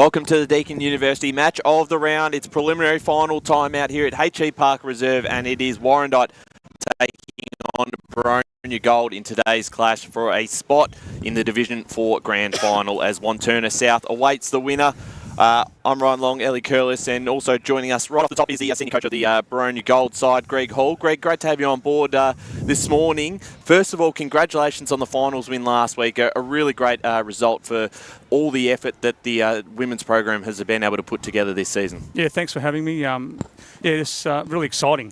Welcome to the Deakin University match of the round. It's preliminary final time out here at HE Park Reserve, and it is Warrandyte taking on Boronia Gold in today's clash for a spot in the Division 4 Grand Final as Wantirna South awaits the winner. I'm Ryan Long, Ellie Curlis, and also joining us right off the top is the senior coach of the Boronia Gold side, Greg Hall. Greg, great to have you on board this morning. First of all, congratulations on the finals win last week. A really great result for all the effort that the women's program has been able to put together this season. Yeah, thanks for having me. It's really exciting.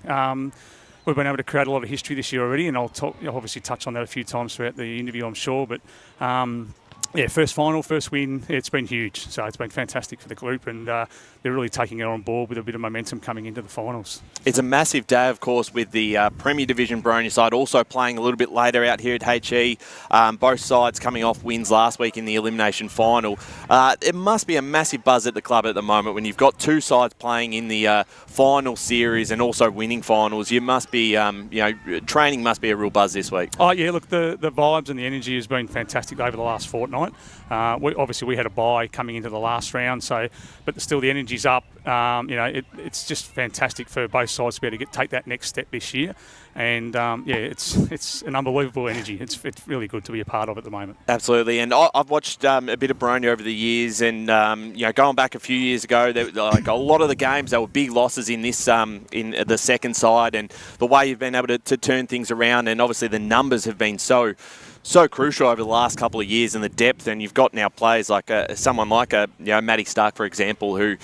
We've been able to create a lot of history this year already, and I'll obviously touch on that a few times throughout the interview, I'm sure. But first final, first win, it's been huge. So it's been fantastic for the group, and they're really taking it on board with a bit of momentum coming into the finals. It's a massive day, of course, with the Premier Division Boronia side also playing a little bit later out here at HE. Both sides coming off wins last week in the elimination final. It must be a massive buzz at the club at the moment when you've got two sides playing in the final series and also winning finals. You must be, training must be a real buzz this week. Oh yeah, look, the vibes and the energy has been fantastic over the last fortnight. We had a bye coming into the last round, but still the energy's up. It's just fantastic for both sides to be able to take that next step this year. And it's an unbelievable energy. It's really good to be a part of at the moment. Absolutely, and I've watched a bit of Boronia over the years, and going back a few years ago, a lot of the games there were big losses in this in the second side, and the way you've been able to turn things around, and obviously the numbers have been so crucial over the last couple of years, and the depth, and you've got now players like someone like Maddie Stark, for example, who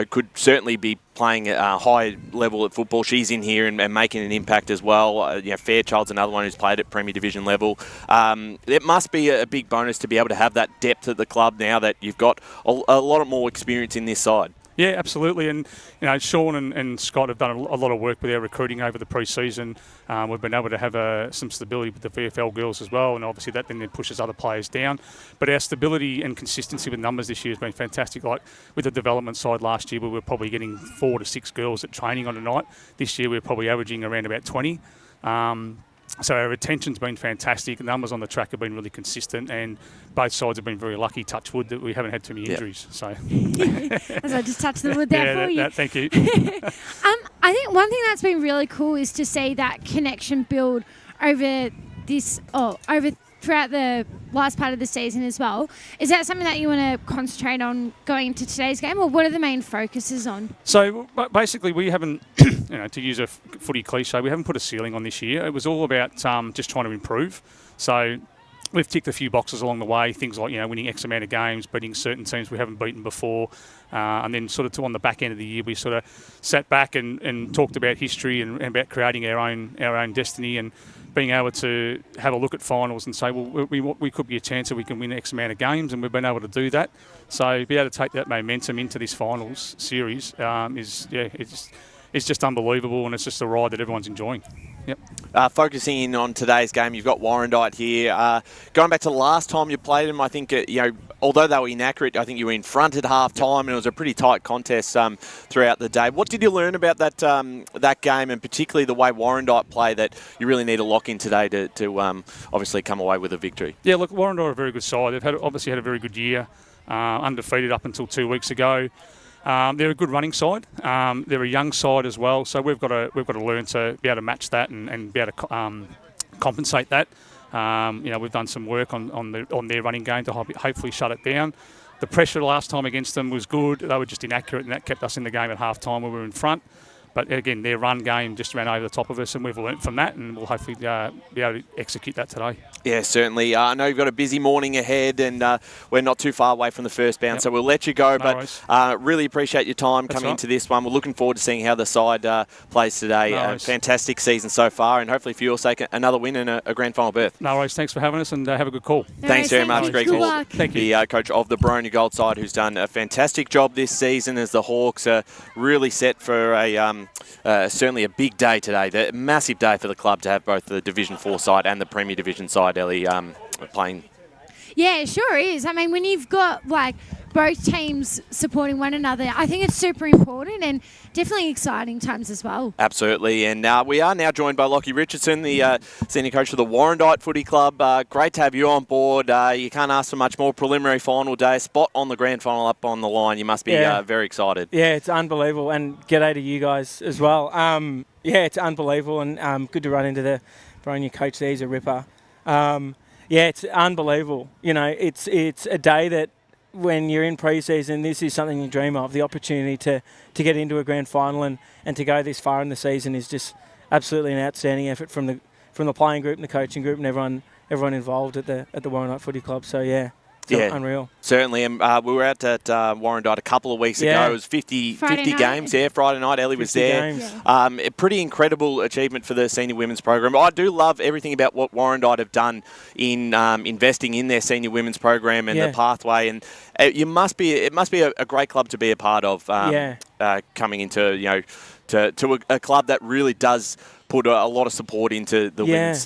could certainly be playing at a high level at football. She's in here and making an impact as well. Fairchild's another one who's played at Premier Division level. It must be a big bonus to be able to have that depth at the club now that you've got a lot more experience in this side. Yeah, absolutely. And, Sean and Scott have done a lot of work with our recruiting over the pre-season. We've been able to have some stability with the VFL girls as well, and obviously that then pushes other players down. But our stability and consistency with numbers this year has been fantastic. Like with the development side last year, we were probably getting 4 to 6 girls at training on a night. This year, we're probably averaging around about 20. So our retention's been fantastic. The numbers on the track have been really consistent, and both sides have been very lucky, touch wood, that we haven't had too many injuries. So, as I just touched the wood there for you. Thank you. I think one thing that's been really cool is to see that connection build over throughout the last part of the season as well. Is that something that you want to concentrate on going into today's game, or what are the main focuses on? So basically we haven't, to use a footy cliche, we haven't put a ceiling on this year. It was all about just trying to improve. So we've ticked a few boxes along the way, things like, winning X amount of games, beating certain teams we haven't beaten before. And then on the back end of the year, we sort of sat back and talked about history and about creating our own destiny, and being able to have a look at finals and say, well, we could be a chance that we can win X amount of games, and we've been able to do that. So be able to take that momentum into this finals series it's just unbelievable, and it's just a ride that everyone's enjoying. Yep. Focusing in on today's game, you've got Warrandyte here. Going back to the last time you played them, I think, although they were inaccurate, I think you were in front at half-time, and it was a pretty tight contest throughout the day. What did you learn about that game, and particularly the way Warrandyte play, that you really need to lock in today to obviously come away with a victory? Yeah, look, Warrandyte are a very good side. They've obviously had a very good year, undefeated up until 2 weeks ago. They're a good running side. They're a young side as well, so we've got to learn to be able to match that and be able to compensate that. We've done some work on their running game to hopefully shut it down. The pressure last time against them was good. They were just inaccurate, and that kept us in the game at half time when we were in front. But again, their run game just ran over the top of us, and we've learnt from that, and we'll hopefully be able to execute that today. Yeah, certainly. I know you've got a busy morning ahead, and we're not too far away from the first bound, so we'll let you go. But really appreciate your time coming into this one. We're looking forward to seeing how the side plays today. Fantastic season so far, and hopefully for your sake, another win and a grand final berth. No worries. Thanks for having us, and have a good call. Thanks very much, Greg Hall. Thank you. The coach of the Boronia Gold side, who's done a fantastic job this season as the Hawks are really set for certainly a big day today. A massive day for the club to have both the Division 4 side and the Premier Division side, Ellie, playing. Yeah, it sure is. I mean, when you've got both teams supporting one another. I think it's super important and definitely exciting times as well. Absolutely, and we are now joined by Lockie Richardson, the senior coach of the Warrandyte Footy Club. Great to have you on board. You can't ask for much more. Preliminary final day, spot on the grand final up on the line. You must be very excited. Yeah, it's unbelievable, and g'day to you guys as well. Yeah, it's unbelievable, and good to run into the Boronia coach there. He's a ripper. Yeah, it's unbelievable. You know, it's a day that when you're in pre-season, this is something you dream of. The opportunity to get into a grand final and to go this far in the season is just absolutely an outstanding effort from the playing group and the coaching group and everyone involved at the Warrandyte Footy Club. So yeah. Unreal. Certainly. And we were out at Warrandyte a couple of weeks ago. It was 50 games. Yeah, Friday night. Ellie was there. A pretty incredible achievement for the senior women's program. I do love everything about what Warrandyte have done in investing in their senior women's program and the pathway. And it must be a great club to be a part of. Coming into to a club that really does put a lot of support into the women's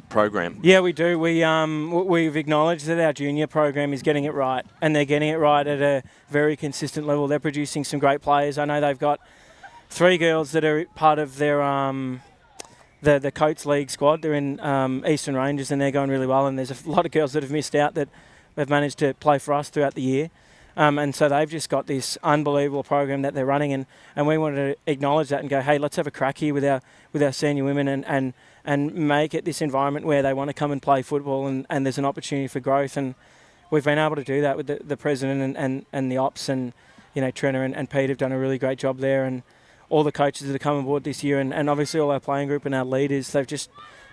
program. Yeah, we do. We've acknowledged that our junior program is getting it right, and they're getting it right at a very consistent level. They're producing some great players. I know they've got 3 girls that are part of their the Coates League squad. They're in Eastern Rangers, and they're going really well. And there's a lot of girls that have missed out that have managed to play for us throughout the year. And so they've just got this unbelievable program that they're running, and we wanted to acknowledge that and go, hey, let's have a crack here with our senior women and make it this environment where they want to come and play football and there's an opportunity for growth. And we've been able to do that with the president and the ops, and Trina and Pete have done a really great job there, and all the coaches that have come on board this year, and obviously all our playing group and our leaders. They've just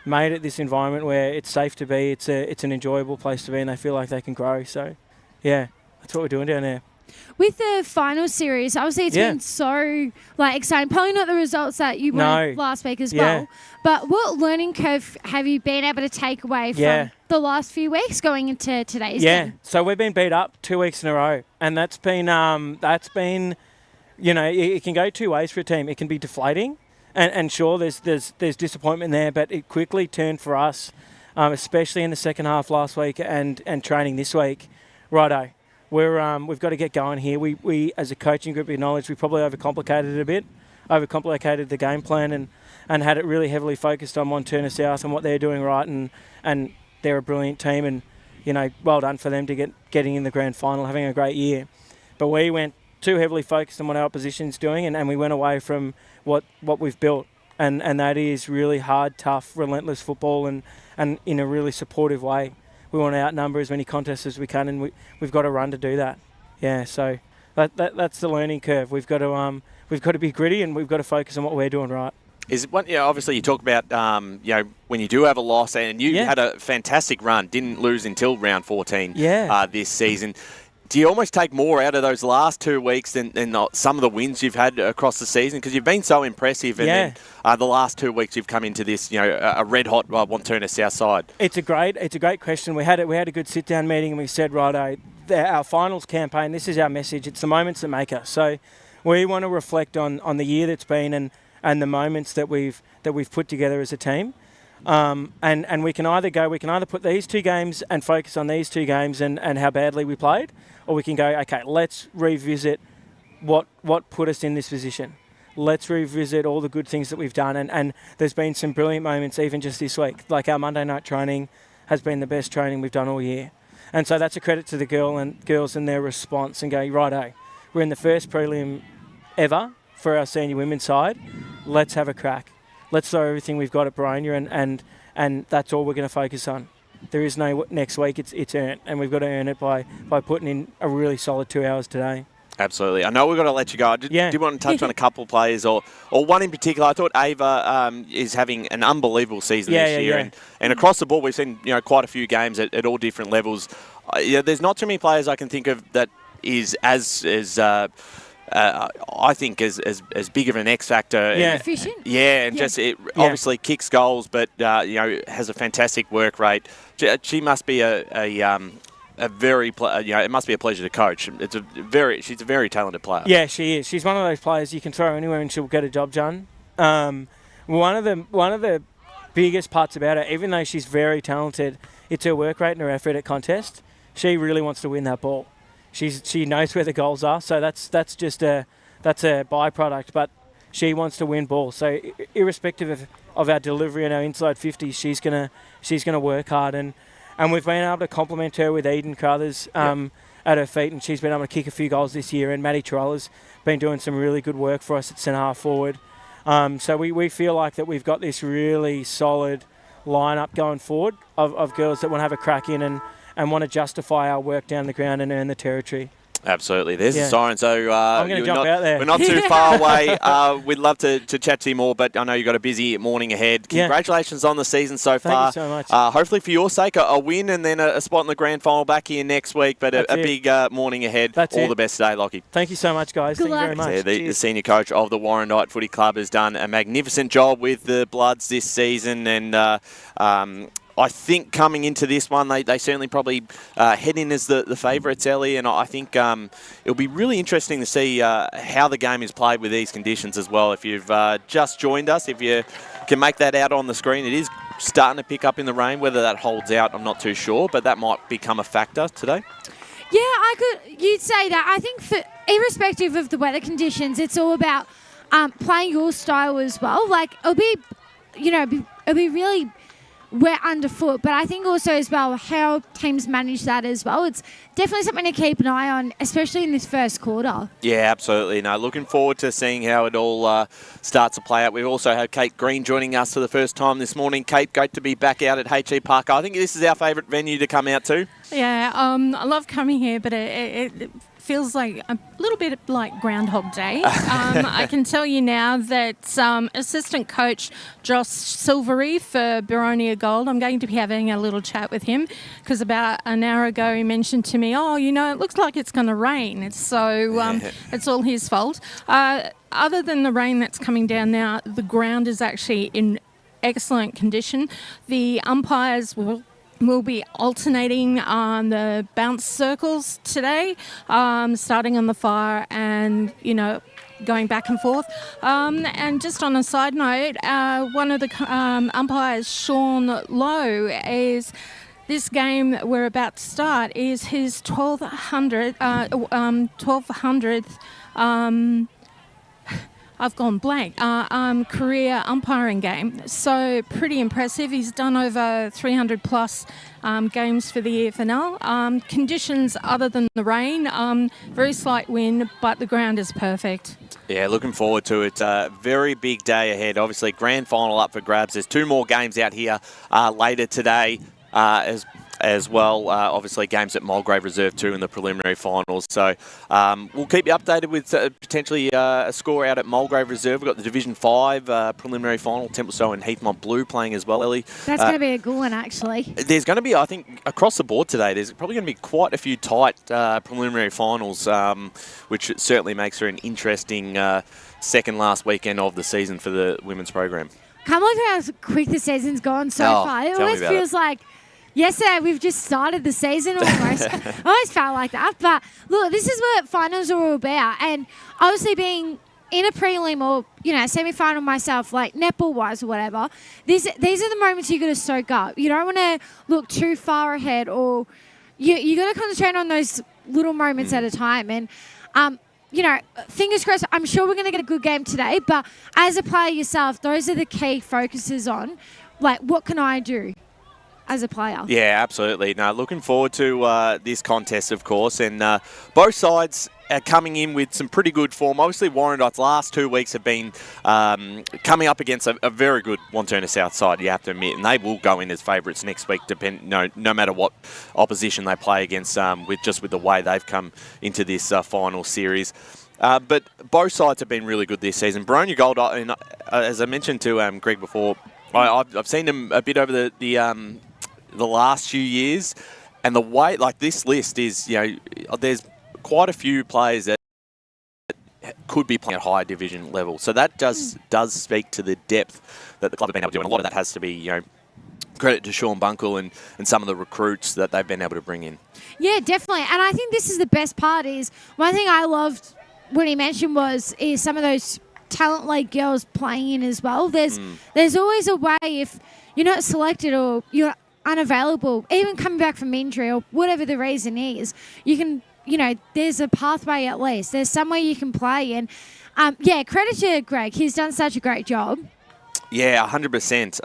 made it this environment where it's safe to be, it's an enjoyable place to be, and they feel like they can grow. So yeah, that's what we're doing down there. With the final series, obviously it's been so exciting. Probably not the results that you wanted last week as well. But what learning curve have you been able to take away from the last few weeks going into today's game? So we've been beat up 2 weeks in a row, and that's been it can go 2 ways for a team. It can be deflating, and sure there's disappointment there, but it quickly turned for us, especially in the second half last week and training this week. Righto. We've got to get going here. We as a coaching group acknowledge we probably overcomplicated it a bit, overcomplicated the game plan and had it really heavily focused on Montana South and what they're doing right, and they're a brilliant team, and well done for them to getting in the grand final, having a great year. But we went too heavily focused on what our opposition's doing, and we went away from what we've built, and that is really hard, tough, relentless football and in a really supportive way. We want to outnumber as many contests as we can, and we've got to run to do that. Yeah, so that's the learning curve. We've got to be gritty, and we've got to focus on what we're doing right. Obviously you talk about when you do have a loss, and you had a fantastic run, didn't lose until round 14 this season. Do you almost take more out of those last 2 weeks than some of the wins you've had across the season? Because you've been so impressive, and then the last 2 weeks you've come into this, a red-hot Montana South side. It's a great question. We had a good sit-down meeting, and we said, righto, our finals campaign, this is our message. It's the moments that make us. So we want to reflect on the year that's been and the moments that we've put together as a team. And we can either put these 2 games and focus on these 2 games and how badly we played, or we can go, okay, let's revisit what put us in this position. Let's revisit all the good things that we've done, and there's been some brilliant moments even just this week. Like our Monday night training has been the best training we've done all year. And so that's a credit to the girls and their response, and go, righto, we're in the first prelim ever for our senior women's side. Let's have a crack. Let's throw everything we've got at Boronia, and that's all we're going to focus on. There is no next week. It's earned, and we've got to earn it by putting in a really solid 2 hours today. Absolutely. I know we've got to let you go. I did want to touch on a couple of players, or one in particular. I thought Ava is having an unbelievable season this year, and across the board we've seen quite a few games at all different levels. There's not too many players I can think of that is as I think as big of an X factor. Efficient. And just obviously kicks goals, but has a fantastic work rate. She must be it must be a pleasure to coach. She's a very talented player. Yeah, she is. She's one of those players you can throw anywhere and she'll get a job done. One of the biggest parts about her, even though she's very talented, it's her work rate and her effort at contest. She really wants to win that ball. she knows where the goals are. So that's a byproduct. But she wants to win ball. So irrespective of our delivery and our inside 50s, she's gonna work hard. And we've been able to complement her with Eden Carruthers at her feet, and she's been able to kick a few goals this year. And Maddie Troller's been doing some really good work for us at centre half forward. So we feel like that we've got this really solid lineup going forward of girls that want to have a crack in and want to justify our work down the ground and earn the territory. Absolutely. There's the siren. So I'm going to jump out there. We're not too far away. We'd love to chat to you more, but I know you've got a busy morning ahead. Congratulations on the season so far. Thank you so much. Hopefully for your sake, a win and then a spot in the grand final back here next week, but a big morning ahead. All the best today, Lockie. Thank you so much, guys. Good Thank you very much. The senior coach of the Warrandyte Footy Club has done a magnificent job with the Bloods this season, and I think coming into this one, they certainly probably head in as the favourites, Ellie, and I think it'll be really interesting to see how the game is played with these conditions as well. If you've just joined us, if you can make that out on the screen, it is starting to pick up in the rain. Whether that holds out, I'm not too sure, but that might become a factor today. Yeah, you'd say that. I think irrespective of the weather conditions, it's all about playing your style as well. Like, it'll be really wet underfoot, but I think also as well how teams manage that as well. It's definitely something to keep an eye on, especially in this first quarter. Yeah, absolutely. No, looking forward to seeing how it all starts to play out. We've also had Kate Green joining us for the first time this morning. Kate, great to be back out at HE Park. I think this is our favourite venue to come out to. Yeah, I love coming here, but it feels like a little bit like Groundhog Day. I can tell you now that assistant coach Josh Silvery for Boronia Gold, I'm going to be having a little chat with him because about an hour ago he mentioned to me, it looks like it's going to rain. So it's all his fault. Other than the rain that's coming down now, the ground is actually in excellent condition. The umpires will be alternating on the bounce circles today, starting on the far and, going back and forth. And just on a side note, one of the umpires, Sean Lowe, is this game that we're about to start is his 1200th I've gone blank. Career umpiring game. So pretty impressive. He's done over 300 plus games for the EFNL. Conditions other than the rain, very slight wind, but the ground is perfect. Yeah, looking forward to it. Very big day ahead. Obviously, grand final up for grabs. There's 2 more games out here later today as well. Obviously, games at Mulgrave Reserve 2 in the preliminary finals. So we'll keep you updated with potentially a score out at Mulgrave Reserve. We've got the Division 5 preliminary final, Templestowe and Heathmont Blue playing as well, Ellie. That's going to be a good one, actually. There's going to be, I think, across the board today, there's probably going to be quite a few tight preliminary finals, which certainly makes for an interesting second last weekend of the season for the women's program. Can't believe how quick the season's gone so far. It always feels like yesterday we've just started the season almost. I always felt like that. But look, this is what finals are all about. And obviously being in a prelim or, semi-final myself, like netball-wise or whatever, these are the moments you got to soak up. You don't want to look too far ahead, or you got to concentrate on those little moments at a time. And, fingers crossed, I'm sure we're going to get a good game today. But as a player yourself, those are the key focuses on, like, what can I do as a player? Yeah, absolutely. No, looking forward to this contest, of course, and both sides are coming in with some pretty good form. Obviously, Warrandyte's last 2 weeks have been coming up against a very good Wantirna South side, you have to admit, and they will go in as favourites next week, no matter what opposition they play against, with the way they've come into this final series. But both sides have been really good this season. Boronia Gold, as I mentioned to Greg before, I've seen them a bit over the last few years, and the way, like, this list is, there's quite a few players that could be playing at higher division level. So that does speak to the depth that the club have been able to do, and a lot of that has to be, credit to Sean Bunkle and some of the recruits that they've been able to bring in. Yeah, definitely. And I think this is the best part is, one thing I loved when he mentioned is some of those talent league girls playing in as well. There's always a way, if you're not selected or you're unavailable, even coming back from injury or whatever the reason is, you can there's a pathway at least. There's somewhere you can play. And, credit to Greg. He's done such a great job. Yeah, 100%.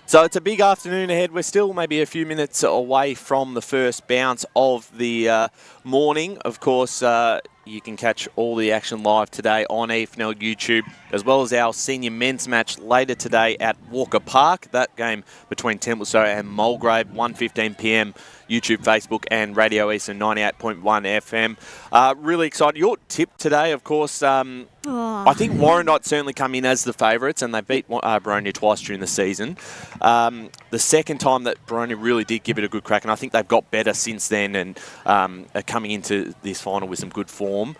So it's a big afternoon ahead. We're still maybe a few minutes away from the first bounce of the morning. Of course, you can catch all the action live today on EFNL YouTube, as well as our senior men's match later today at Walker Park. That game between Templestowe and Mulgrave, 1:15 p.m. YouTube, Facebook, and Radio Eastern 98.1 FM. Really excited. Your tip today, of course, I think Warrandyte certainly come in as the favourites, and they beat Boronia twice during the season. The second time that Boronia really did give it a good crack, and I think they've got better since then and are coming into this final with some good form.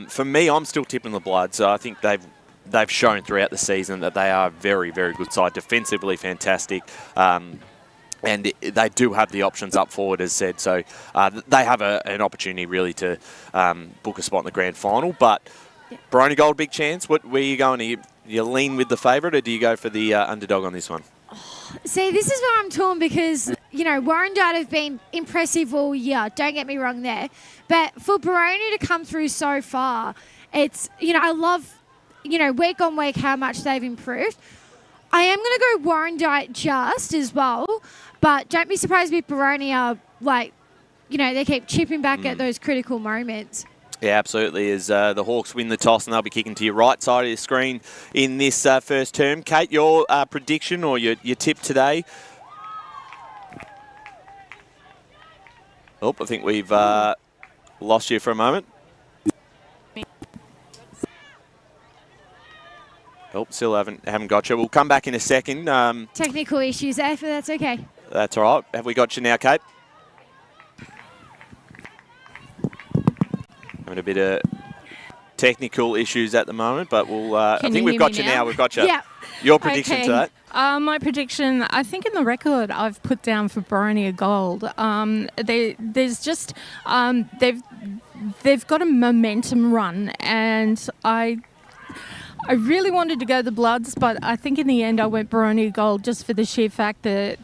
For me, I'm still tipping the Bloods. I think they've shown throughout the season that they are a very, very good side, defensively fantastic. And they do have the options up forward, as said. So they have an opportunity really to book a spot in the grand final. But Boronia Gold, big chance. Where are you going? You lean with the favourite, or do you go for the underdog on this one? See, this is where I'm torn because, Warrandyte have been impressive all year. Don't get me wrong there. But for Boronia to come through so far, it's, I love, week on week how much they've improved. I am going to go Warrandyte just as well. But don't be surprised if Boronia, they keep chipping back at those critical moments. Yeah, absolutely. As the Hawks win the toss, and they'll be kicking to your right side of the screen in this first term. Kate, your prediction or your tip today? Oh, I think we've lost you for a moment. Oh, still haven't got you. We'll come back in a second. Technical issues there, but that's okay. That's all right. Have we got you now, Kate? Having a bit of technical issues at the moment, but we'll. I think we've got you now. We've got you. Yeah. Your prediction to that? My prediction, I think in the record I've put down for Boronia Gold. There's just they've got a momentum run, and I really wanted to go the Bloods, but I think in the end I went Boronia Gold just for the sheer fact that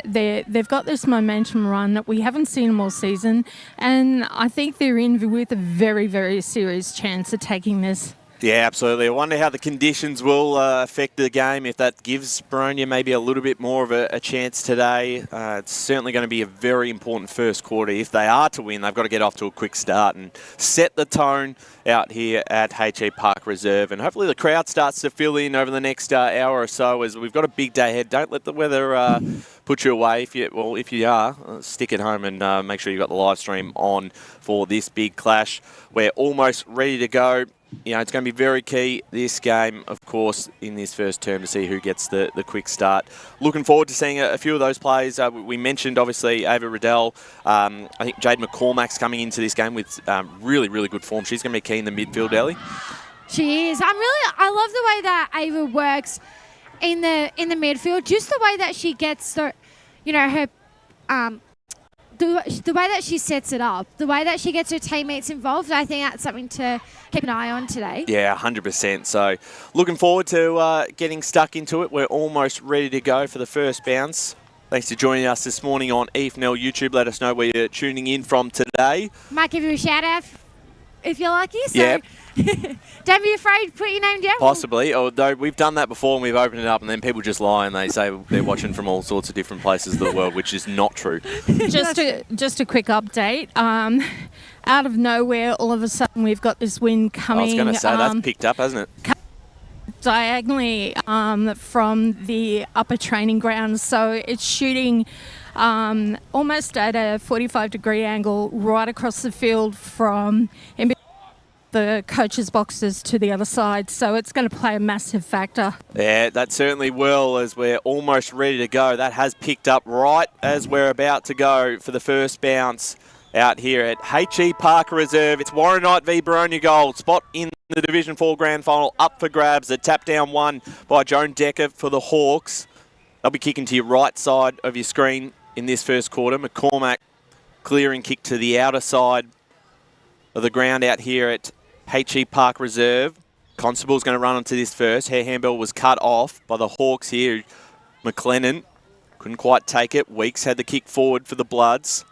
they've got this momentum run that we haven't seen them all season, and I think they're in with a very, very serious chance of taking this. Yeah, absolutely. I wonder how the conditions will affect the game, if that gives Boronia maybe a little bit more of a chance today. It's certainly going to be a very important first quarter. If they are to win, they've got to get off to a quick start and set the tone out here at HE Park Reserve. And hopefully the crowd starts to fill in over the next hour or so, as we've got a big day ahead. Don't let the weather put you away. If you are, stick at home and make sure you've got the live stream on for this big clash. We're almost ready to go. It's going to be very key, this game, of course, in this first term, to see who gets the quick start. Looking forward to seeing a few of those players. We mentioned, obviously, Ava Riddell. I think Jade McCormack's coming into this game with really, really good form. She's going to be key in the midfield, Ellie. She is. I love the way that Ava works in the midfield. Just the way that she gets her the way that she sets it up, the way that she gets her teammates involved, I think that's something to keep an eye on today. Yeah, 100%. So looking forward to getting stuck into it. We're almost ready to go for the first bounce. Thanks for joining us this morning on EFNL YouTube. Let us know where you're tuning in from today. Might give you a shout out if you're lucky. So yeah. Don't be afraid to put your name down. Possibly, although we've done that before and we've opened it up and then people just lie and they say they're watching from all sorts of different places of the world, which is not true. Just a quick update. Out of nowhere, all of a sudden we've got this wind coming. I was going to say, that's picked up, hasn't it? Diagonally from the upper training grounds, so it's shooting almost at a 45-degree angle right across the field from the coaches' boxes to the other side, so it's going to play a massive factor. Yeah, that certainly will, as we're almost ready to go. That has picked up right as we're about to go for the first bounce out here at HE Park Reserve. It's Warrandyte v Boronia Gold. Spot in the Division 4 Grand Final up for grabs. A tap down one by Joan Decker for the Hawks. They'll be kicking to your right side of your screen in this first quarter. McCormack clearing kick to the outer side of the ground out here at HE Park Reserve. Constable's going to run onto this first. Her handball was cut off by the Hawks here. McLennan couldn't quite take it. Weeks had the kick forward for the Bloods.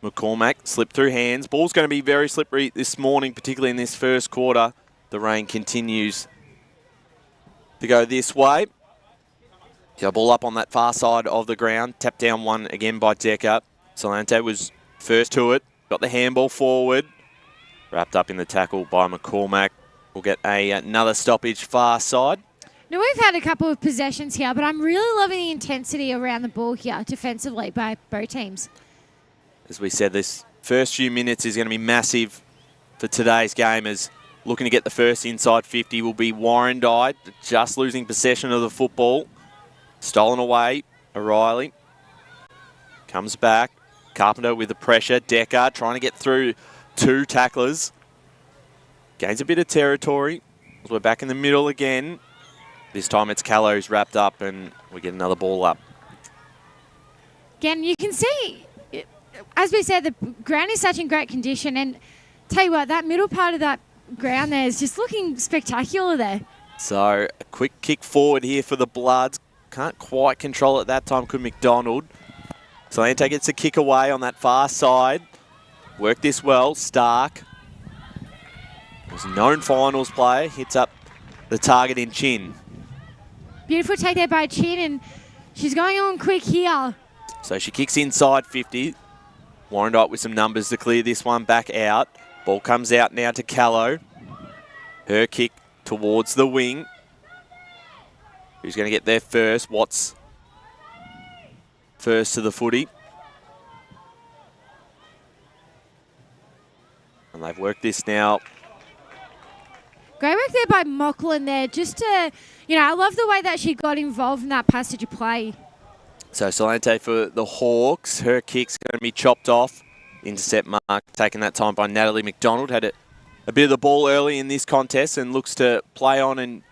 McCormack slipped through hands. Ball's going to be very slippery this morning, particularly in this first quarter. The rain continues to go this way. So ball up on that far side of the ground. Tapped down one again by Decker. Solante was first to it. Got the handball forward. Wrapped up in the tackle by McCormack. We'll get another stoppage far side. Now, we've had a couple of possessions here, but I'm really loving the intensity around the ball here defensively by both teams. As we said, this first few minutes is going to be massive for today's game, as looking to get the first inside 50 will be Warrandyte, just losing possession of the football. Stolen away, O'Reilly. Comes back. Carpenter with the pressure. Decker trying to get through two tacklers. Gains a bit of territory. We're back in the middle again. This time it's Callows wrapped up and we get another ball up. Again, you can see, as we said, the ground is such in great condition. And tell you what, that middle part of that ground there is just looking spectacular there. So a quick kick forward here for the Bloods. Can't quite control it that time, could McDonald. Solante gets a kick away on that far side. Worked this well. Stark was a known finals player. Hits up the target in Chin. Beautiful take there by Chin, and she's going on quick here. So she kicks inside 50. Warrandyte with some numbers to clear this one back out. Ball comes out now to Callow. Her kick towards the wing. Who's going to get there first? Watts first to the footy. And they've worked this now. Great work there by Mocklin there. Just to, I love the way that she got involved in that passage of play. So Solante for the Hawks. Her kick's going to be chopped off. Intercept mark taken that time by Natalie McDonald. Had a bit of the ball early in this contest and looks to play on and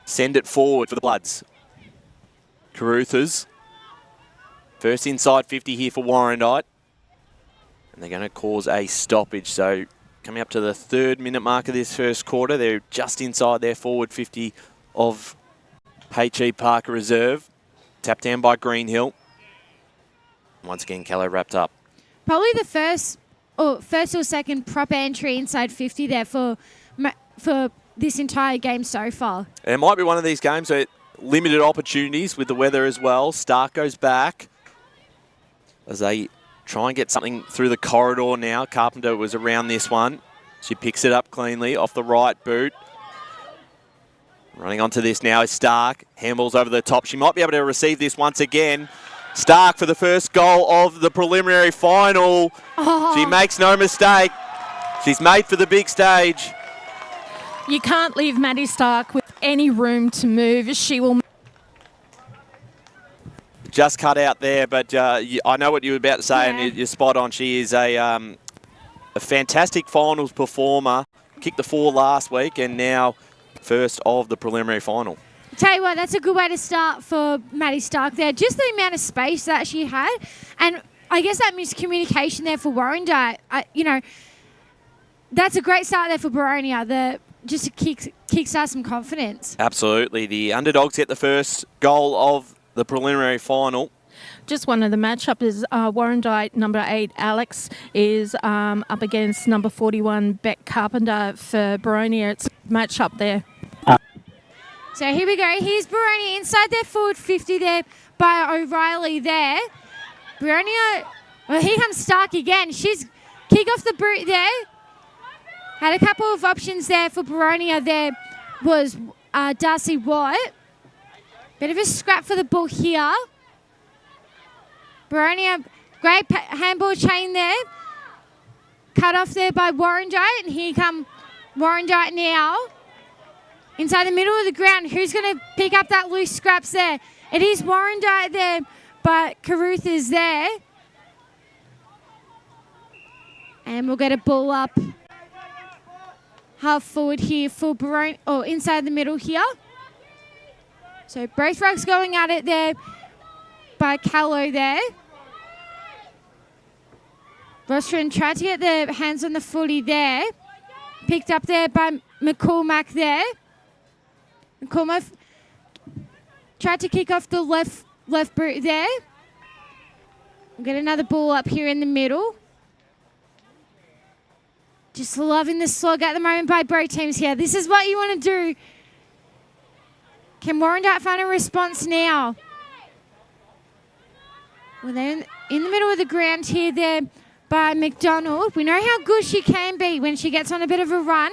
send it forward for the Bloods. Caruthers. First inside 50 here for Warrandyte. And they're going to cause a stoppage. So coming up to the 3rd minute mark of this first quarter, they're just inside their forward 50 of H.E. Parker Reserve. Tapped down by Greenhill. Once again, Callow wrapped up. Probably the first or second proper entry inside 50 there for this entire game so far. It might be one of these games where limited opportunities with the weather as well. Stark goes back as they try and get something through the corridor now. Carpenter was around this one. She picks it up cleanly off the right boot. Running onto this now is Stark. Handballs over the top. She might be able to receive this once again. Stark for the first goal of the preliminary final. Oh. She makes no mistake. She's made for the big stage. You can't leave Maddie Stark with any room to move. She will. Just cut out there, but I know what you were about to say, and you're spot on. She is a fantastic finals performer. Kicked the 4 last week, and now first of the preliminary final. Tell you what, that's a good way to start for Maddie Stark there. Just the amount of space that she had, and I guess that miscommunication there for Warrandyte. That's a great start there for Boronia. Just kickstart some confidence. Absolutely. The underdogs get the first goal of the preliminary final. Just one of the matchup is Warrandyte number 8 Alex is up against number 41 Beck Carpenter for Boronia. It's a matchup there. So here we go. Here's Boronia inside their forward 50 there by O'Reilly there. Boronia, well, here comes Stark again. She's kick off the boot there. Had a couple of options there for Boronia. There was Darcy Watt. Bit of a scrap for the ball here. Boronia, great handball chain there. Cut off there by Warrandyte. And here come Warrandyte now. Inside the middle of the ground. Who's going to pick up that loose scraps there? It is Warrandyte there, but Caruth is there. And we'll get a ball up. Half forward here for Boronia, or inside the middle here. So both rucks going at it there by Callow there. Rostron tried to get their hands on the footy there. Picked up there by McCormack there. McCormack tried to kick off the left boot there. We'll get another ball up here in the middle. Just loving the slog at the moment by both teams here. This is what you want to do. Can Warrandyte find a response now? Well, they're in the middle of the ground here there by McDonald. We know how good she can be when she gets on a bit of a run.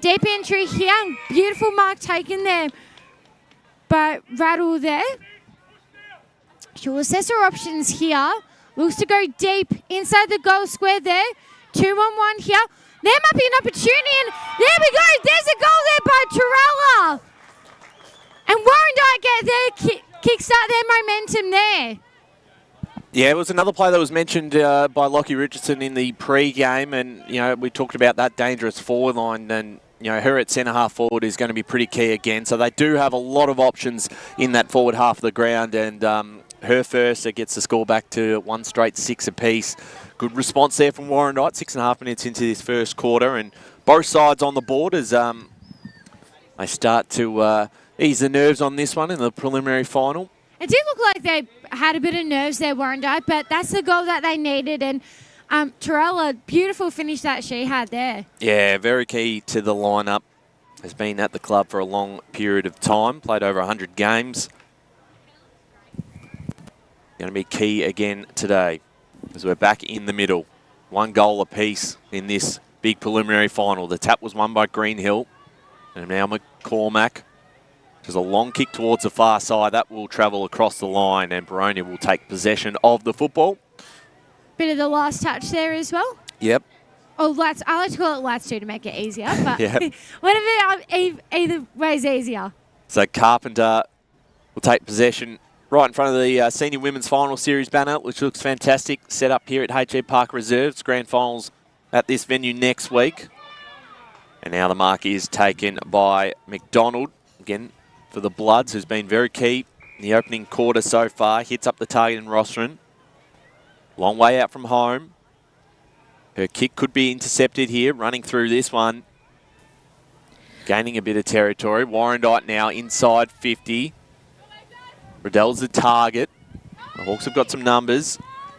Deep entry here. Beautiful mark taken there by Rattle there. She'll assess her options here. Looks to go deep inside the goal square there. 2-on-1 here. There might be an opportunity, and there we go. There's a goal there by Torella. And Warrandyte get their kickstart their momentum there. Yeah, it was another play that was mentioned by Lockie Richardson in the pre-game, and we talked about that dangerous forward line, and her at centre half forward is going to be pretty key again. So they do have a lot of options in that forward half of the ground, and her first, it gets the score back to 1 straight 6 apiece. Good response there from Warrandyte, 6.5 minutes into this first quarter, and both sides on the board as they start to ease the nerves on this one in the preliminary final. It did look like they had a bit of nerves there, Warrandyte, but that's the goal that they needed. And Torella, beautiful finish that she had there. Yeah, very key to the lineup. Has been at the club for a long period of time, played over 100 games. Going to be key again today as we're back in the middle. 1 goal apiece in this big preliminary final. The tap was won by Greenhill, and now McCormack. There's a long kick towards the far side. That will travel across the line, and Boronia will take possession of the football. Bit of the last touch there as well. Yep. Oh, I like to call it lats too to make it easier, but Yep. whatever, either way is easier. So Carpenter will take possession right in front of the Senior Women's Final Series banner, which looks fantastic. Set up here at HG Park Reserves. Grand Finals at this venue next week. And now the mark is taken by McDonald. Again, for the Bloods, who's been very key in the opening quarter so far. Hits up the target in Rostron. Long way out from home. Her kick could be intercepted here, running through this one. Gaining a bit of territory. Warrandyte now inside 50. Riddell's the target. The Hawks have got some numbers.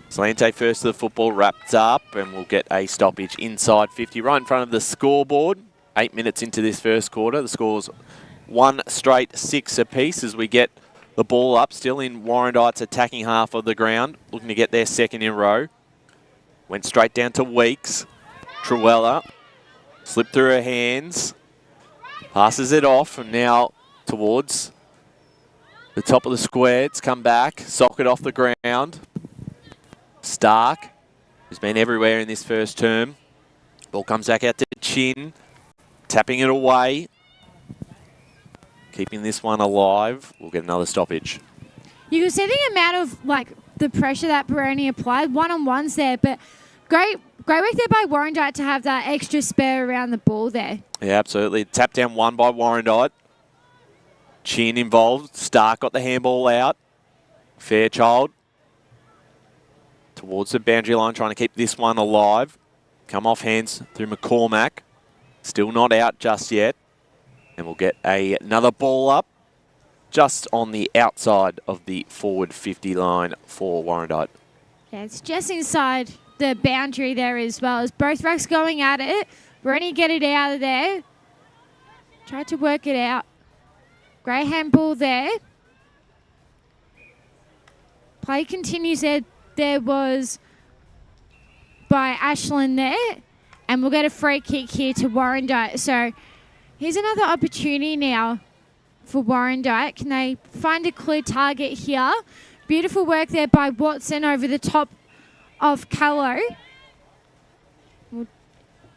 Salente first to the football, wraps up, and we'll get a stoppage inside 50, right in front of the scoreboard. 8 minutes into this first quarter. The score's 1 straight 6 apiece as we get the ball up, still in Warrandyte's attacking half of the ground, looking to get their second in row. Went straight down to Weeks. Truella slipped through her hands, passes it off, and now towards the top of the square. It's come back, socket off the ground. Stark, who's been everywhere in this first term. Ball comes back out to Chin, tapping it away. Keeping this one alive. We'll get another stoppage. You can see the amount of the pressure that Boronia applied. One-on-ones there, but great work there by Warrandyte to have that extra spare around the ball there. Yeah, absolutely. Tap down one by Warrandyte. Chin involved. Stark got the handball out. Fairchild towards the boundary line, trying to keep this one alive. Come off hands through McCormack. Still not out just yet. And we'll get another ball up just on the outside of the forward 50 line for Warrandyte. Yeah, it's just inside the boundary there as well. As both rucks going at it. Boronia get it out of there. Tried to work it out. Great handball there. Play continues there. There was by Ashland there. And we'll get a free kick here to Warrandyte. So here's another opportunity now for Warrandyte. Can they find a clear target here? Beautiful work there by Watson over the top of Callow. We'll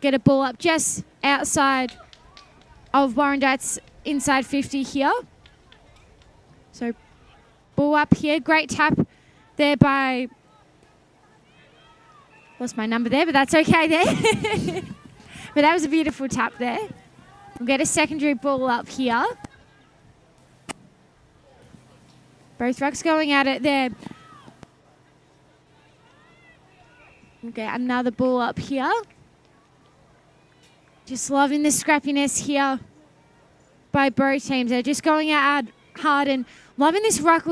get a ball up just outside of Warrandyte's inside 50 here. So ball up here. Great tap there by... Lost my number there, but that's okay there. But that was a beautiful tap there. We'll get a secondary ball up here. Both rucks going at it there. We'll get another ball up here. Just loving the scrappiness here by both teams. They're just going out hard and loving this ruck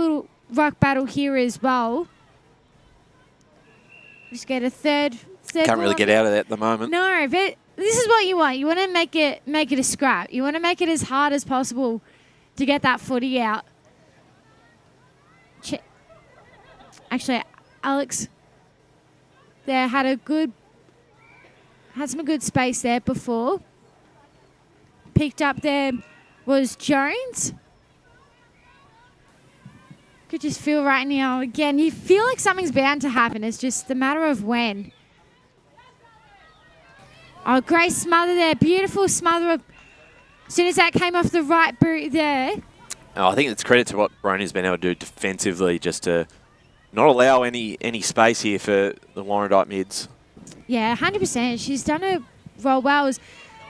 battle here as well. Just get a third Can't really get out of that at the moment. No, but this is what you want. You want to make it a scrap. You want to make it as hard as possible to get that footy out. Actually, Alex there had some good space there before. Picked up there was Jones. Could just feel right now, again, you feel like something's bound to happen. It's just a matter of when. Oh, great smother there. Beautiful smother. As soon as that came off the right boot there. Oh, I think it's credit to what Boronia's been able to do defensively, just to not allow any space here for the Warrandyte mids. Yeah, 100%. She's done her role well.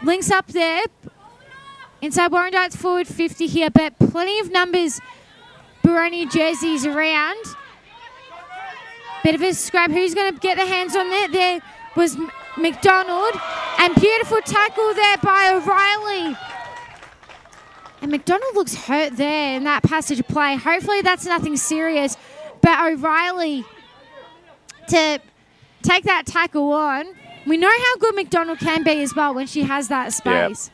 Links up there. Inside Warrandyte's forward 50 here, but plenty of numbers. Boronia jerseys around. Bit of a scrap. Who's going to get their hands on that? There was McDonald. And beautiful tackle there by O'Reilly. And McDonald looks hurt there in that passage of play. Hopefully that's nothing serious. But O'Reilly to take that tackle on. We know how good McDonald can be as well when she has that space.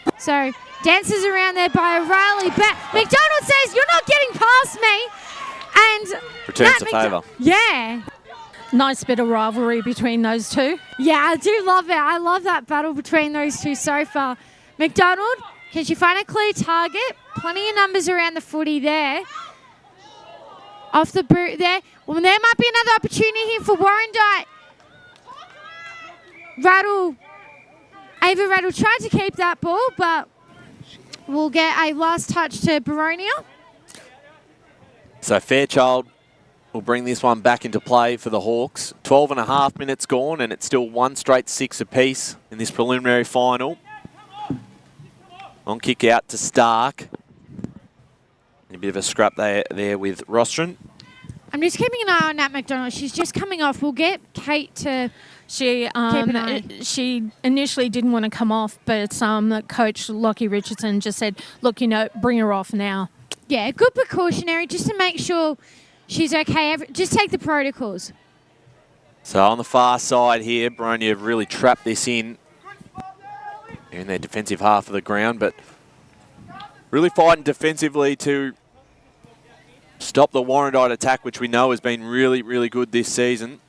Yep. So dances around there by O'Reilly. But McDonald says, "You're not getting past me." And returns the favour. Yeah. Nice bit of rivalry between those two. Yeah, I do love it. I love that battle between those two so far. McDonald, can she find a clear target? Plenty of numbers around the footy there. Off the boot there. Well, there might be another opportunity here for Warrandyte. Ava Rattle tried to keep that ball, but we'll get a last touch to Boronia. So Fairchild will bring this one back into play for the Hawks. 12.5 minutes gone, and it's still 1 straight 6 apiece in this preliminary final. On kick out to Stark. A bit of a scrap there with Rostron. I'm just keeping an eye on Nat McDonald. She's just coming off. We'll get Kate to She initially didn't want to come off, but Coach Lockie Richardson just said, look, bring her off now. Yeah, good precautionary just to make sure she's okay. Just take the protocols. So on the far side here, Boronia have really trapped this in their defensive half of the ground, but really fighting defensively to stop the Warrandyte attack, which we know has been really, really good this season.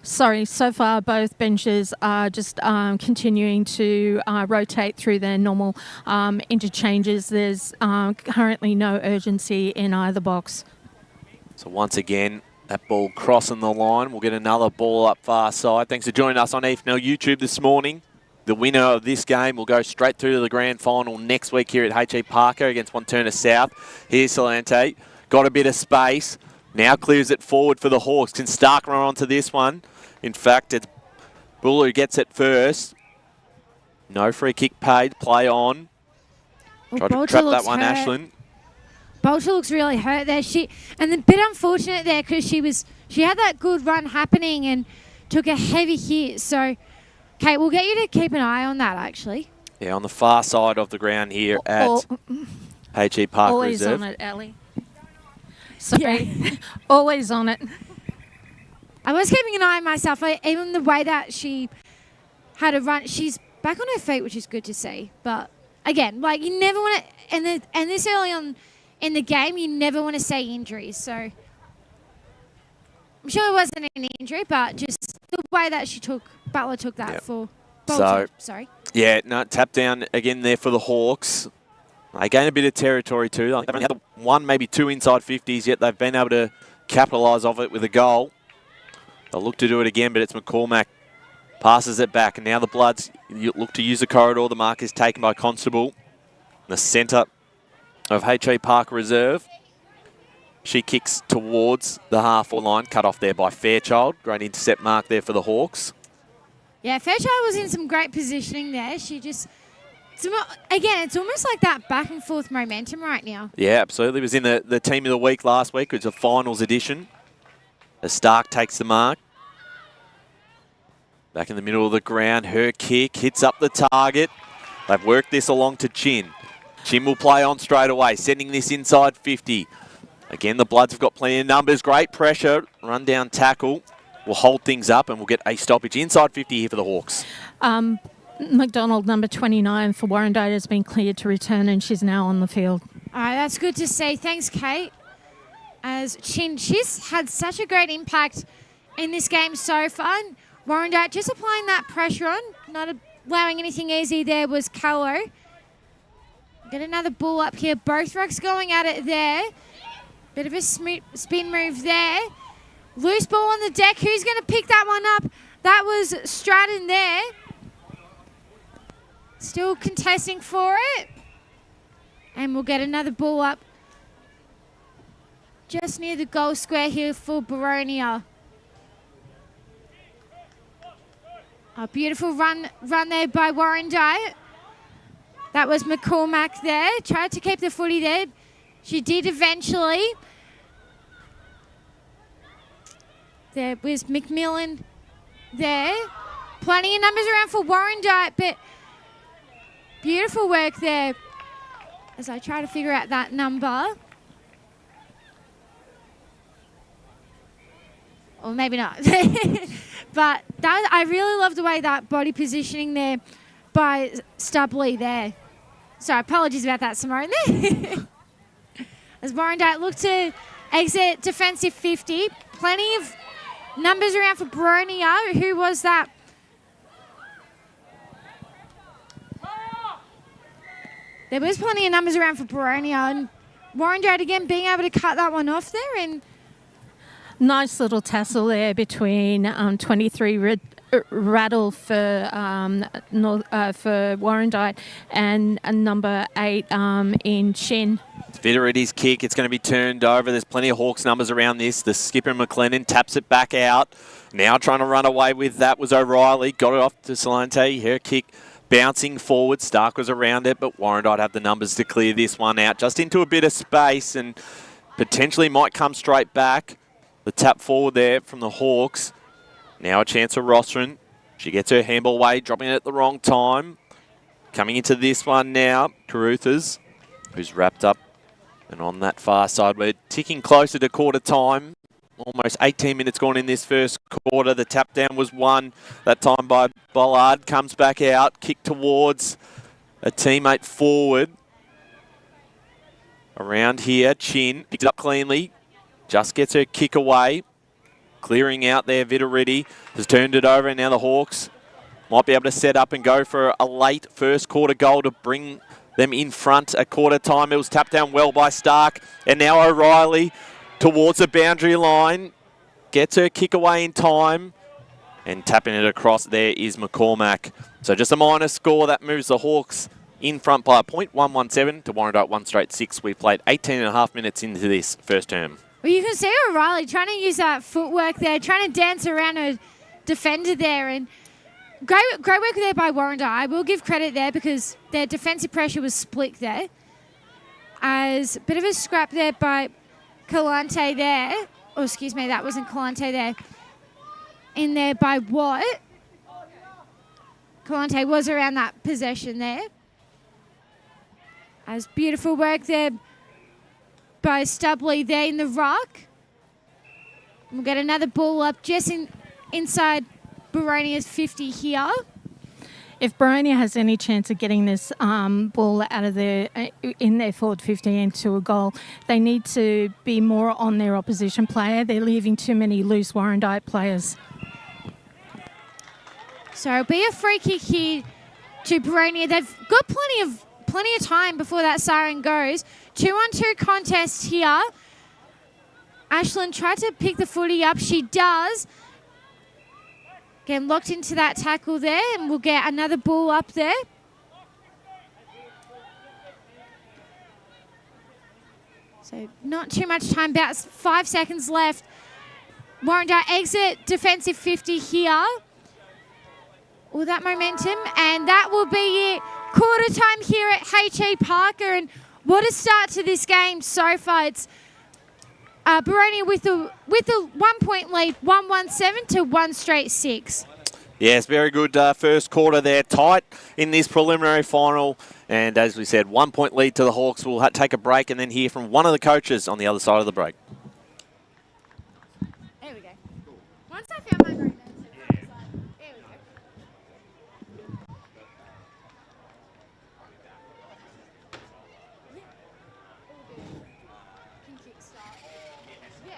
So far both benches are just continuing to rotate through their normal interchanges. There's currently no urgency in either box. So once again, that ball crossing the line. We'll get another ball up far side. Thanks for joining us on EFNL YouTube this morning. The winner of this game will go straight through to the grand final next week here at H.E. Parker against Wantirna South. Here's Solante. Got a bit of space. Now clears it forward for the Hawks. Can Stark run onto this one? In fact, it's Bull who gets it first. No free kick paid. Play on. Tried to trap that one, hurt. Ashlyn. Bolter looks really hurt there. And a bit unfortunate there because she had that good run happening and took a heavy hit. So, Kate, we'll get you to keep an eye on that, actually. Yeah, on the far side of the ground here at H.E. Parker always Reserve. On it, Ellie. Sorry. Yeah. Always on it. I was keeping an eye on myself. Even the way that she had a run, she's back on her feet, which is good to see. But, again, you never want to, and this early on in the game, you never want to say injuries. So, I'm sure it wasn't an injury, but just the way that Butler took that for Bolter. Sorry. Yeah, no, tap down again there for the Hawks. They gain a bit of territory too. They've only had 1, maybe 2 inside 50s, yet they've been able to capitalise off it with a goal. They'll look to do it again, but it's McCormack. Passes it back, and now the Bloods look to use the corridor. The mark is taken by Constable. The centre of H.E. Parker Reserve. She kicks towards the half-forward line, cut off there by Fairchild. Great intercept mark there for the Hawks. Yeah, Fairchild was in some great positioning there. Again, it's almost like that back and forth momentum right now. Yeah, absolutely. It was in the team of the week last week. It was a finals edition. As Stark takes the mark. Back in the middle of the ground, her kick hits up the target. They've worked this along to Chin. Chin will play on straight away, sending this inside 50. Again, the Bloods have got plenty of numbers. Great pressure. Run down tackle. We'll hold things up and we'll get a stoppage inside 50 here for the Hawks. McDonald, number 29 for Warrandyte, has been cleared to return and she's now on the field. All right, that's good to see. Thanks, Kate. As she's had such a great impact in this game so far. Warrandyte just applying that pressure on, not allowing anything easy there was Callow. Get another ball up here. Both rucks going at it there. Bit of a spin move there. Loose ball on the deck. Who's going to pick that one up? That was Stratton there. Still contesting for it. And we'll get another ball up just near the goal square here for Boronia. A beautiful run there by Warrandyte. That was McCormack there. Tried to keep the footy there. She did eventually. There was McMillan there. Plenty of numbers around for Warrandyte, but beautiful work there as I try to figure out that number. Or maybe not. But I really love the way that body positioning there by Stubley there. So apologies about that, Simone there. As Warrandyte look to exit defensive 50. Plenty of numbers around for Boronia. Who was that? There was plenty of numbers around for Boronia. And Warrandyte again being able to cut that one off there. And nice little tassel there between 23 Rattle for Warrandyte and number 8 in Chin. Vitterity's kick, it's going to be turned over. There's plenty of Hawks numbers around this. The skipper McLennan taps it back out. Now trying to run away with that was O'Reilly. Got it off to Salante. Her kick bouncing forward. Stark was around it, but Warrandyte have the numbers to clear this one out. Just into a bit of space and potentially might come straight back. The tap forward there from the Hawks. Now a chance for Rostron. She gets her handball away, dropping it at the wrong time. Coming into this one now, Carruthers, who's wrapped up and on that far side. We're ticking closer to quarter time. Almost 18 minutes gone in this first quarter. The tap down was won that time by Bollard. Comes back out, kick towards a teammate forward. Around here, Chin picks it up cleanly. Just gets her kick away. Clearing out there, Vitterity has turned it over, and now the Hawks might be able to set up and go for a late first quarter goal to bring them in front at quarter time. It was tapped down well by Stark, and now O'Reilly towards the boundary line. Gets her kick away in time, and tapping it across there is McCormack. So just a minor score. That moves the Hawks in front by a point, 117 to Warrandyte 1 straight 6. We played 18 and a half minutes into this first term. Well, you can see O'Reilly trying to use that footwork there, trying to dance around a defender there. And great work there by Warrandyte. I will give credit there because their defensive pressure was split there. As a bit of a scrap there by Kalante there. Oh, excuse me, that wasn't Kalante there. In there by Watt. Kalante was around that possession there. As beautiful work there by Stubley there in the ruck. We'll get another ball up just inside Boronia's 50 here. If Boronia has any chance of getting this ball out of in their forward 50 into a goal, they need to be more on their opposition player. They're leaving too many loose Warrandyte players. So it'll be a free kick here to Boronia. They've got plenty of time before that siren goes. 2-on-2 contest here. Ashland tried to pick the footy up. She does. Getting locked into that tackle there, and we'll get another ball up there. So not too much time, about 5 seconds left. Warrandyte exit defensive 50 here. All that momentum, and that will be it. Quarter time here at H.E. Parker, and what a start to this game so far. It's Boronia with a 1 point lead, 1-1-7 to 1 straight 6. Yes, very good first quarter there. Tight in this preliminary final. And as we said, 1 point lead to the Hawks. We'll take a break and then hear from one of the coaches on the other side of the break. There we go. Once I found my break, there we go. Can kickstart. Yeah.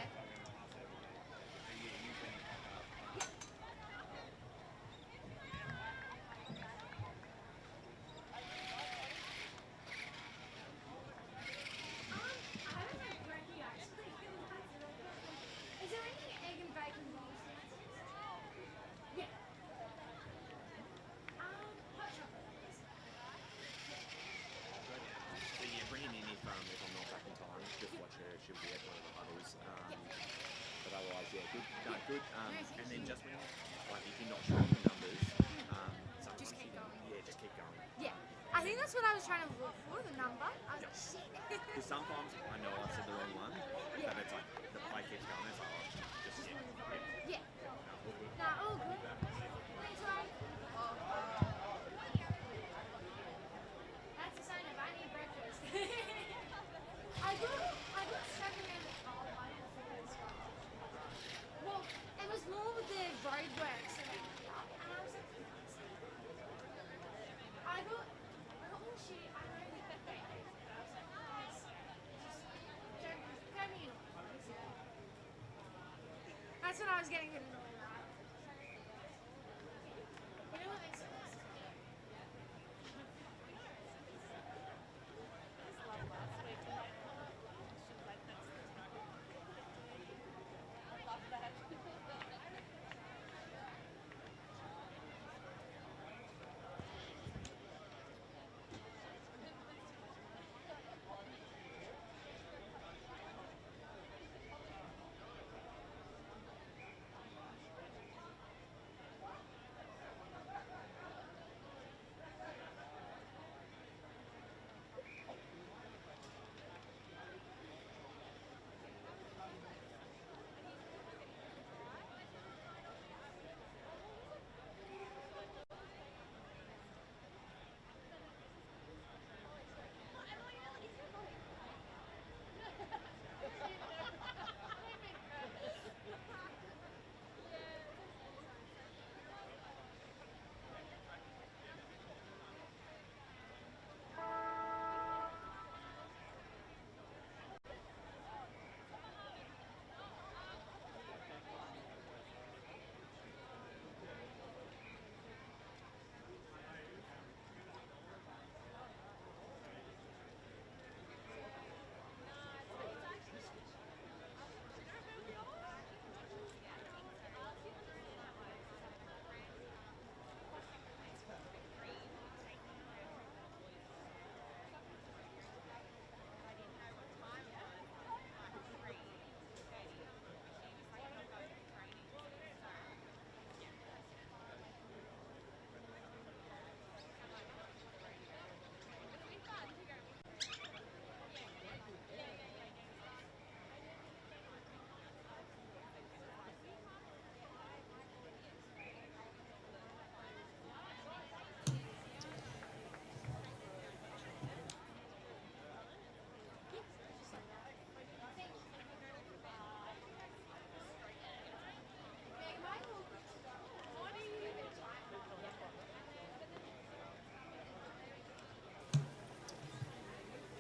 Is there any egg and bacon rolls? Yeah. Hot chocolate. So yeah, bring him in if I'm not back in time. Just watch her. She'll be at one of the huddles. But otherwise, yeah, good. No, good. And then just when, like, if you're not sure of the numbers, sometimes Just keep going. Yeah, just keep going. Yeah. I think that's what I was trying to look for, the number. I was like, shit. Because sometimes I know I said the wrong one, but it's like the play keeps going. It's like, just Yeah. No, all good. Thanks, Ray. That's a sign of I need breakfast. I got stuck around the car one before as well. Well, it was more with the roadworks around the car, and I was like, I got, oh shit, I know that they ate, but I was like, guys, just go me in. That's what I was getting with annoyed about. You know what makes it worse?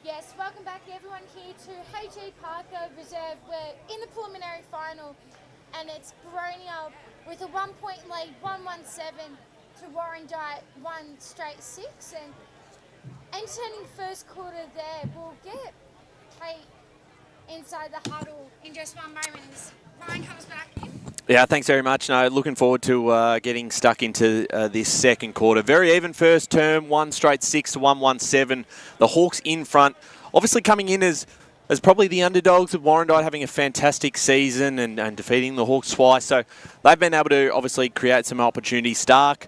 Yes, welcome back everyone here to HE Parker Reserve. We're in the preliminary final and it's Boronia with a 1 point lead, 117 to Warrandyte, 1-6. And entering first quarter there, we'll get Kate inside the huddle in just one moment as Ryan comes back in. Yeah, thanks very much. No, looking forward to getting stuck into this second quarter. Very even first term, 1-6 to 117. The Hawks in front, obviously coming in as probably the underdogs, with Warrandyte having a fantastic season and defeating the Hawks twice. So they've been able to obviously create some opportunities. Stark,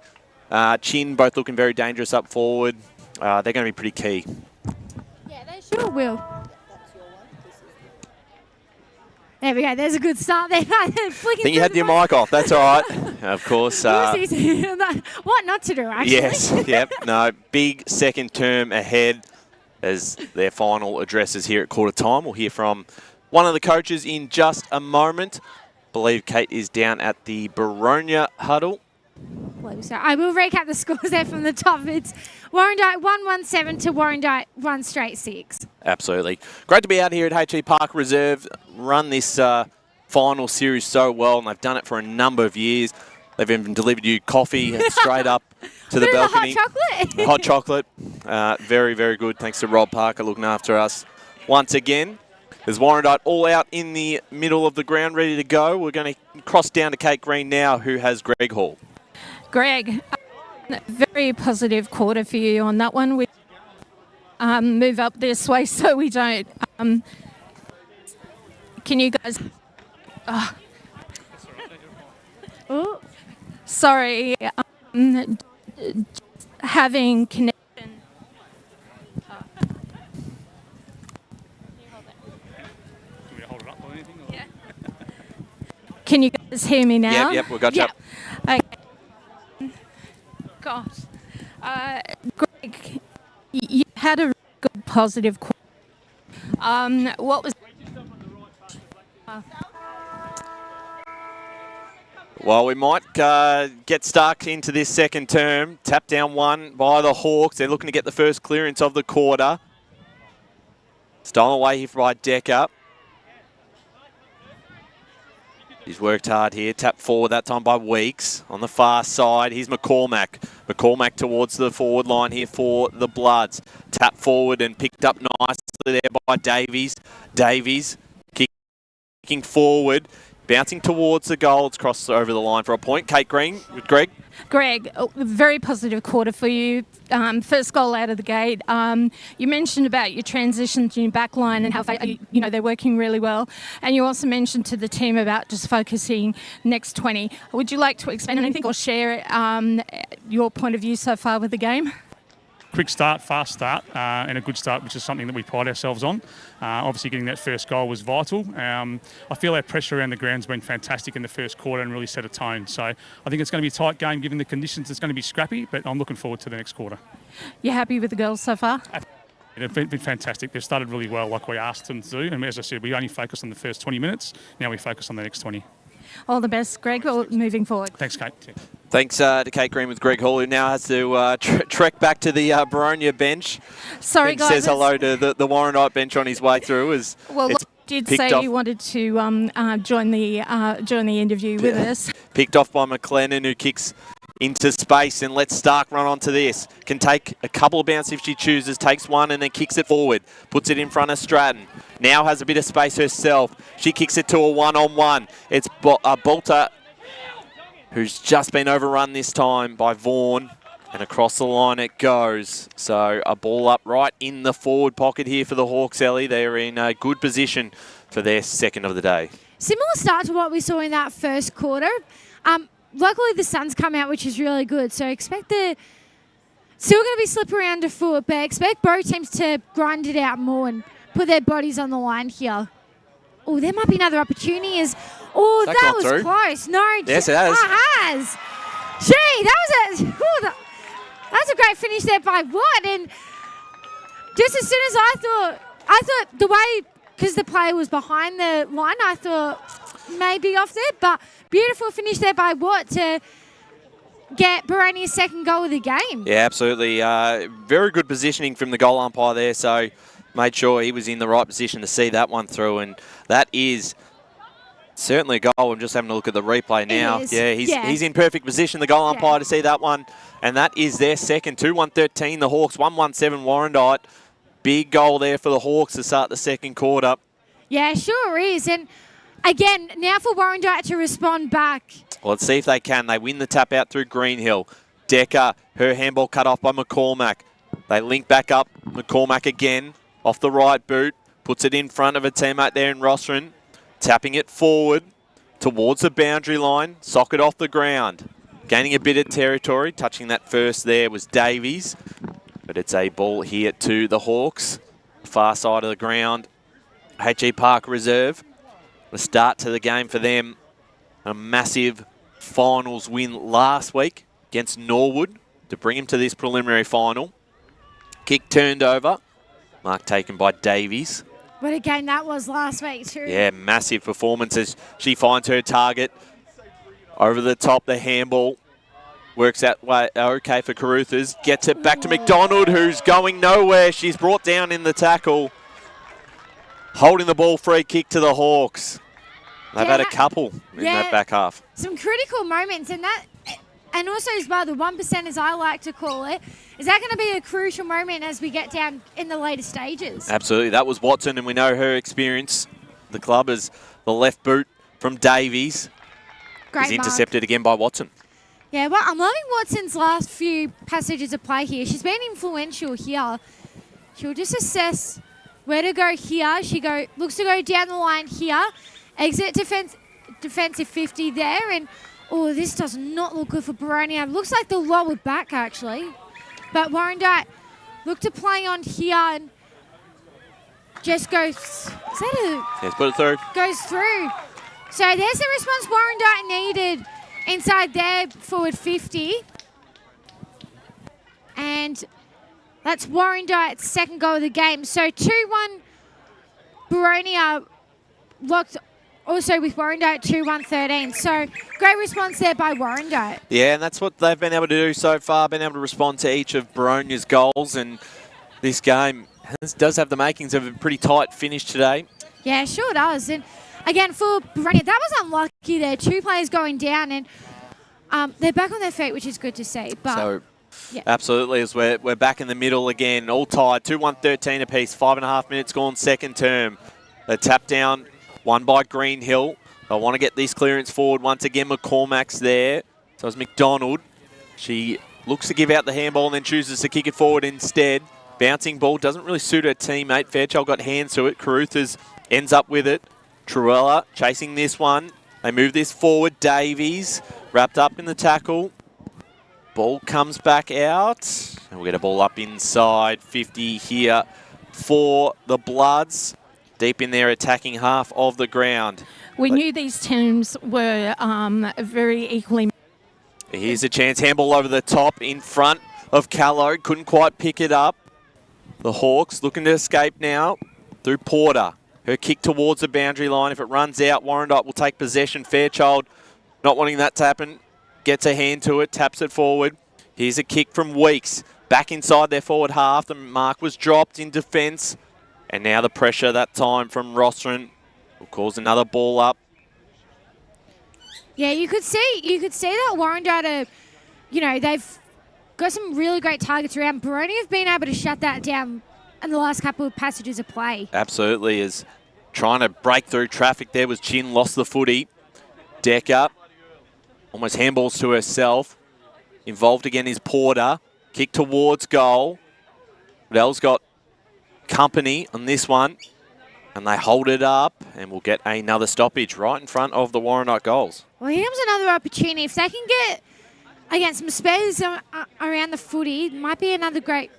Chin, both looking very dangerous up forward. They're going to be pretty key. Yeah, they sure will. There we go. There's a good start there. I think you had your mic off. That's all right. Of course. What not to do, actually. Yes. Yep. No, big second term ahead as their final addresses here at quarter time. We'll hear from one of the coaches in just a moment. I believe Kate is down at the Boronia huddle. So I will recap the scores there from the top. It's Warrandyte 1-1-7 to Warrandyte 1 straight 6. Absolutely. Great to be out here at HE Park Reserve. Run this final series so well, and they've done it for a number of years. They've even delivered you coffee straight up to the balcony. Hot chocolate. Very, very good. Thanks to Rob Parker looking after us once again. There's Warrandyte all out in the middle of the ground, ready to go. We're going to cross down to Kate Green now, who has Greg Hall. Greg, very positive quarter for you on that one. We move up this way so we don't. Can you guys? Oh, sorry. Having connection. Can you guys hear me now? Yep, we've got you. Okay. Gosh. Greg, you had a good positive quarter. What was... Well, we might get stuck into this second term. Tap down one by the Hawks. They're looking to get the first clearance of the quarter. Stolen away here by Decker. He's worked hard here. Tap forward that time by Weeks. On the far side, here's McCormack. McCormack towards the forward line here for the Bloods. Tap forward and picked up nicely there by Davies. Davies kicking forward. Bouncing towards the goal. It's crossed over the line for a point. Kate Green with Greg. Greg, a very positive quarter for you. First goal out of the gate. You mentioned about your transition to your back line and how they're working really well. And you also mentioned to the team about just focusing next 20. Would you like to expand on anything or share your point of view so far with the game? Quick start, fast start, and a good start, which is something that we pride ourselves on. Obviously, getting that first goal was vital. I feel our pressure around the ground's been fantastic in the first quarter and really set a tone. So I think it's going to be a tight game given the conditions. It's going to be scrappy, but I'm looking forward to the next quarter. You happy with the girls so far? They've been fantastic. They've started really well like we asked them to do. And as I said, we only focused on the first 20 minutes. Now we focus on the next 20. All the best, Greg, moving forward. Thanks, Kate. Thanks to Kate Green with Greg Hall, who now has to trek back to the Boronia bench. Sorry, guys. Says hello to the Warrandyte bench on his way through. Well, you did say you wanted to join the interview with us. Picked off by McLennan, who kicks into space and lets Stark run onto this. Can take a couple of bounces if she chooses, takes one and then kicks it forward. Puts it in front of Stratton. Now has a bit of space herself. She kicks it to a one-on-one. It's Bolter, who's just been overrun this time by Vaughan. And across the line it goes. So a ball up right in the forward pocket here for the Hawks, Ellie. They're in a good position for their second of the day. Similar start to what we saw in that first quarter. Luckily, the sun's come out, which is really good. So expect still going to be slippery underfoot, but expect both teams to grind it out more and put their bodies on the line here. Oh, there might be another opportunity. Oh, that was through? Close. No, yes, it has. It has. Gee, that was a great finish there by Watt. And just as soon as I thought the way, because the player was behind the line, I thought maybe off there, but beautiful finish there by Watt to get Boronia's second goal of the game. Yeah, absolutely. Very good positioning from the goal umpire there, so made sure he was in the right position to see that one through, and that is certainly a goal. I'm just having a look at the replay now. He's in perfect position, the goal umpire, to see that one, and that is their second. 2-1-13, the Hawks, 1-1-7 Warrandyte. Big goal there for the Hawks to start the second quarter. Yeah, sure is, and again, now for Warrandyte to respond back. Well, let's see if they can. They win the tap out through Greenhill. Decker, her handball cut off by McCormack. They link back up. McCormack again, off the right boot. Puts it in front of a teammate there in Rostron. Tapping it forward towards the boundary line. Socket off the ground. Gaining a bit of territory. Touching that first there was Davies. But it's a ball here to the Hawks. Far side of the ground. HE Park Reserve. A start to the game for them. A massive finals win last week against Norwood to bring him to this preliminary final. Kick turned over. Mark taken by Davies. What a game that was last week too. Yeah, massive performance as she finds her target. Over the top, the handball. Works that way okay for Caruthers. Gets it back to McDonald, who's going nowhere. She's brought down in the tackle. Holding the ball, free kick to the Hawks. They've had a couple in that back half. Some critical moments, and also as well, the 1%, as I like to call it, is that going to be a crucial moment as we get down in the later stages? Absolutely. That was Watson, and we know her experience. The club is the left boot from Davies. Great is intercepted again by Watson. Yeah, well, I'm loving Watson's last few passages of play here. She's been influential here. She'll just assess where to go here. She looks to go down the line here. Exit defensive 50 there. And, oh, this does not look good for Boronia. Looks like the lower back, actually. But Warrandyte look to play on here and just goes... Is that a... Yes, put it through. Goes through. So there's the response Warrandyte needed inside their forward 50. And that's Warrandyte's second goal of the game. So 2-1 Boronia locked also with Warrandyte 2-1-13. So great response there by Warrandyte. Yeah, and that's what they've been able to do so far, been able to respond to each of Boronia's goals. And this game does have the makings of a pretty tight finish today. Yeah, sure does. And again, for Boronia, that was unlucky there. 2 players going down, and they're back on their feet, which is good to see. But so, absolutely, as we're back in the middle again, all tied, 2-1-13 apiece, 5.5 minutes gone, second term. A tap down, won by Greenhill. They want to get this clearance forward once again. McCormack's there. So it's McDonald. She looks to give out the handball and then chooses to kick it forward instead. Bouncing ball doesn't really suit her teammate. Fairchild got hands to it. Caruthers ends up with it. Truella chasing this one. They move this forward. Davies wrapped up in the tackle. Ball comes back out. And we'll get a ball up inside 50 here for the Bloods. Deep in their attacking half of the ground. We knew these teams were very equally... Here's a chance. Handball over the top in front of Callow. Couldn't quite pick it up. The Hawks looking to escape now through Porter. Her kick towards the boundary line. If it runs out, Warrandyte will take possession. Fairchild not wanting that to happen. Gets a hand to it, taps it forward. Here's a kick from Weeks. Back inside their forward half. The mark was dropped in defence. And now the pressure that time from Rostron will cause another ball up. Yeah, you could see that Warrandyte, they've got some really great targets around. Boronia have been able to shut that down in the last couple of passages of play. Absolutely, is trying to break through traffic there was Chin, lost the footy. Decker, almost handballs to herself. Involved again is Porter. Kick towards goal. Dell's got company on this one. And they hold it up and we'll get another stoppage right in front of the Warrandyte goals. Well, here comes another opportunity. If they can get, again, some spares around the footy, might be another great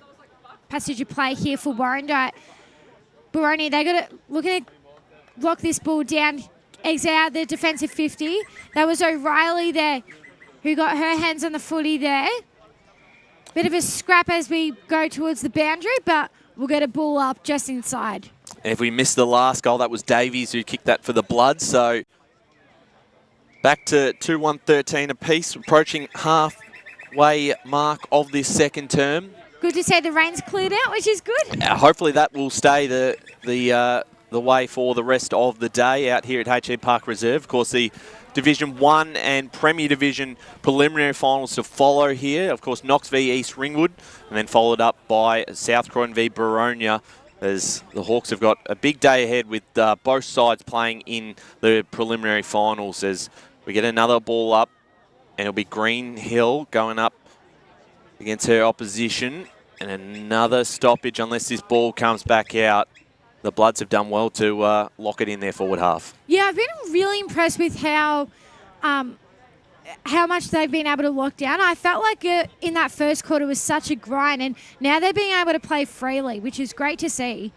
passage of play here for Warrandyte. Boronia, they got to looking to lock this ball down, exit out the defensive 50. That was O'Reilly there who got her hands on the footy there. Bit of a scrap as we go towards the boundary, but we'll get a ball up just inside. And if we missed the last goal, that was Davies who kicked that for the Bloods. So back to 2-1-13 apiece, approaching halfway mark of this second term. Good to see the rain's cleared out, which is good. Hopefully that will stay the way for the rest of the day out here at HE Park Reserve. Of course, the Division 1 and Premier Division preliminary finals to follow here. Of course, Knox v East Ringwood, and then followed up by South Croydon v Boronia, as the Hawks have got a big day ahead with both sides playing in the preliminary finals. As we get another ball up, and it'll be Greenhill going up against her opposition, and another stoppage unless this ball comes back out. The Bloods have done well to lock it in their forward half. Yeah, I've been really impressed with how much they've been able to lock down. I felt like in that first quarter was such a grind, and now they're being able to play freely, which is great to see.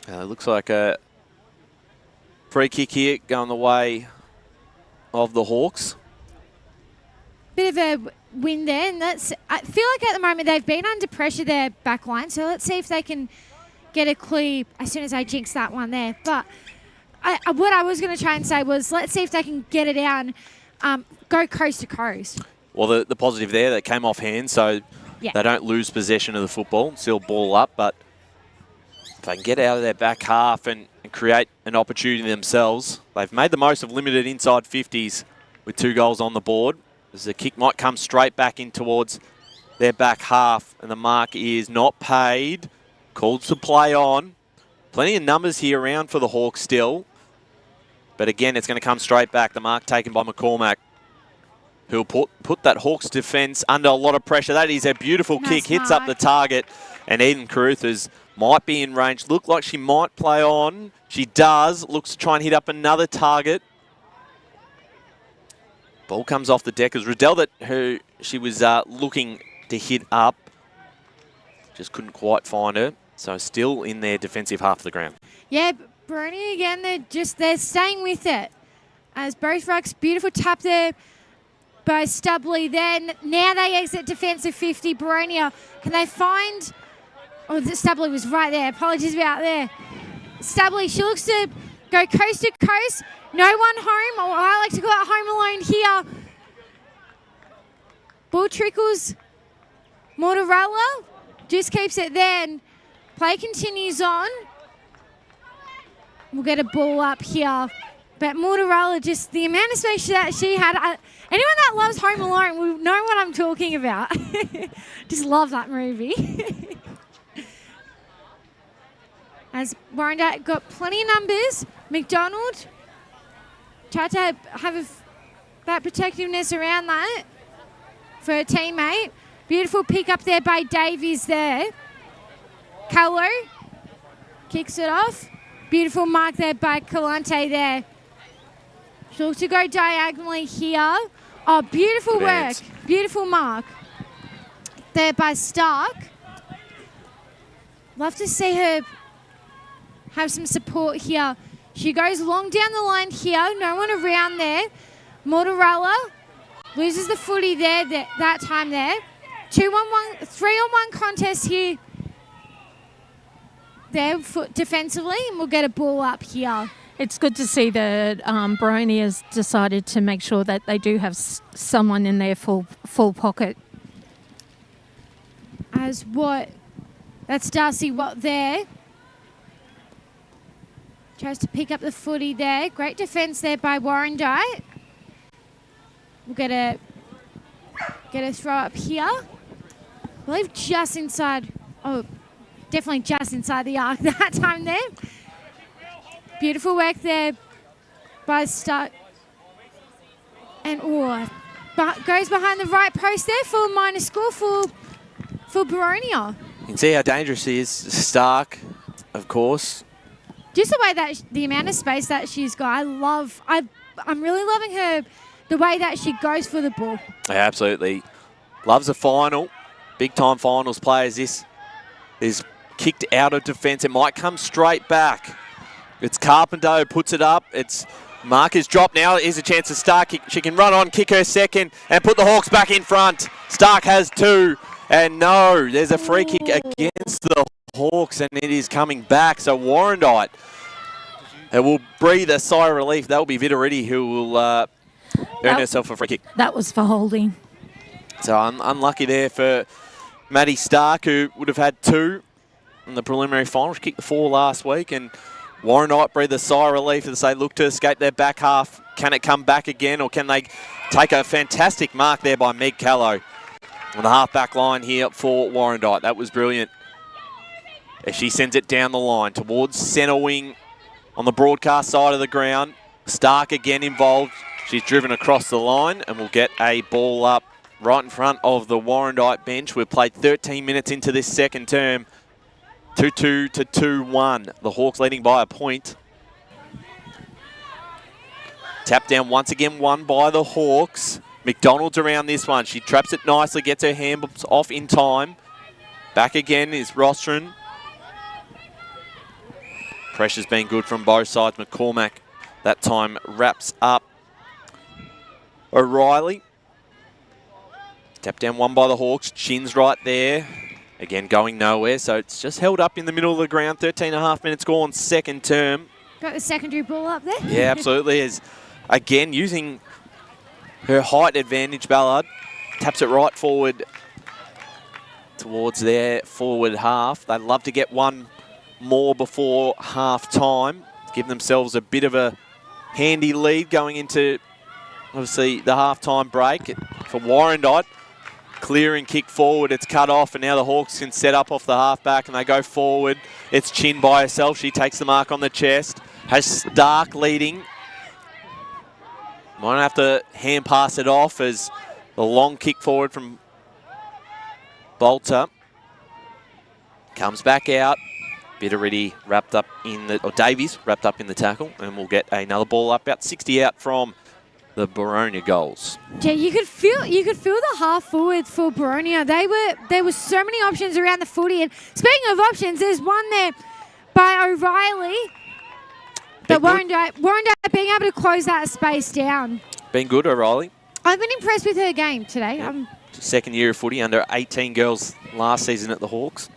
Looks like a Free kick here going the way of the Hawks. Bit of a win there, and I feel like at the moment they've been under pressure, their back line, so let's see if they can get a clear as soon as I jinx that one there. But what I was going to try and say was let's see if they can get it down, go coast to coast. Well, the positive there, that came off hand, so they don't lose possession of the football, still ball up, but if they can get out of their back half and create an opportunity themselves, they've made the most of limited inside 50s with 2 goals on the board. As the kick might come straight back in towards their back half, and the mark is not paid. Called to play on. Plenty of numbers here around for the Hawks still. But again, it's going to come straight back. The mark taken by McCormack, who'll put that Hawks defence under a lot of pressure. That is a beautiful kick, hits up the target. And Eden Caruthers might be in range. Looked like she might play on. She does. Looks to try and hit up another target. Ball comes off the deck as Riddell, who she was looking to hit up, just couldn't quite find her. So still in their defensive half of the ground. Yeah, Boronia again, they're staying with it. As both rucks, beautiful tap there by Stubley there. Now they exit defensive 50. Boronia, can they find... Oh, Stubley was right there. Apologies about there. Stubley, she looks to go coast to coast. No one home, or I like to call it home alone here. Ball trickles. Mortarella just keeps it there. And play continues on. We'll get a ball up here. But Mortarella, just the amount of space that she had. Anyone that loves Home Alone will know what I'm talking about. Just love that movie. As Warrandyte got plenty of numbers. McDonald tried to have that protectiveness around that for a teammate. Beautiful pick up there by Davies there. Callow kicks it off. Beautiful mark there by Kalante there. She'll look to go diagonally here. Oh, beautiful work. Beautiful mark there by Stark. Love to see her have some support here. She goes long down the line here. No one around there. Mortarella loses the footy there that time there. 2-on-1, 3-on-1 contest here. There defensively, and we'll get a ball up here. It's good to see that Boronia has decided to make sure that they do have someone in their full pocket. That's Darcy Watt there. Tries to pick up the footy there. Great defence there by Warrandyte. We'll get a throw up here. I believe just inside. Oh, definitely just inside the arc that time there. Beautiful work there by Stark. And goes behind the right post there for a minor score for Boronia. You can see how dangerous he is. Stark, of course. Just the way that the amount of space that she's got, I'm really loving her, the way that she goes for the ball. Yeah, absolutely. Loves a final. Big time finals players. This is kicked out of defence. It might come straight back. It's Carpenter who puts it up. It's mark is dropped now. Here's a chance to Stark. She can run on, kick her second, and put the Hawks back in front. Stark has 2. And no, there's a free kick against the Hawks, and it is coming back. So Warrandyte will breathe a sigh of relief. That will be Vitoriti who will earn herself a free kick. That was for holding. So unlucky there for Maddie Stark, who would have had 2 in the preliminary final. She kicked the 4 last week, and Warrandyte breathed a sigh of relief as they look to escape their back half. Can it come back again, or can they take a fantastic mark there by Meg Callow on the half-back line here for Warrandyte? That was brilliant. As she sends it down the line towards centre wing on the broadcast side of the ground. Stark again involved. She's driven across the line and will get a ball up right in front of the Warrandyte bench. We've played 13 minutes into this second term. 2-2 to 2-1. The Hawks leading by a point. Tap down once again, won by the Hawks. McDonald's around this one. She traps it nicely, gets her hands off in time. Back again is Rostron. Pressure's been good from both sides. McCormack That time wraps up O'Reilly. Tap down one by the Hawks. Chin's right there. Again, going nowhere, so it's just held up in the middle of the ground. 13.5 minutes gone, second term. Got the secondary ball up there. Yeah, absolutely. Is again using her height advantage, Ballard. Taps it right forward towards their forward half. They'd love to get one more before half time. Give themselves a bit of a handy lead going into, obviously, the half-time break for Warrandyte. Clearing kick forward, it's cut off, and now the Hawks can set up off the halfback and they go forward. It's Chin by herself. She takes the mark on the chest. Has Stark leading. Might have to hand pass it off as the long kick forward from Bolter. Comes back out. Bitteridge wrapped up in the, or Davies wrapped up in the tackle, and we'll get another ball up, about 60 out from the Boronia goals. Yeah, you could feel the half forward for Boronia. There were so many options around the footy. And speaking of options, there's one there by O'Reilly. But Warrandyte being able to close that space down. Been good, O'Reilly. I've been impressed with her game today. Yep. Second year of footy, under 18 girls last season at the Hawks.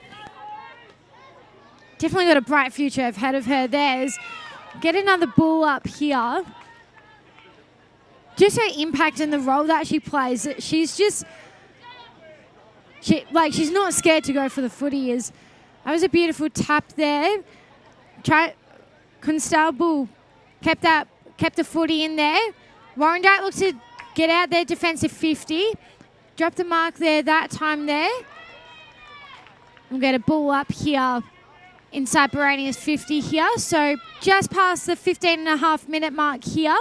Definitely got a bright future ahead of her. There's get another ball up here. Just her impact and the role that she plays. She's not scared to go for the footy. That was a beautiful tap there. Constable kept the footy in there. Warrandyte looked to get out their defensive 50. Dropped the mark there that time there. We'll get a ball up here inside Boronia's 50 here. So just past the 15.5-minute mark here.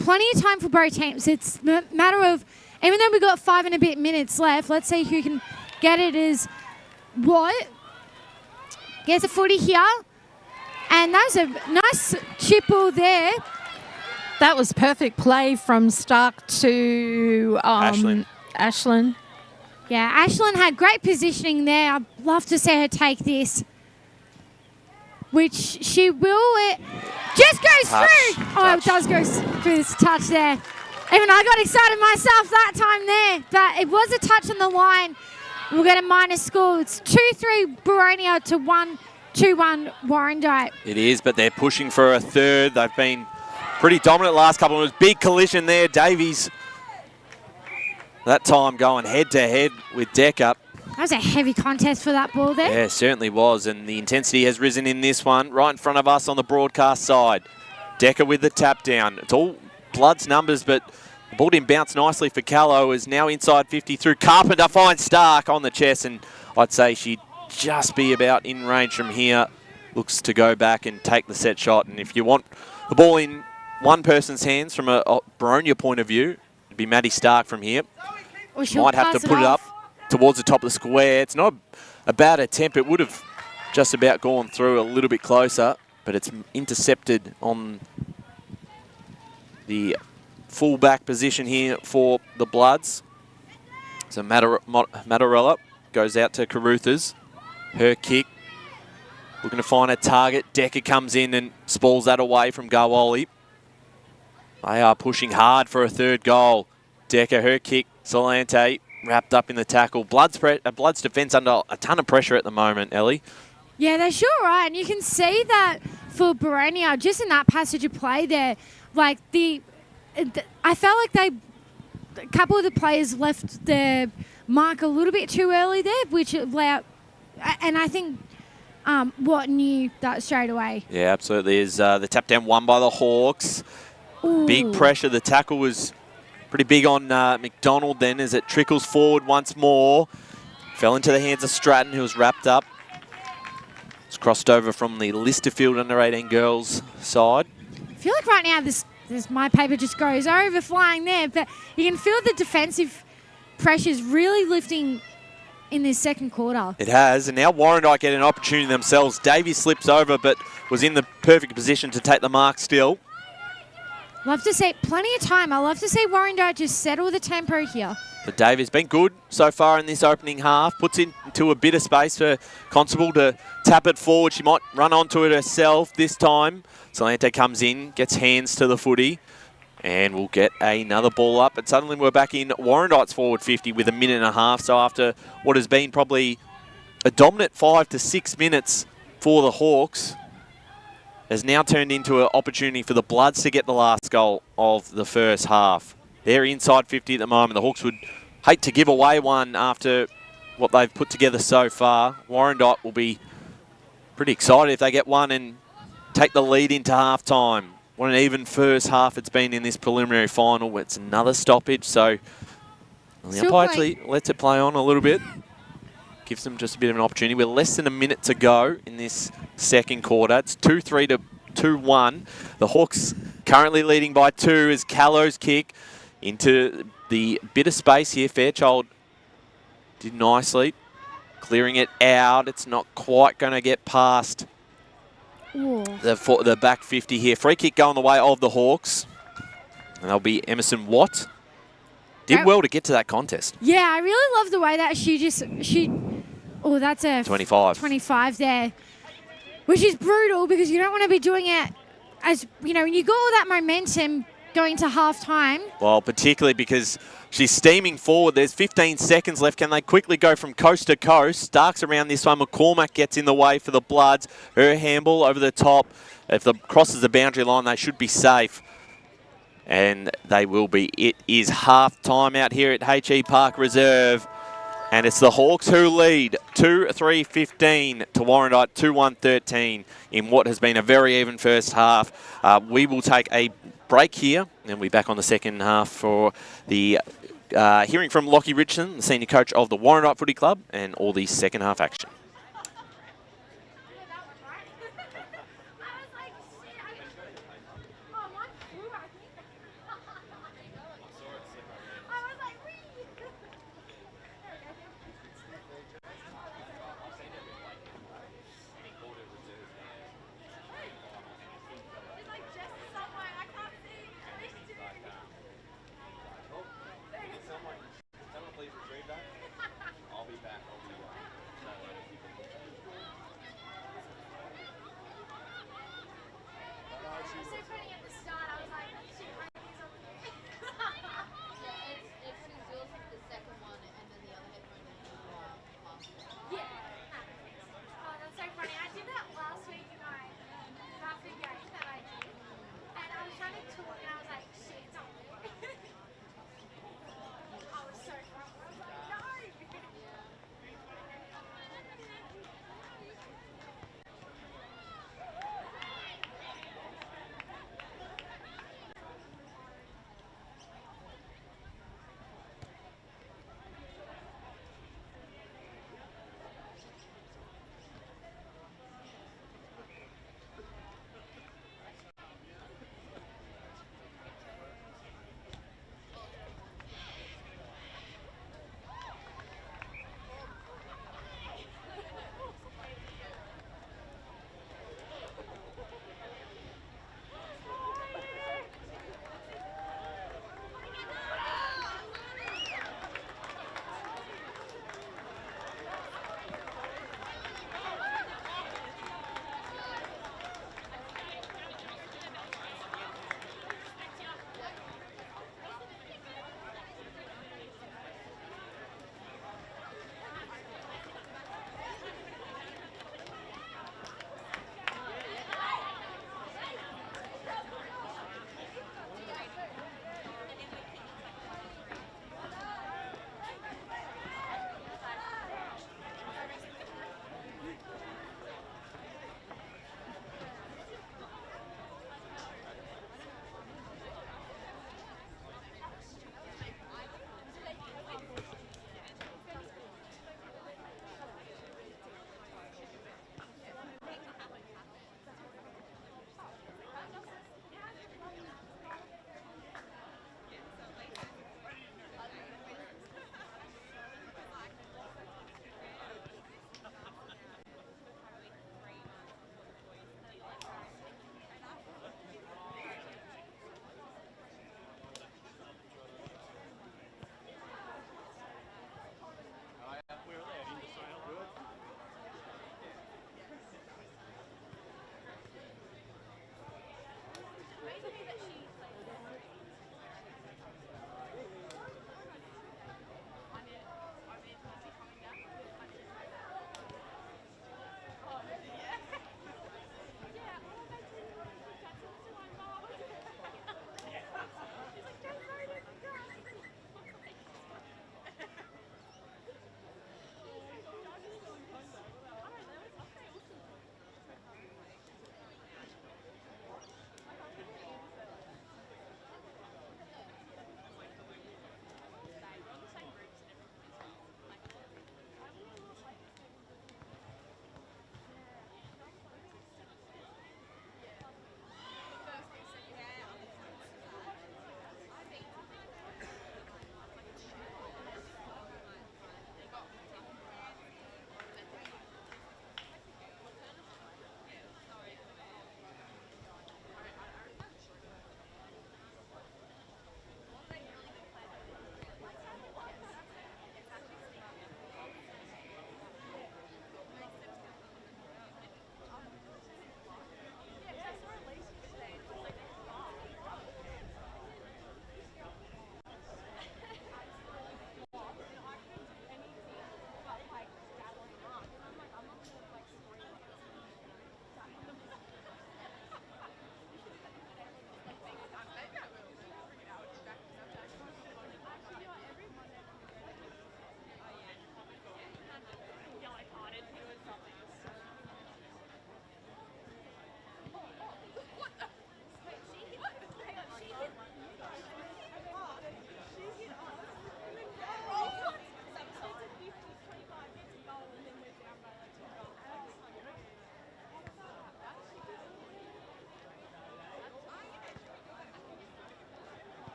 Plenty of time for both teams. It's a matter of, even though we've got 5 and a bit minutes left, let's see who can get it as what. Gets a footy here. And that was a nice chip ball there. That was perfect play from Stark to Ashlyn. Yeah, Ashlyn had great positioning there. I'd love to see her take this. Which she will. It just goes through. Oh, it does go through this touch there. Even I got excited myself that time there. But it was a touch on the line. We'll get a minus score. It's 2-3 Boronia to 2-1 Warrandyte. It is, but they're pushing for a third. They've been pretty dominant last couple of minutes. Big collision there. Davies, that time going head-to-head with Decker. That was a heavy contest for that ball there. Yeah, it certainly was, and the intensity has risen in this one. Right in front of us on the broadcast side. Decker with the tap down. It's all Blood's numbers, but the ball didn't bounce nicely for Callow. Is now inside 50 through Carpenter. Finds Stark on the chest, and I'd say she'd just be about in range from here. Looks to go back and take the set shot, and if you want the ball in one person's hands from a Boronia point of view, it'd be Maddie Stark from here. Might have to put it up towards the top of the square. It's not a bad attempt. It would have just about gone through a little bit closer, but it's intercepted on the full-back position here for the Bloods. So Matarella goes out to Caruthers. Her kick, looking to find a target. Decker comes in and spalls that away from Garwoli. They are pushing hard for a third goal. Decker, her kick, Solante wrapped up in the tackle. Blood's defence under a ton of pressure at the moment, Ellie. Yeah, they sure are. And you can see that for Boronia, just in that passage of play there, like I felt like a couple of the players left their mark a little bit too early there, which allowed, and I think Watt knew that straight away. Yeah, absolutely. Is the tap down won by the Hawks. Ooh. Big pressure. The tackle was pretty big on McDonald then as it trickles forward once more. Fell into the hands of Stratton, who was wrapped up. It's crossed over from the Listerfield under 18 girls side. I feel like right now this my paper just goes over flying there, but you can feel the defensive pressures really lifting in this second quarter. It has, and now Warrandyte get an opportunity themselves. Davey slips over, but was in the perfect position to take the mark still. Love to see plenty of time. I love to see Warrandyte just settle the tempo here. But Davy's been good so far in this opening half. Puts into a bit of space for Constable to tap it forward. She might run onto it herself this time. Solante comes in, gets hands to the footy, and we'll get another ball up. And suddenly we're back in Warrandyte's forward 50 with a minute and a half. So after what has been probably a dominant 5 to 6 minutes for the Hawks, has now turned into an opportunity for the Bloods to get the last goal of the first half. They're inside 50 at the moment. The Hawks would hate to give away one after what they've put together so far. Warrandyte will be pretty excited if they get one and take the lead into half-time. What an even first half it's been in this preliminary final. It's another stoppage, so the umpire actually lets it play on a little bit. Gives them just a bit of an opportunity. We're less than a minute to go in this second quarter. It's 2-3 to 2-1. The Hawks currently leading by 2 as Callow's kick into the bit of space here. Fairchild did nicely, clearing it out. It's not quite going to get past the back 50 here. Free kick going the way of the Hawks. And that'll be Emerson Watt. Did well to get to that contest. Yeah, I really love the way that oh, that's a 25 there, which is brutal because you don't want to be doing it as, you know, when you got all that momentum going to half-time. Well, particularly because she's steaming forward. There's 15 seconds left. Can they quickly go from coast to coast? Starks around this one. McCormack gets in the way for the Bloods. Her handball over the top. If the crosses the boundary line, they should be safe. And they will be. It is half-time out here at HE Park Reserve. And it's the Hawks who lead 2-3-15 to Warrandyte 2-1-13 in what has been a very even first half. We will take a break here and we'll be back on the second half for the hearing from Lockie Richardson, the senior coach of the Warrandyte Footy Club, and all the second half action.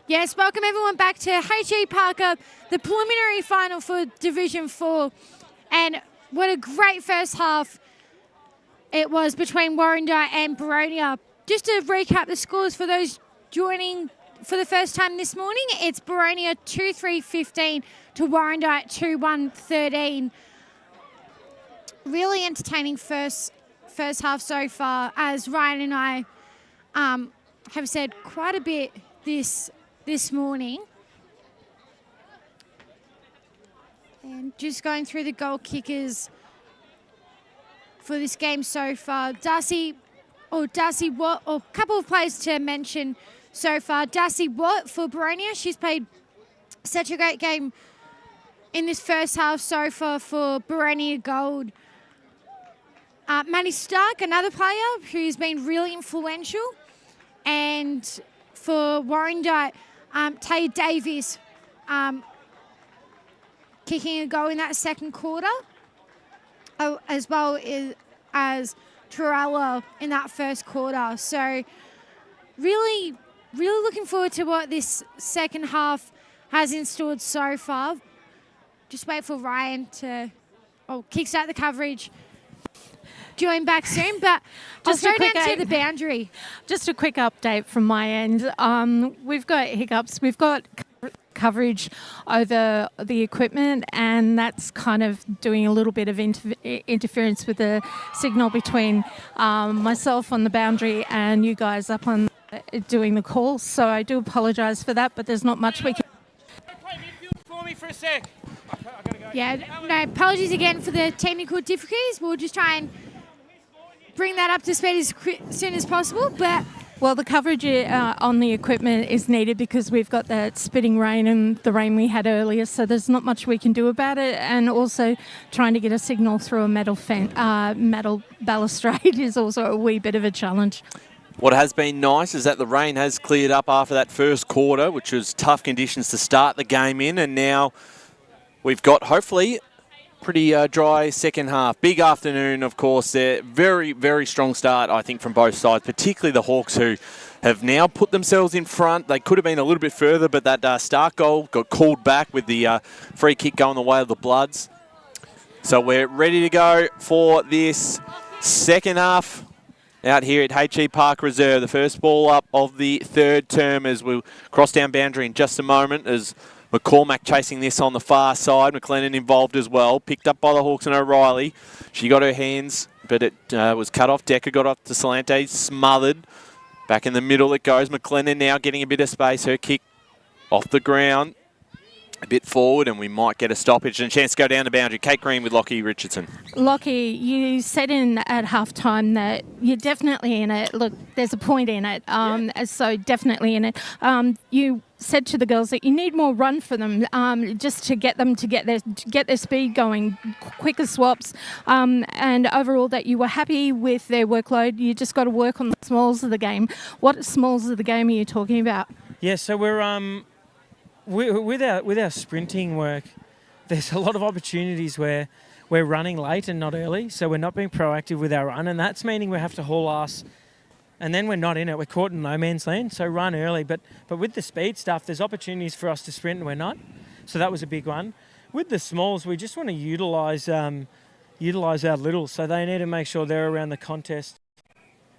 Yes, welcome everyone back to HE Parker, the preliminary final for Division 4. And what a great first half it was between Warrandyte and Boronia. Just to recap the scores for those joining for the first time this morning, it's Boronia 2-3-15 to Warrandyte 2-1-13. Really entertaining first half so far, as Ryan and I have said quite a bit this morning. And just going through the goal kickers for this game so far. Darcy Watt, or a couple of players to mention so far. Darcy Watt for Boronia. She's played such a great game in this first half so far for Boronia Gold. Maddie Stark, another player who's been really influential. And for Warrandyte, Taya Davis kicking a goal in that second quarter, as well as Torella in that first quarter. So really looking forward to what this second half has installed so far. Just wait for Ryan to kickstart the coverage. Join back soon, but just go down to the boundary. Just a quick update from my end. We've got hiccups. We've got coverage over the equipment, and that's kind of doing a little bit of interference with the signal between myself on the boundary and you guys up on doing the call. So I do apologise for that, but there's not much we can. Play midfield for me for a sec. I gotta go. Yeah, no, apologies again for the technical difficulties. We'll just try and bring that up to speed as soon as possible. But well, the coverage on the equipment is needed because we've got that spitting rain and the rain we had earlier, so there's not much we can do about it. And also trying to get a signal through a metal balustrade is also a wee bit of a challenge. What has been nice is that the rain has cleared up after that first quarter, which was tough conditions to start the game in, and now we've got hopefully pretty dry second half. Big afternoon, of course. There, very, very strong start, I think, from both sides, particularly the Hawks, who have now put themselves in front. They could have been a little bit further, but that Stark goal got called back with the free kick going the way of the Bloods. So we're ready to go for this second half out here at HE Park Reserve. The first ball up of the third term as we'll cross down boundary in just a moment, as McCormack chasing this on the far side. McLennan involved as well. Picked up by the Hawks and O'Reilly. She got her hands, but it was cut off. Decker got off to Salante, smothered. Back in the middle it goes. McLennan now getting a bit of space. Her kick off the ground. A bit forward, and we might get a stoppage and a chance to go down the boundary. Kate Green with Lockie Richardson. Lockie, you said at halftime that you're definitely in it. Look, there's a point in it, so definitely in it. You said to the girls that you need more run for them, just to get them to get their speed going, quicker swaps, and overall that you were happy with their workload. You just got to work on the smalls of the game. What smalls of the game are you talking about? Yeah, so we're with our sprinting work, there's a lot of opportunities where we're running late and not early, so we're not being proactive with our run, and that's meaning we have to haul ass, and then we're not in it. We're caught in no man's land, so run early. But with the speed stuff, there's opportunities for us to sprint, and we're not. So that was a big one. With the smalls, we just want to utilise our littles, so they need to make sure they're around the contest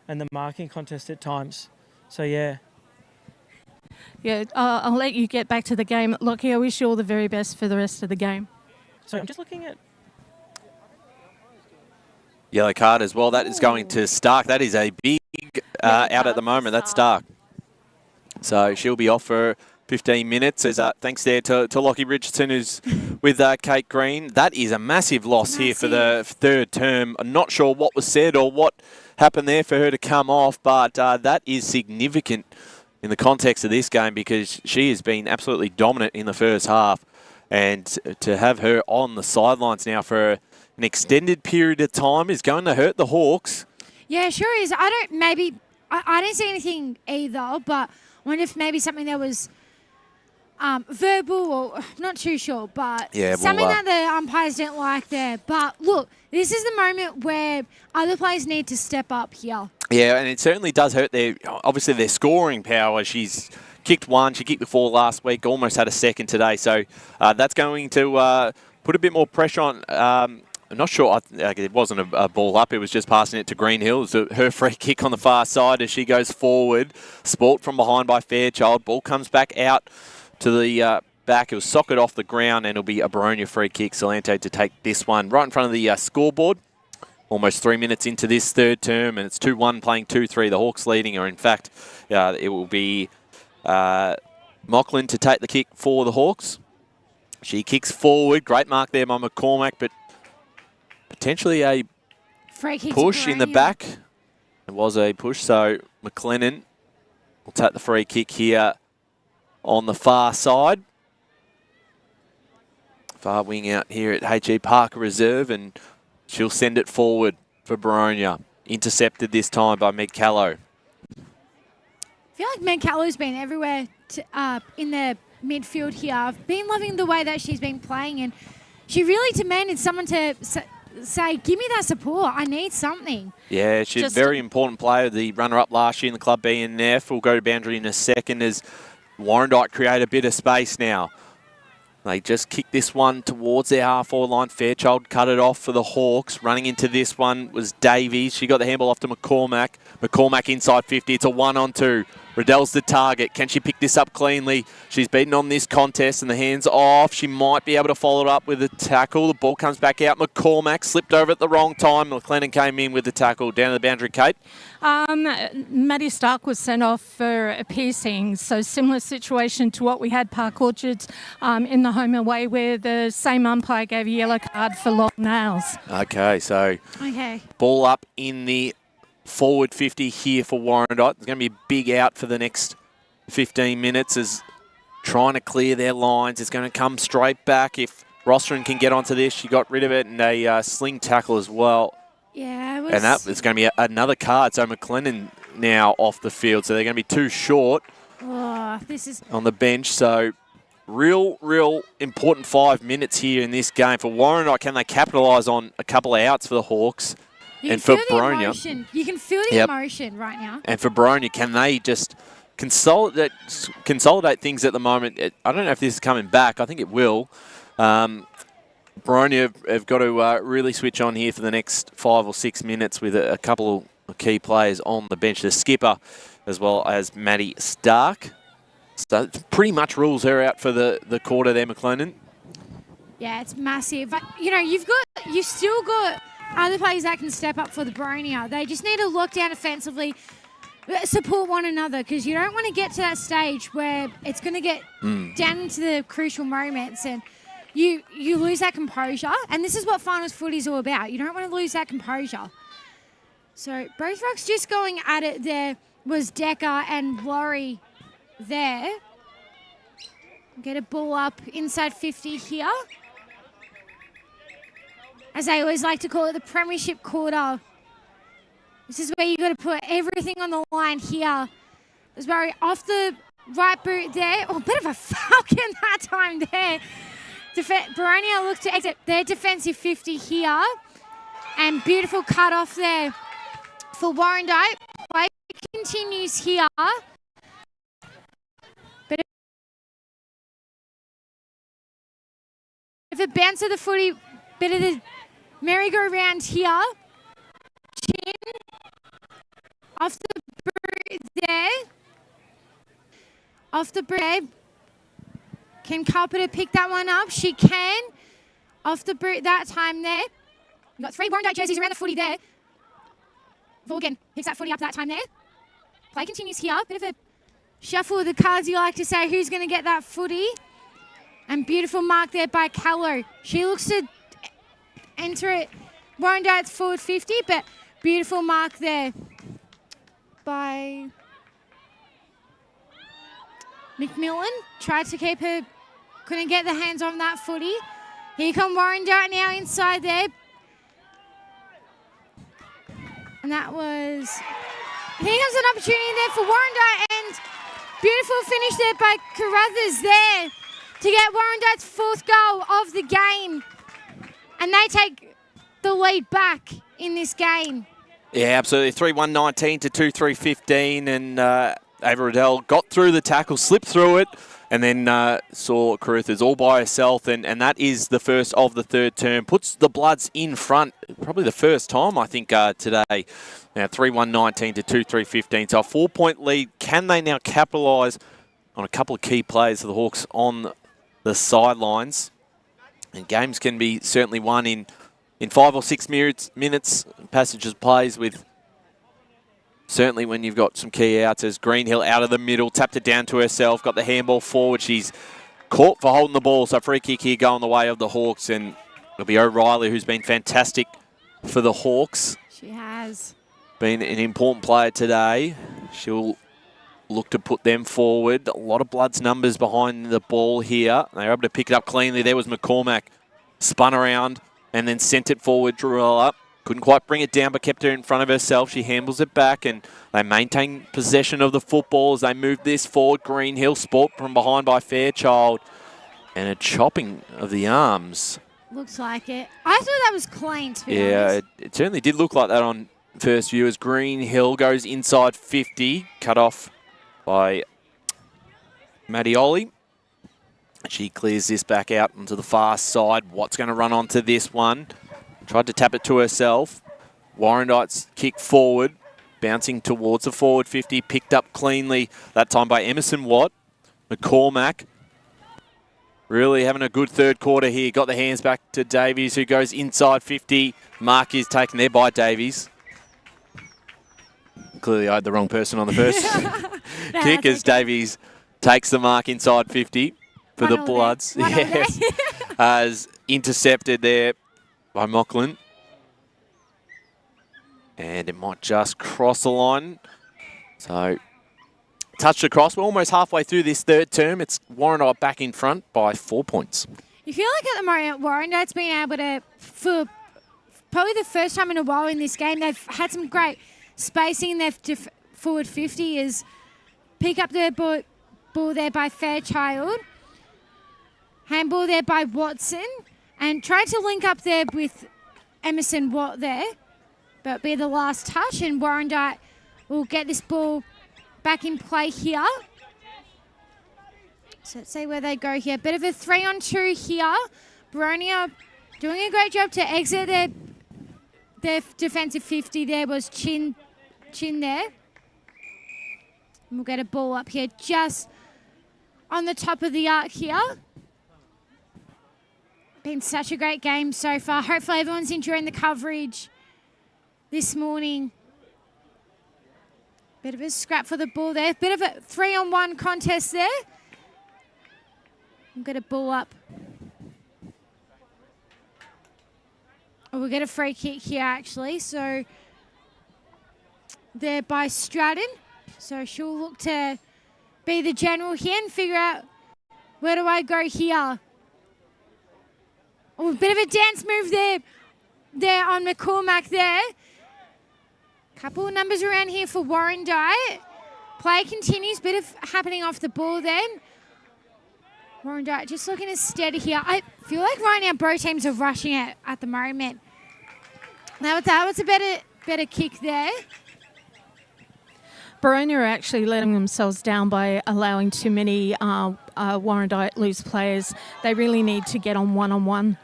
and the marking contest at times. So yeah. Yeah, I'll let you get back to the game. Lockie, I wish you all the very best for the rest of the game. So I'm just looking at... Yellow card as well. That is going to Stark. That is a big out at the moment. That's Stark. So she'll be off for 15 minutes. As thanks there to Lockie Richardson, who's with Kate Green. That is a massive loss here for the third term. I'm not sure what was said or what happened there for her to come off, but that is significant in the context of this game, because she has been absolutely dominant in the first half, and to have her on the sidelines now for an extended period of time is going to hurt the Hawks. Yeah, sure is. I didn't see anything either, but I wonder if maybe something that was verbal, or not too sure, but something that the umpires didn't like there. But look, this is the moment where other players need to step up here. Yeah, and it certainly does hurt obviously their scoring power. She's kicked one. She kicked the 4 last week. Almost had a second today. So that's going to put a bit more pressure on. I'm not sure. It wasn't a ball up. It was just passing it to Greenhill. It was her free kick on the far side as she goes forward. Sport from behind by Fairchild. Ball comes back out to the back. It was socket off the ground, and it'll be a Boronia free kick. Salento to take this one right in front of the scoreboard. Almost 3 minutes into this third term, and it's 2-1 playing 2-3. The Hawks leading, or in fact, it will be Mocklin to take the kick for the Hawks. She kicks forward. Great mark there by McCormack, but potentially a push in the back. It was a push, so McLennan will take the free kick here on the far side. Far wing out here at H.E. Parker Reserve, and she'll send it forward for Boronia. Intercepted this time by Meg Callow. I feel like Meg Callow's been everywhere in the midfield here. I've been loving the way that she's been playing, and she really demanded someone to say, give me that support. I need something. Yeah, she's a very important player. The runner-up last year in the Club BNF. We'll go to boundary in a second as Warrandyte create a bit of space now. They just kick this one towards their half-forward line. Fairchild cut it off for the Hawks. Running into this one was Davies. She got the handball off to McCormack. McCormack inside 50. It's a 1-on-2. Riddell's the target. Can she pick this up cleanly? She's beaten on this contest and the hands off. She might be able to follow it up with a tackle. The ball comes back out. McCormack slipped over at the wrong time. McLennan came in with the tackle down to the boundary, Kate. Maddie Stark was sent off for a piercing, so similar situation to what we had Park Orchards in the home away where the same umpire gave a yellow card for long nails. Okay, so ball up in the forward 50 here for Warrandyte. There's going to be a big out for the next 15 minutes as trying to clear their lines. It's going to come straight back if Rostron can get onto this. She got rid of it and a sling tackle as well. Yeah, and that is going to be another card. So McLennan now off the field. So they're going to be too short on the bench. So real important 5 minutes here in this game. For Warrandyte, can they capitalise on a couple of outs for the Hawks? And for Boronia, you can feel the emotion right now. And for Boronia, can they just consolidate things at the moment? I don't know if this is coming back. I think it will. Boronia have got to really switch on here for the next 5 or 6 minutes with a couple of key players on the bench. The skipper, as well as Maddie Stark. So it pretty much rules her out for the quarter there, McLennan. Yeah, it's massive. But, you've still got other players that can step up for the Boronia. They just need to lock down offensively, support one another, because you don't want to get to that stage where it's going to get down into the crucial moments and you lose that composure. And this is what finals footy is all about. You don't want to lose that composure. So both rucks just going at it. There was Decker and Laurie there. Get a ball up inside 50 here. As they always like to call it, the premiership quarter. This is where you got to put everything on the line here. There's Barry off the right boot there. Oh, a bit of a falcon that time there. Boronia look to exit their defensive 50 here. And beautiful cut off there for Warrandyte. Play continues here. Bit of a bounce of the footy. Bit of the merry-go-round here. Chin. Off the boot there. Off the boot. Can Carpenter pick that one up? She can. Off the boot that time there. We've got 3 Warrandyte jerseys around the footy there. Vaughan picks that footy up that time there. Play continues here. Bit of a shuffle of the cards, you like to say. Who's going to get that footy? And beautiful mark there by Callow. She looks to enter it. Warrandyte's forward 50, but beautiful mark there by McMillan. Tried to keep her, couldn't get the hands on that footy. Here come Warrandyte now inside there. And that was, here comes an opportunity there for Warrandyte, and beautiful finish there by Carruthers there to get Warrandyte's 4th goal of the game. And they take the lead back in this game. Yeah, absolutely. 3-1-19 to 2-3-15. And Ava Riddell got through the tackle, slipped through it, and then saw Carruthers all by herself, and that is the first of the third term. Puts the Bloods in front, probably the first time, I think, today. Now 3-1-19 to 2-3-15. So a 4-point lead. Can they now capitalise on a couple of key players for the Hawks on the sidelines? And games can be certainly won in 5 or 6 minutes. Passages plays with... Certainly when you've got some key outs, as Greenhill out of the middle, tapped it down to herself, got the handball forward. She's caught for holding the ball, so free kick here going the way of the Hawks, and it'll be O'Reilly, who's been fantastic for the Hawks. She has. Been an important player today. She'll look to put them forward. A lot of Bloods numbers behind the ball here. They were able to pick it up cleanly. There was McCormack, spun around and then sent it forward, drew her up. Couldn't quite bring it down, but kept her in front of herself. She handles it back, and they maintain possession of the football as they move this forward. Greenhill, sport from behind by Fairchild. And a chopping of the arms. Looks like it. I thought that was clean, to be honest. It certainly did look like that on first view, as Greenhill goes inside 50. Cut off by Mattioli. She clears this back out onto the far side. Watt's going to run onto this one. Tried to tap it to herself. Warrandyte's kick forward, bouncing towards the forward 50, picked up cleanly, that time by Emerson Watt. McCormack really having a good third quarter here. Got the hands back to Davies, who goes inside 50. Mark is taken there by Davies. Clearly I had the wrong person on the first kick, as Davies takes the mark inside 50 for the Bloods. Yes, as intercepted there by Mocklin. And it might just cross the line. So, touched across. We're almost halfway through this third term. It's Warrandyte back in front by 4 points. You feel like at the moment, Warrandyte's been able to, for probably the first time in a while in this game, they've had some great spacing in their forward 50, is pick up the ball there by Fairchild. Handball there by Watson. And tried to link up there with Emerson Watt there, but be the last touch, and Warrandyte will get this ball back in play here. So let's see where they go here. Bit of a 3-on-2 here. Boronia doing a great job to exit their defensive 50 there, was Chin there. And we'll get a ball up here just on the top of the arc here. Been such a great game so far. Hopefully everyone's enjoying the coverage this morning. Bit of a scrap for the ball there. Bit of a 3-on-1 contest there. We'll get a ball up. Oh, we'll get a free kick here actually. So there by Stratton. So she'll look to be the general here and figure out, where do I go here? Oh, a bit of a dance move there on McCormack there. Couple of numbers around here for Warrandyte. Play continues, bit of happening off the ball then. Warrandyte just looking to steady here. I feel like right now both teams are rushing it at the moment. That was a better kick there. Boronia are actually letting themselves down by allowing too many Warrandyte loose players. They really need to get on one-on-one.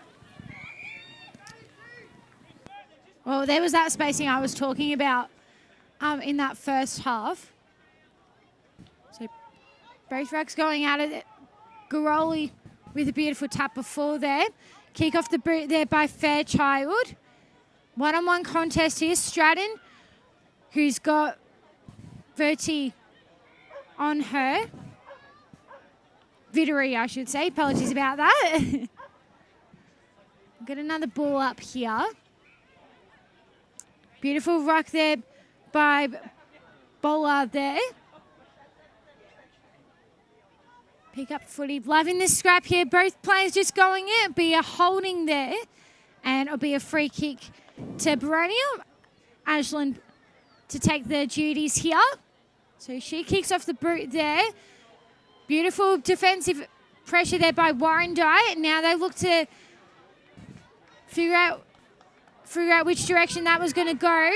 Well, there was that spacing I was talking about in that first half. So both rucks going out of it. Garoli with a beautiful tap before there. Kick off the boot there by Fairchild. One-on-one contest here. Stratton, who's got Verti on her. Vittery, I should say. Apologies about that. Get another ball up here. Beautiful ruck there by Bollard there. Pick up footy. Loving this scrap here. Both players just going in. It'll be a holding there. And it'll be a free kick to Boronia. Ashland to take the duties here. So she kicks off the boot there. Beautiful defensive pressure there by Warrandyte. Now they look to figure out which direction that was going to go.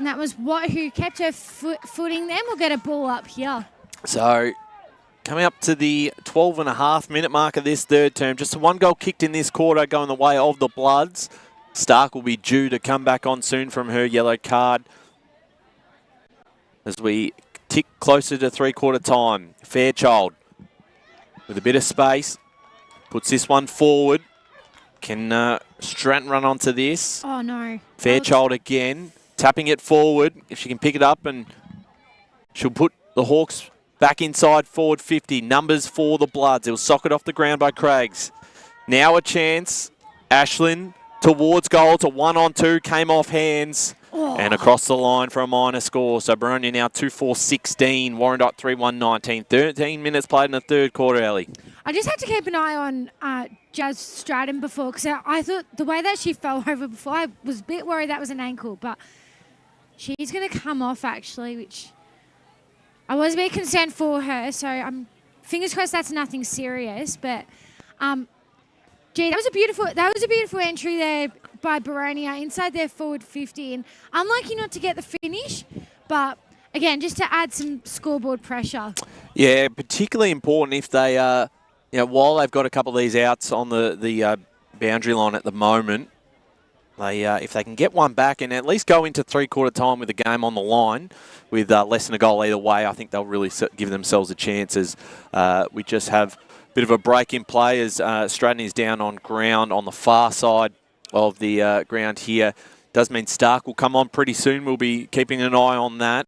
And that was who kept her footing then. We'll get a ball up here. So coming up to the 12.5-minute mark of this third term. Just one goal kicked in this quarter going the way of the Bloods. Stark will be due to come back on soon from her yellow card. As we tick closer to three-quarter time. Fairchild with a bit of space. Puts this one forward. Can Stratton run onto this? Oh, no. Fairchild again. Tapping it forward. If she can pick it up, and she'll put the Hawks back inside forward 50. Numbers for the Bloods. It was socket off the ground by Craigs. Now a chance. Ashlyn towards goal. It's a 1-on-2. Came off hands. Oh. And across the line for a minor score. So Boronia now 2-4-16. Warrandyte 3-1-19. 13 minutes played in the third quarter, Ellie. I just had to keep an eye on Jazz Stratton before, because I thought the way that she fell over before, I was a bit worried that was an ankle, but she's going to come off actually, which I was a bit concerned for her. So I'm fingers crossed that's nothing serious. But gee, that was a beautiful entry there by Boronia inside their forward 50, and unlucky not to get the finish, but again, just to add some scoreboard pressure. Yeah, particularly important if they, while they've got a couple of these outs on the boundary line at the moment, if they can get one back and at least go into three-quarter time with the game on the line with less than a goal either way, I think they'll really give themselves a chance. As we just have a bit of a break in play as Stratton is down on ground on the far side of the ground here. Does mean Stark will come on pretty soon. We'll be keeping an eye on that.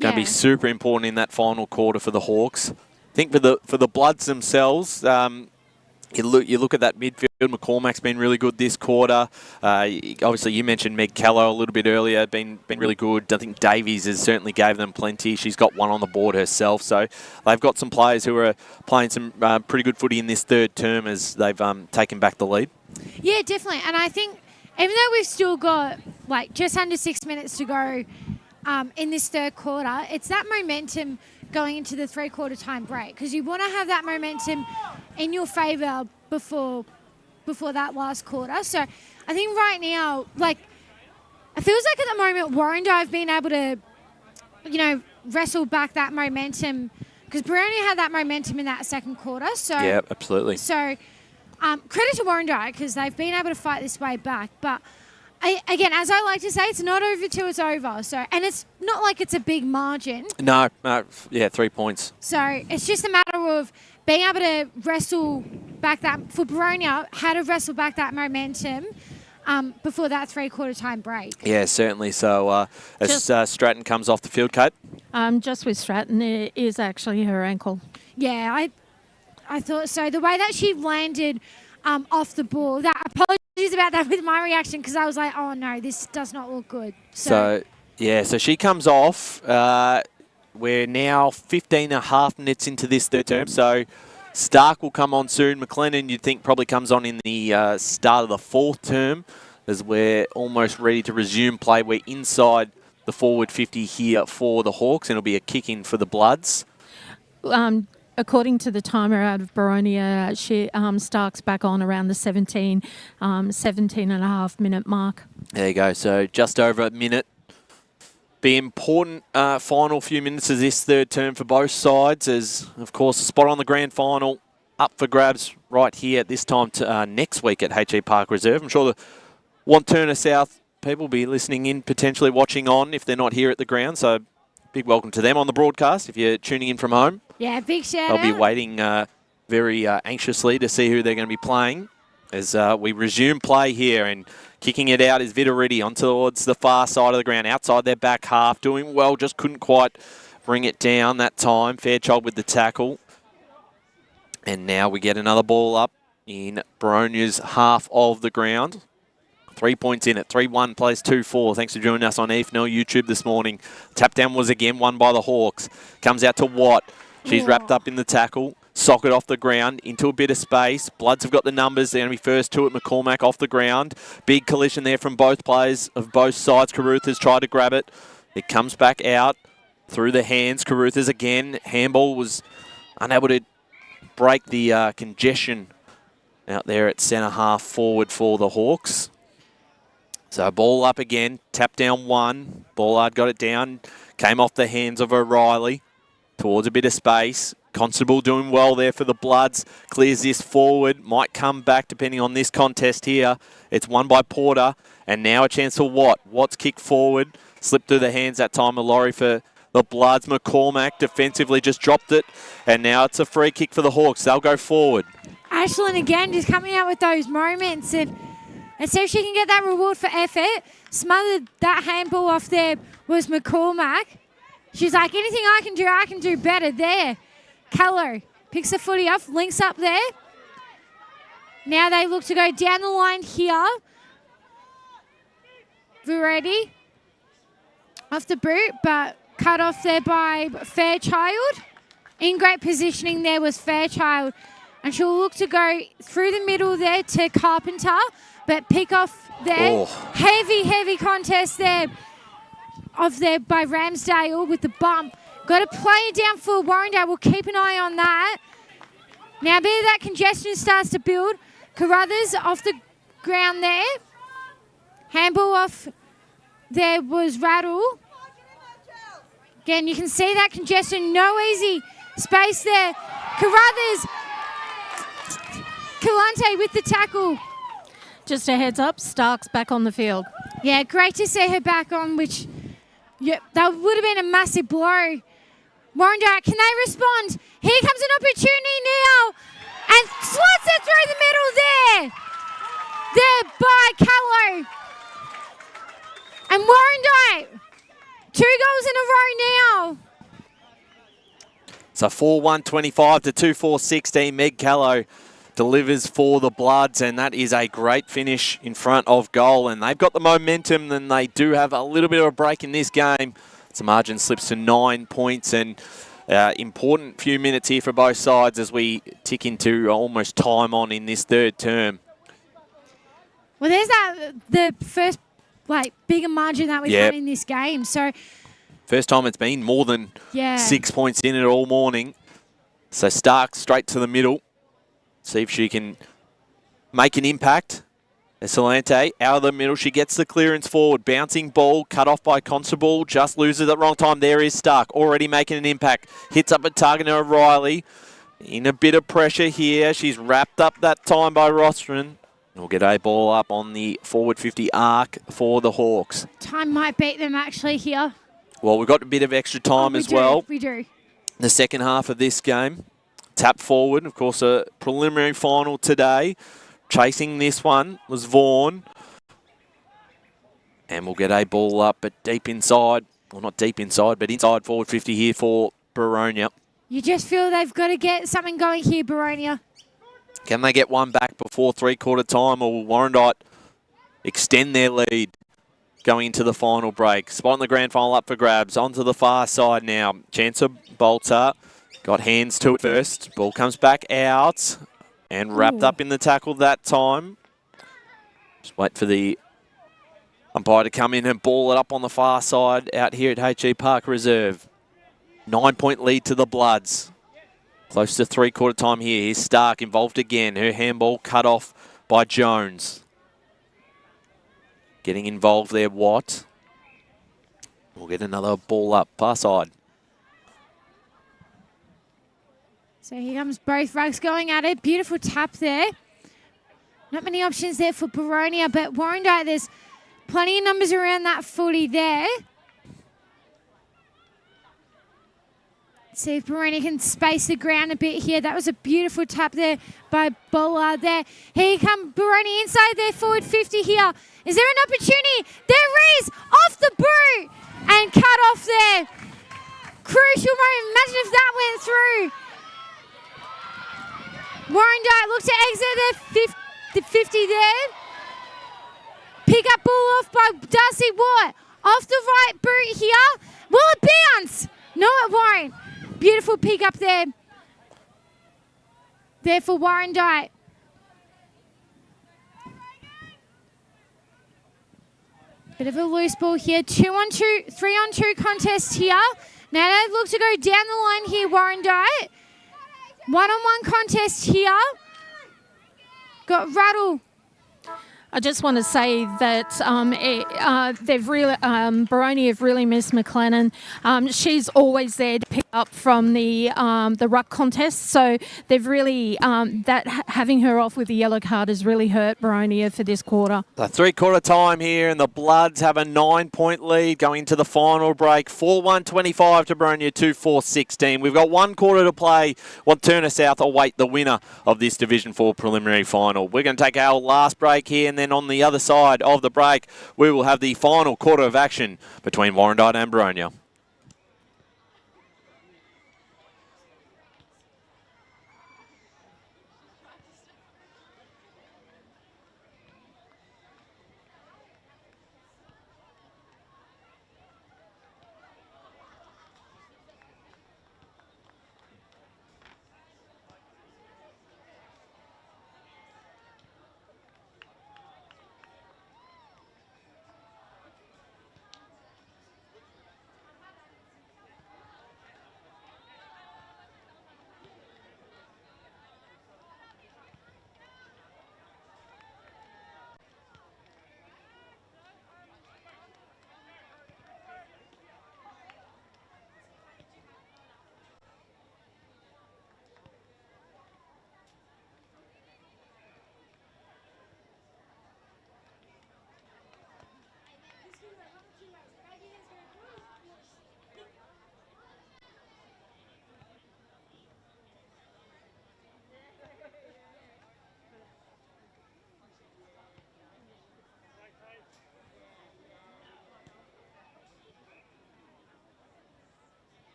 Going to be super important in that final quarter for the Hawks. I think for the Bloods themselves, you look at that midfield. McCormack's been really good this quarter. Obviously, you mentioned Meg Callow a little bit earlier. Been really good. I think Davies has certainly gave them plenty. She's got one on the board herself. So they've got some players who are playing some pretty good footy in this third term as they've taken back the lead. Yeah, definitely. And I think even though we've still got just under 6 minutes to go in this third quarter, it's that momentum going into the three-quarter time break, because you want to have that momentum in your favour before that last quarter. So I think right now, it feels like at the moment Warrandyte have been able to, wrestle back that momentum, because Boronia had that momentum in that second quarter. So yeah, absolutely. So credit to Warrandyte, because they've been able to fight this way back. But again, as I like to say, it's not over till it's over. So, and it's not like it's a big margin. No, 3 points. So it's just a matter of being able to wrestle back that, for Boronia, how to wrestle back that momentum before that three-quarter time break. Yeah, certainly. So as Stratton comes off the field, Kate? Just with Stratton, it is actually her ankle. Yeah, I thought so. The way that she landed off the ball, apologies about that with my reaction, because I was like, oh no, this does not look good. So she comes off. We're now 15.5 minutes into this third term, so Stark will come on soon. McLennan, you'd think, probably comes on in the start of the fourth term, as we're almost ready to resume play. We're inside the forward 50 here for the Hawks, and it'll be a kick-in for the Bloods. According to the timer out of Boronia, Stark's back on around the 17 and a half minute mark. There you go. So just over a minute. Be important final few minutes of this third term for both sides, as, of course, a spot on the grand final up for grabs right here at this time next week at HE Park Reserve. I'm sure the Wanturna South people will be listening in, potentially watching on if they're not here at the ground. So big welcome to them on the broadcast if you're tuning in from home. Yeah, big shout out. They'll be waiting very anxiously to see who they're going to be playing as we resume play here. And kicking it out is Vidaretti on towards the far side of the ground, outside their back half. Doing well, just couldn't quite bring it down that time. Fairchild with the tackle. And now we get another ball up in Boronia's half of the ground. 3 points in it. 3-1 plays 2-4. Thanks for joining us on EFNL YouTube this morning. Tap down was again won by the Hawks. Comes out to Watt. She's wrapped up in the tackle. Socket off the ground into a bit of space. Bloods have got the numbers. They're going to be first to it. McCormack off the ground. Big collision there from both players of both sides. Carruthers tried to grab it. It comes back out through the hands. Carruthers again. Handball was unable to break the congestion out there at centre half forward for the Hawks. So ball up again, tap down one. Ballard got it down, came off the hands of O'Reilly towards a bit of space. Constable doing well there for the Bloods. Clears this forward, might come back depending on this contest here. It's won by Porter, and now a chance for Watt. Watt's kick forward, slipped through the hands that time of Laurie for the Bloods. McCormack defensively just dropped it, and now it's a free kick for the Hawks. They'll go forward. Ashlyn again just coming out with those moments, and see if she can get that reward for effort. Smothered that handball off there was McCormack. She's like, anything I can do better there. Callow picks the footy off, links up there. Now they look to go down the line here. Verretti off the boot, but cut off there by Fairchild. In great positioning there was Fairchild. And she'll look to go through the middle there to Carpenter, but pick off there. Oh. Heavy contest there. Off there by Ramsdale with the bump. Got to play it down for Warrandyte. We'll keep an eye on that. Now a bit of that congestion starts to build. Carruthers off the ground there. Handball off there was Rattle. Again, you can see that congestion. No easy space there. Carruthers. Kalante with the tackle. Just a heads up, Stark's back on the field. Yeah, great to see her back on, which that would have been a massive blow. Warrandyte, can they respond? Here comes an opportunity now. And slots it through the middle there. There by Callow. And Warrandyte, 2 goals in a row now. So 4-1-25 to 2-4-16. Meg Callow delivers for the Bloods, and that is a great finish in front of goal. And they've got the momentum, and they do have a little bit of a break in this game. So margin slips to 9 points, and important few minutes here for both sides as we tick into almost time on in this third term. Well, there's the first bigger margin that we've had in this game. So first time it's been more than 6 points in it all morning. So Stark straight to the middle. See if she can make an impact. Escalante out of the middle. She gets the clearance forward. Bouncing ball, cut off by Constable. Just loses at the wrong time. There is Stark, already making an impact. Hits up a target to O'Reilly. In a bit of pressure here. She's wrapped up that time by Rostron. We'll get a ball up on the forward 50 arc for the Hawks. Time might beat them actually here. Well, we've got a bit of extra time as well. We do. The second half of this game. Tap forward, of course, a preliminary final today. Chasing this one was Vaughan. And we'll get a ball up, but deep inside. Well, not deep inside, but inside forward 50 here for Boronia. You just feel they've got to get something going here, Boronia. Can they get one back before three-quarter time, or will Warrandyte extend their lead going into the final break? Spot in the grand final up for grabs. Onto the far side now. Chance of Bolter. Got hands to it first. Ball comes back out and wrapped up in the tackle that time. Just wait for the umpire to come in and ball it up on the far side out here at HE Park Reserve. 9-point lead to the Bloods. Close to three-quarter time here. Here's Stark involved again. Her handball cut off by Jones. Getting involved there, Watt. We'll get another ball up, far side. So here comes both rugs going at it. Beautiful tap there. Not many options there for Boronia, but Warrandyte, there's plenty of numbers around that footy there. See if Boronia can space the ground a bit here. That was a beautiful tap there by Bollard there. Here come Boronia inside their forward 50 here. Is there an opportunity? There is! Off the boot! And cut off there. Crucial moment. Imagine if that went through. Warrandyte looks to exit the 50 there. Pick up ball off by Darcy Watt. Off the right boot here. Will it bounce? No, it won't. Beautiful pick up there. There for Warrandyte. Bit of a loose ball here. 2-on-2, 3-on-2 contest here. Now they look to go down the line here, Warrandyte. 1-on-1 contest here. Got Rattle. I just want to say that Boronia have really missed McLennan. She's always there to pick up from the ruck contest, so they've really having her off with the yellow card has really hurt Boronia for this quarter. The three-quarter time here, and the Bloods have a 9-point lead going into the final break. 4-1-25 to Boronia, 2-4-16. We've got 1 quarter to play. Turner South await the winner of this Division 4 preliminary final. We're going to take our last break here, and then on the other side of the break, we will have the final quarter of action between Warrandyte and Boronia.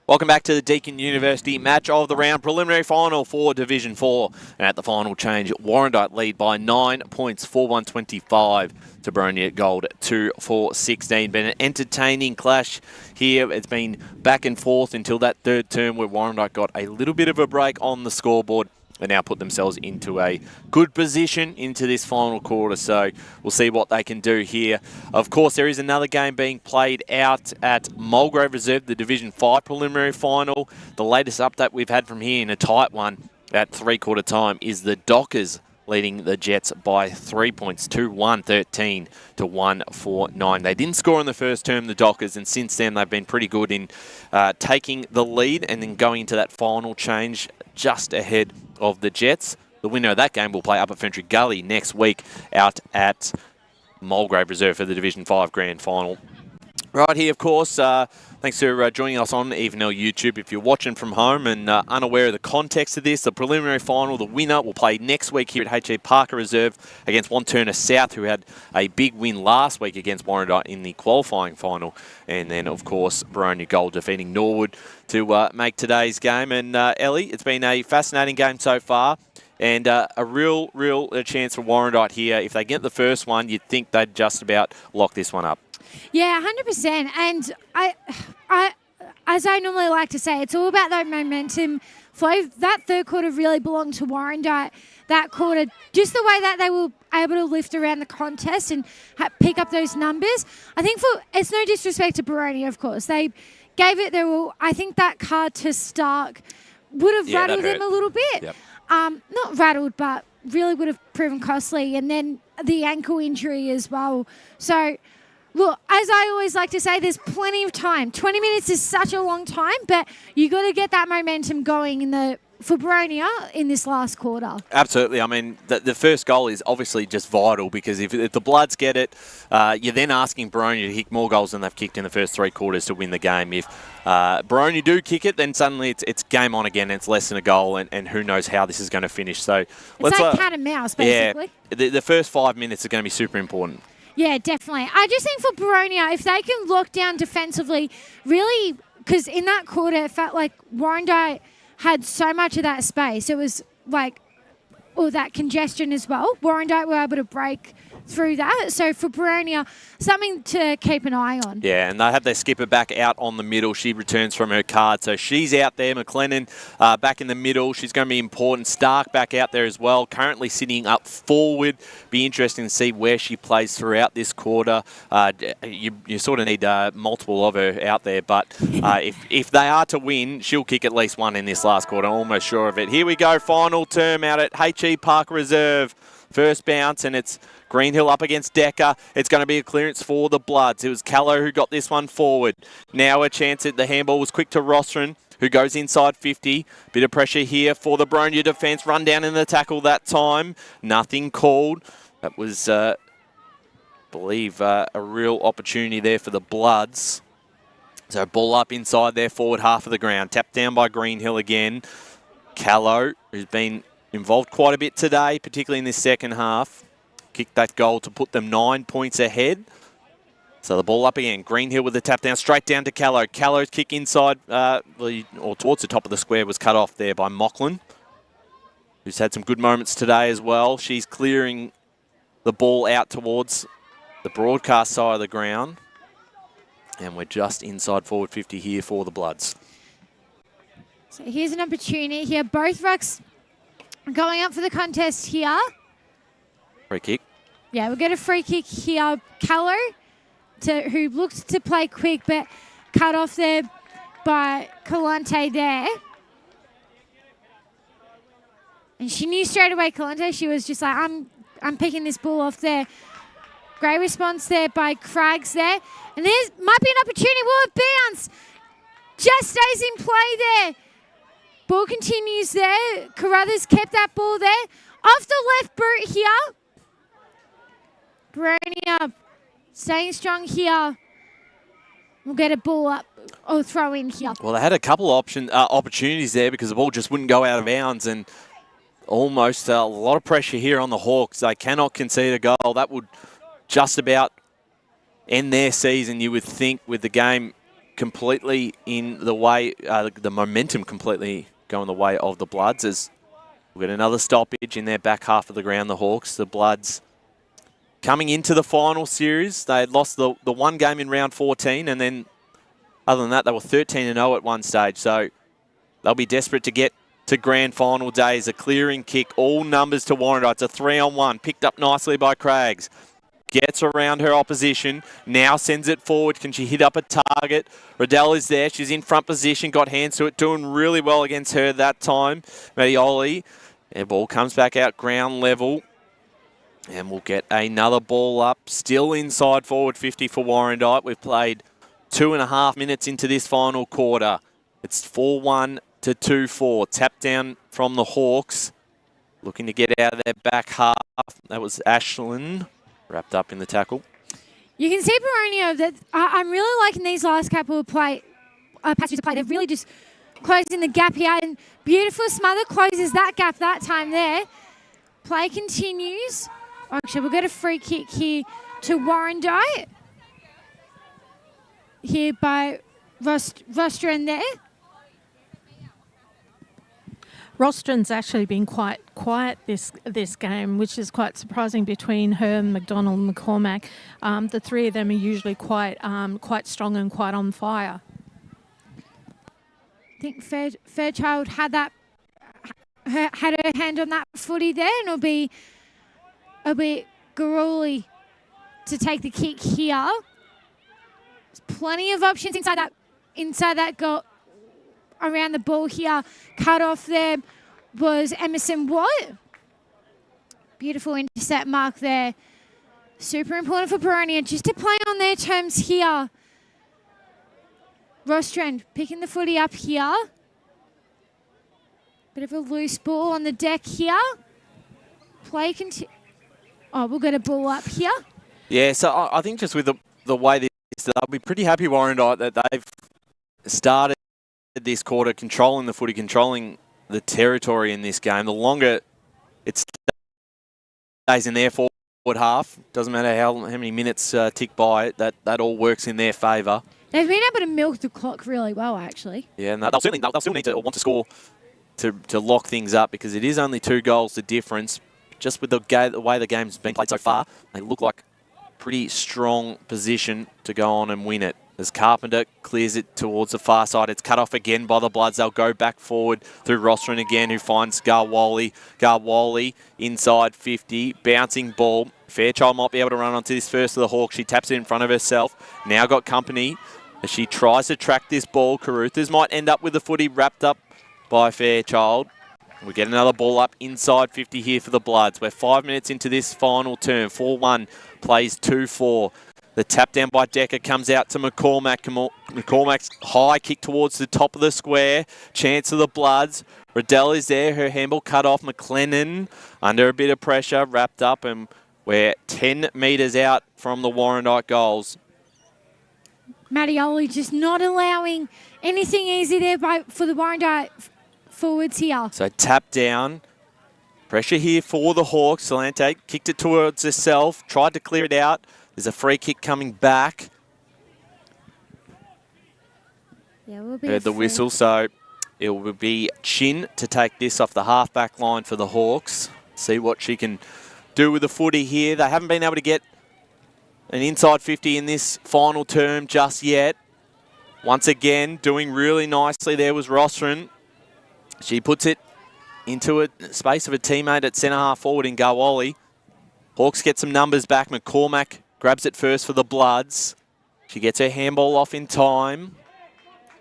Welcome back to the Deakin University match of the round, preliminary final for Division 4. And at the final change, Warrandyte lead by 9 points, 4-1-25 to Boronia Gold, 2-4-16. Been an entertaining clash here. It's been back and forth until that third term where Warrandyte got a little bit of a break on the scoreboard. They now put themselves into a good position into this final quarter, so we'll see what they can do here. Of course, there is another game being played out at Mulgrave Reserve, the Division 5 preliminary final. The latest update we've had from here in a tight one at three-quarter time is the Dockers leading the Jets by 3 points, 2-1-13 to 1-4-9. They didn't score in the first term, the Dockers, and since then they've been pretty good in taking the lead and then going into that final change just ahead of the Jets. The winner of that game will play up at Fentry Gully next week out at Mulgrave Reserve for the Division 5 Grand Final. Right here, of course, thanks for joining us on EvenL YouTube. If you're watching from home and unaware of the context of this, the preliminary final, the winner will play next week here at H.E. Parker Reserve against Turner South, who had a big win last week against Warrandyte in the qualifying final. And then, of course, Boronia Gold defeating Norwood to make today's game. And, Ellie, it's been a fascinating game so far. And a real chance for Warrandyte here. If they get the first one, you'd think they'd just about lock this one up. Yeah, 100%. And as I normally like to say, it's all about that momentum flow. That third quarter really belonged to Warrandyte. That quarter, just the way that they were able to lift around the contest and pick up those numbers. I think it's no disrespect to Boronia, of course. They gave it their all. I think that card to Stark would have rattled them a little bit. Yep. Not rattled, but really would have proven costly. And then the ankle injury as well. So, look, as I always like to say, there's plenty of time. 20 minutes is such a long time, but you got to get that momentum going for Boronia in this last quarter. Absolutely. I mean, the first goal is obviously just vital because if the Bloods get it, you're then asking Boronia to kick more goals than they've kicked in the first 3 quarters to win the game. If Boronia do kick it, then suddenly it's game on again. It's less than a goal, and who knows how this is going to finish. So it's like cat and mouse, basically. Yeah, the first 5 minutes are going to be super important. Yeah, definitely. I just think for Boronia, if they can lock down defensively, really, because in that quarter, it felt like Warrandyte had so much of that space. It was like, that congestion as well. Warrandyte were able to break through that. So for Boronia, something to keep an eye on. Yeah, and they have their skipper back out on the middle. She returns from her card. So she's out there. McLennan back in the middle. She's going to be important. Stark back out there as well. Currently sitting up forward. Be interesting to see where she plays throughout this quarter. You sort of need multiple of her out there. But if they are to win, she'll kick at least one in this last quarter. Almost sure of it. Here we go. Final term out at HE Park Reserve. First bounce, and it's Greenhill up against Decker. It's going to be a clearance for the Bloods. It was Callow who got this one forward. Now a chance at the handball was quick to Rostron, who goes inside 50. Bit of pressure here for the Boronia defence. Run down in the tackle that time. Nothing called. That was, I believe, a real opportunity there for the Bloods. So ball up inside their forward half of the ground. Tapped down by Greenhill again. Callow, who's been involved quite a bit today, particularly in this second half. Kicked that goal to put them 9 points ahead. So the ball up again. Greenhill with the tap down, straight down to Callow. Callow's kick inside, or towards the top of the square, was cut off there by Mocklin, who's had some good moments today as well. She's clearing the ball out towards the broadcast side of the ground. And we're just inside forward 50 here for the Bloods. So here's an opportunity here. Both rucks going up for the contest here. Free kick. Yeah, we'll get a free kick here. Callow, who looks to play quick, but cut off there by Kalante there. And she knew straight away, Kalante, she was just like, I'm picking this ball off there. Great response there by Craggs there. And there's might be an opportunity. Will it bounce? Just stays in play there. Ball continues there. Carruthers kept that ball there. Off the left boot here. Boronia staying strong here. We'll get a ball up or throw in here. Well, they had a couple opportunities there because the ball just wouldn't go out of bounds, and almost a lot of pressure here on the Hawks. They cannot concede a goal. That would just about end their season, you would think, with the game completely in the way, the momentum completely going the way of the Bloods. As we'll get another stoppage in their back half of the ground, the Hawks. The Bloods coming into the final series, they had lost the one game in round 14, and then other than that, they were 13-0 at one stage. So they'll be desperate to get to grand final days. A clearing kick, all numbers to Warrandyte. It's a 3-on-1, picked up nicely by Craggs. Gets around her opposition, now sends it forward. Can she hit up a target? Riddell is there. She's in front position, got hands to it, doing really well against her that time. Medioli, their ball comes back out ground level. And we'll get another ball up, still inside forward 50 for Warrandyte. We've played 2.5 minutes into this final quarter. It's 4-1 to 2-4. Tap down from the Hawks, looking to get out of their back half. That was Ashland. Wrapped up in the tackle. You can see Boronia that I'm really liking these last couple of passages of play. They're really just closing the gap here, and beautiful smother closes that gap that time there. Play continues. Actually, we'll get a free kick here to Warrandyte. Here by Rostron there. Rostron's actually been quite quiet this game, which is quite surprising between her, McDonald and McCormack. The three of them are usually quite strong and quite on fire. I think Fairchild had her hand on that footy there, and it'll be a bit Garuli to take the kick here. There's plenty of options inside that goal around the ball here. Cut off there was Emerson Watt. Beautiful intercept mark there. Super important for Boronia just to play on their terms here. Rostrand picking the footy up here. Bit of a loose ball on the deck here. Play continue. Oh, we'll get a ball up here. Yeah, so I think just with the way this, I'll be pretty happy, Warrandyte, that they've started this quarter controlling the footy, controlling the territory in this game. The longer it stays in their forward half, doesn't matter how many minutes tick by, that all works in their favour. They've been able to milk the clock really well, actually. Yeah, and they'll still need to want to score to lock things up, because it is only 2 goals the difference. Just with the way the game's been played so far, they look like pretty strong position to go on and win it. As Carpenter clears it towards the far side, it's cut off again by the Bloods. They'll go back forward through Rostron again, who finds Garwali. Garwali inside 50, bouncing ball. Fairchild might be able to run onto this first of the Hawks. She taps it in front of herself. Now got company as she tries to track this ball. Caruthers might end up with the footy wrapped up by Fairchild. We get another ball up inside 50 here for the Bloods. We're 5 minutes into this final term. 4-1 plays 2-4. The tap down by Decker comes out to McCormack. McCormack's high kick towards the top of the square. Chance of the Bloods. Riddell is there. Her handball cut off. McLennan under a bit of pressure, wrapped up, and we're 10 metres out from the Warrandyte goals. Mattioli just not allowing anything easy there for the Warrandyte forwards here. So tap down. Pressure here for the Hawks. Salante kicked it towards herself. Tried to clear it out. There's a free kick coming back. Yeah, we'll be Heard the whistle, so it will be Chin to take this off the half-back line for the Hawks. See what she can do with the footy here. They haven't been able to get an inside 50 in this final term just yet. Once again, doing really nicely there was Rostron. She puts it into a space of a teammate at centre-half forward in Garwali. Hawks get some numbers back. McCormack grabs it first for the Bloods. She gets her handball off in time.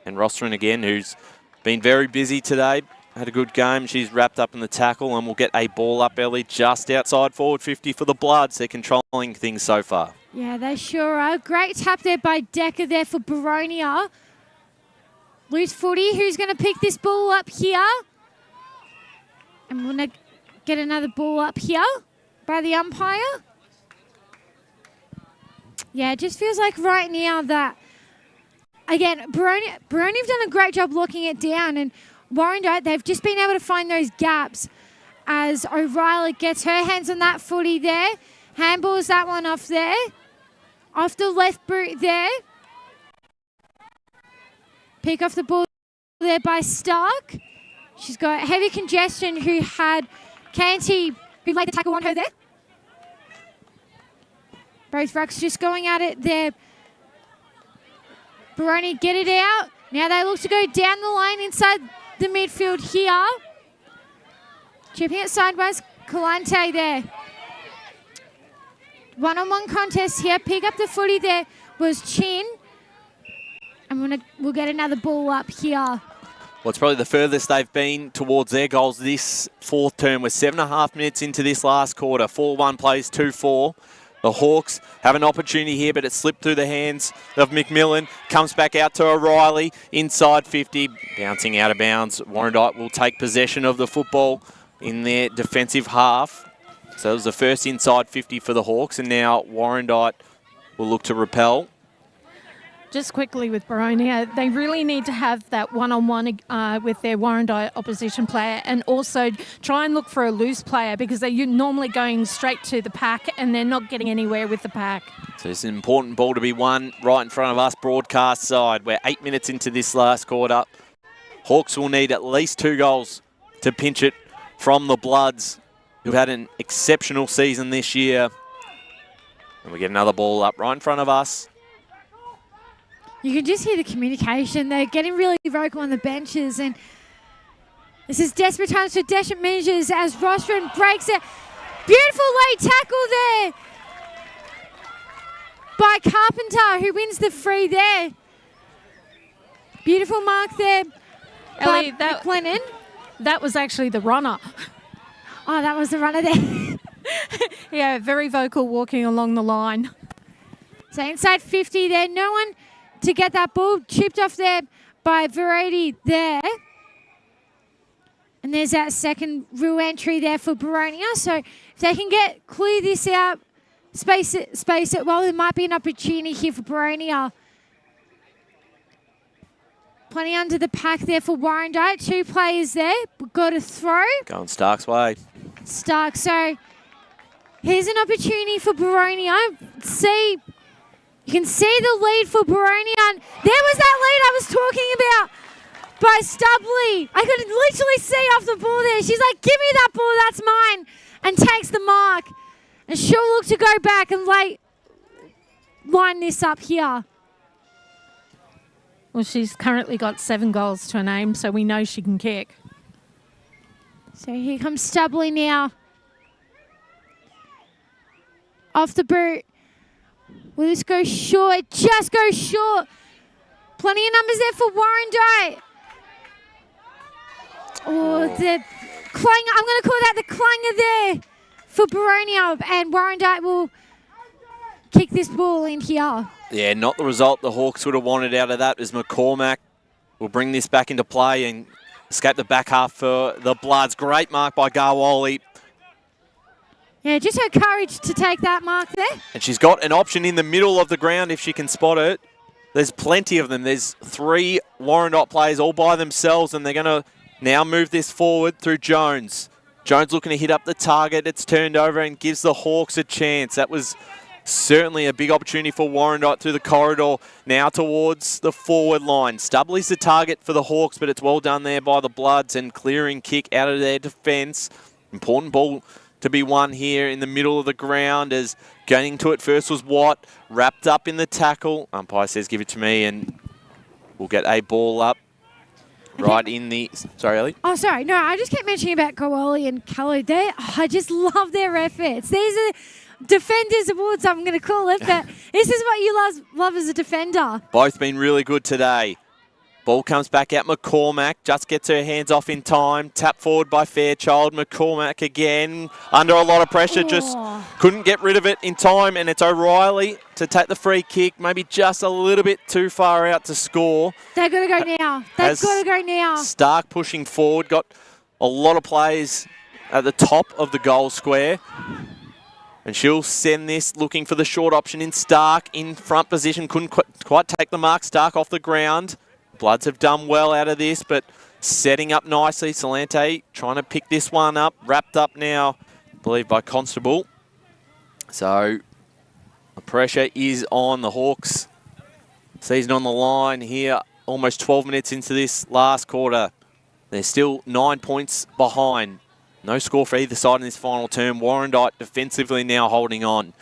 And Rostron again, who's been very busy today, had a good game. She's wrapped up in the tackle, and we'll get a ball up, Ellie, just outside forward 50 for the Bloods. They're controlling things so far. Yeah, they sure are. Great tap there by Decker there for Boronia. Loose footy. Who's going to pick this ball up here? And we're going to get another ball up here by the umpire. Yeah, it just feels like right now that, again, Boronia have done a great job locking it down, and Warrandyte, they've just been able to find those gaps as O'Reilly gets her hands on that footy there. Handballs that one off there. Off the left boot there. Pick off the ball there by Stark. She's got heavy congestion who had Canty who laid the tackle on her there. Both rucks just going at it there. Boronia get it out. Now they look to go down the lane inside the midfield here. Chipping it sideways. Kalante there. One-on-one contest here. Pick up the footy there was Chin. And we'll get another ball up here. Well, it's probably the furthest they've been towards their goals this fourth term. We're 7.5 minutes into this last quarter. 4-1 plays 2-4. The Hawks have an opportunity here, but it slipped through the hands of McMillan. Comes back out to O'Reilly, inside 50, bouncing out of bounds. Warrandyte will take possession of the football in their defensive half. So it was the first inside 50 for the Hawks, and now Warrandyte will look to repel. Just quickly with Boronia, they really need to have that one-on-one with their Warrandyte opposition player, and also try and look for a loose player, because they're normally going straight to the pack and they're not getting anywhere with the pack. So it's an important ball to be won right in front of us broadcast side. We're 8 minutes into this last quarter. Hawks will need at least 2 goals to pinch it from the Bloods, who've had an exceptional season this year. And we get another ball up right in front of us. You can just hear the communication. They're getting really vocal on the benches, and this is desperate times for desperate measures as Rostron breaks it. Beautiful late tackle there by Carpenter, who wins the free there. Beautiful mark there by McLennan. That was actually the runner. Oh, that was the runner there. Yeah, very vocal walking along the line. So inside 50 there. No one to get that ball. Chipped off there by Variety there. And there's that second real entry there for Boronia. So if they can clear this out, space it, well, there might be an opportunity here for Boronia. Plenty under the pack there for Warrandyte. 2 players there. We've got a throw. Going Stark's way. Stark. So here's an opportunity for Boronia. You can see the lead for Boronia. And there was that lead I was talking about by Stubley. I could literally see off the ball there. She's like, give me that ball, that's mine. And takes the mark. And she'll look to go back and line this up here. Well, she's currently got 7 goals to her name, so we know she can kick. So here comes Stubley now. Off the boot. Will this go short? It just goes short. Plenty of numbers there for Warrandyte. Oh, the clang. I'm going to call that the clanger there for Boronia. And Warrandyte will kick this ball in here. Yeah, not the result the Hawks would have wanted out of that, as McCormack will bring this back into play and escape the back half for the Bloods. Great mark by Garwali. Yeah, just her courage to take that mark there. And she's got an option in the middle of the ground if she can spot it. There's plenty of them. There's 3 Warrandyte players all by themselves, and they're going to now move this forward through Jones. Jones looking to hit up the target. It's turned over and gives the Hawks a chance. That was certainly a big opportunity for Warrandyte through the corridor. Now towards the forward line. Stubley's the target for the Hawks, but it's well done there by the Bloods and clearing kick out of their defence. Important ball to be won here in the middle of the ground, as going to it first was Watt, wrapped up in the tackle. Umpire says give it to me, and we'll get a ball up right in the... Sorry, Ellie? Oh, sorry. No, I just kept mentioning about Kowali and Callow. I just love their efforts. These are Defenders Awards, I'm going to call it, but this is what you love as a defender. Both been really good today. Ball comes back out. McCormack just gets her hands off in time. Tap forward by Fairchild. McCormack again under a lot of pressure. Just couldn't get rid of it in time. And it's O'Reilly to take the free kick. Maybe just a little bit too far out to score. They've got to go now. They've got to go now. Stark pushing forward. Got a lot of players at the top of the goal square. And she'll send this looking for the short option in Stark. In front position. Couldn't quite take the mark. Stark off the ground. Bloods have done well out of this, but setting up nicely. Salante trying to pick this one up. Wrapped up now, I believe, by Constable. So the pressure is on the Hawks. Season on the line here, almost 12 minutes into this last quarter. They're still 9 points behind. No score for either side in this final term. Warrandyte defensively now holding on.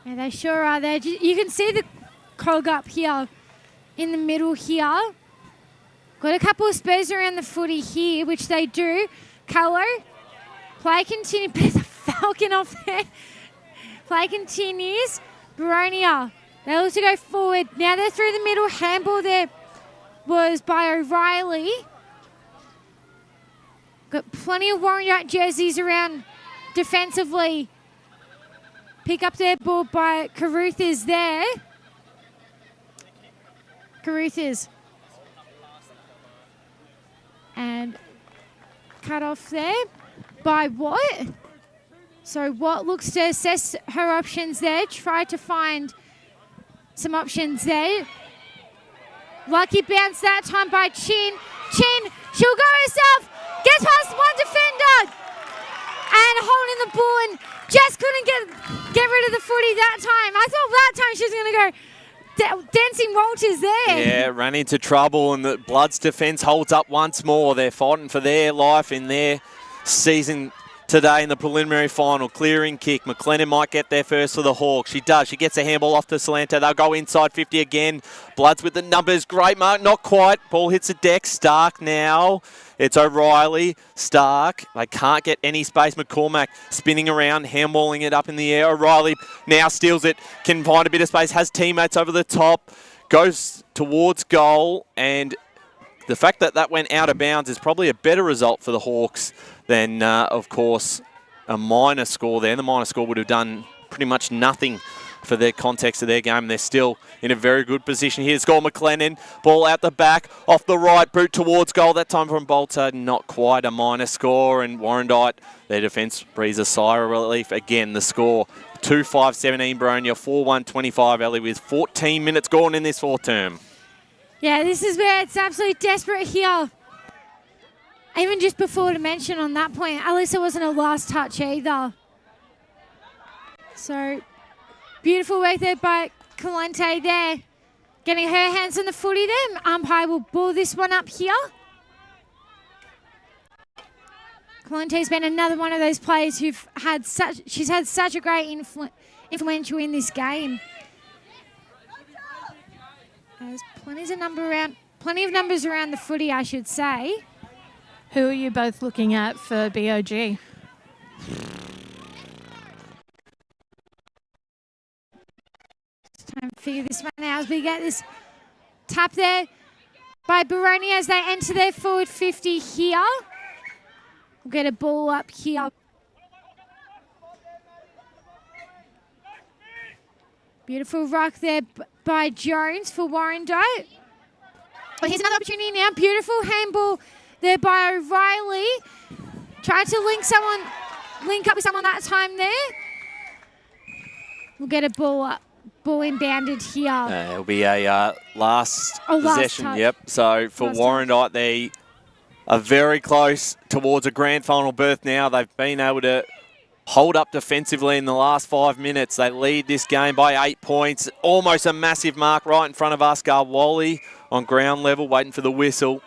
Yeah, they sure are there. You can see the cog up here. In the middle here. Got a couple of spares around the footy here, which they do. Callow. Play continues. There's a Falcon off there. Play continues. Boronia. They look to go forward. Now they're through the middle. Handball there was by O'Reilly. Got plenty of Warrandyte jerseys around defensively. Pick up their ball by Caruthers there. Caruthers. And cut off there by Watt. So Watt looks to assess her options there. Try to find some options there. Lucky bounce that time by Chin. Chin, she'll go herself. Gets past one defender. And holding the ball and just couldn't get rid of the footy that time. I thought that time she was going to go dancing Walters there. Yeah, ran into trouble, and the Bloods defence holds up once more. They're fighting for their life in their season today in the preliminary final. Clearing kick. McLennan might get there first for the Hawks. She does. She gets a handball off to Salento. They'll go inside 50 again. Bloods with the numbers. Great mark. Not quite. Ball hits the deck. Stark now. It's O'Reilly. Stark. They can't get any space. McCormack spinning around, handballing it up in the air. O'Reilly now steals it. Can find a bit of space. Has teammates over the top. Goes towards goal. And the fact that that went out of bounds is probably a better result for the Hawks than, of course, a minor score there. The minor score would have done pretty much nothing for the context of their game. They're still in a very good position here. Score McLennan. Ball out the back, off the right, boot towards goal. That time from Bolter, not quite a minor score. And Warrandyte, their defence breathes a sigh of relief. Again, the score 2-5-17 Boronia, 4-1-25 Ellie with 14 minutes gone in this fourth term. Yeah, this is where it's absolutely desperate here. Even just before to mention on that point, Alyssa wasn't a last touch either. So, beautiful work there by Calente there. Getting her hands on the footy there. Umpire will ball this one up here. Calente's been another one of those players she's had such a great influential in this game. There's plenty of numbers around the footy, I should say. Who are you both looking at for BOG? Just trying to figure this one out as we get this tap there by Boronia as they enter their forward 50 here. We'll get a ball up here. Beautiful ruck there by Jones for Warrandyte. Well, here's another opportunity now. Beautiful handball there by O'Reilly. Tried to link up with someone that time there. We'll get a ball inbounded here. It'll be a last possession. Touch. Yep. So for Warrandyte, they are very close towards a grand final berth now. They've been able to hold up defensively in the last 5 minutes. They lead this game by 8 points. Almost a massive mark right in front of Oscar Wally on ground level, waiting for the whistle.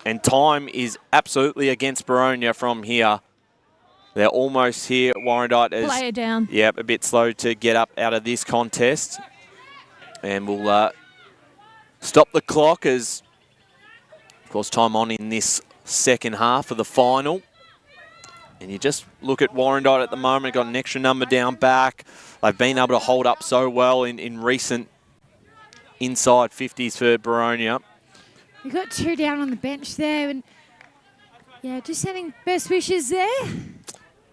And time is absolutely against Boronia from here. They're almost here. Warrandyte is play it down. Yep, a bit slow to get up out of this contest. And we'll stop the clock as, of course, time on in this second half of the final. And you just look at Warrandyte at the moment, got an extra number down back. They've been able to hold up so well in recent inside 50s for Boronia. We got 2 down on the bench there, and yeah, just sending best wishes there.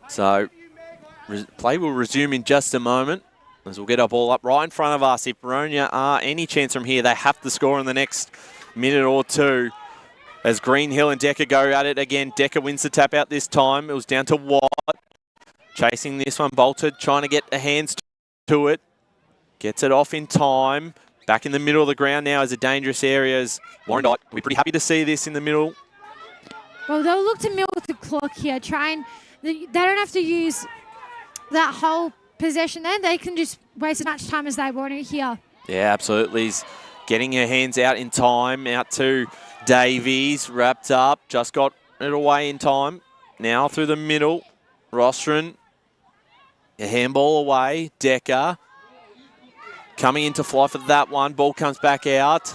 So play will resume in just a moment as we'll get a ball up right in front of us. If Boronia are any chance from here, they have to score in the next minute or two. As Greenhill and Decker go at it again. Decker wins the tap out this time. It was down to Watt. Chasing this one. Bolted, trying to get the hands to it. Gets it off in time. Back in the middle of the ground now is a dangerous area. As Warrandyte, we're pretty happy to see this in the middle. Well, they'll look to milk the clock here. They don't have to use that whole possession there. They can just waste as much time as they want to here. Yeah, absolutely. He's getting her hands out in time. Out to Davies, wrapped up, just got it away in time. Now through the middle, Rostron, a handball away, Decker. Coming into fly for that one, ball comes back out.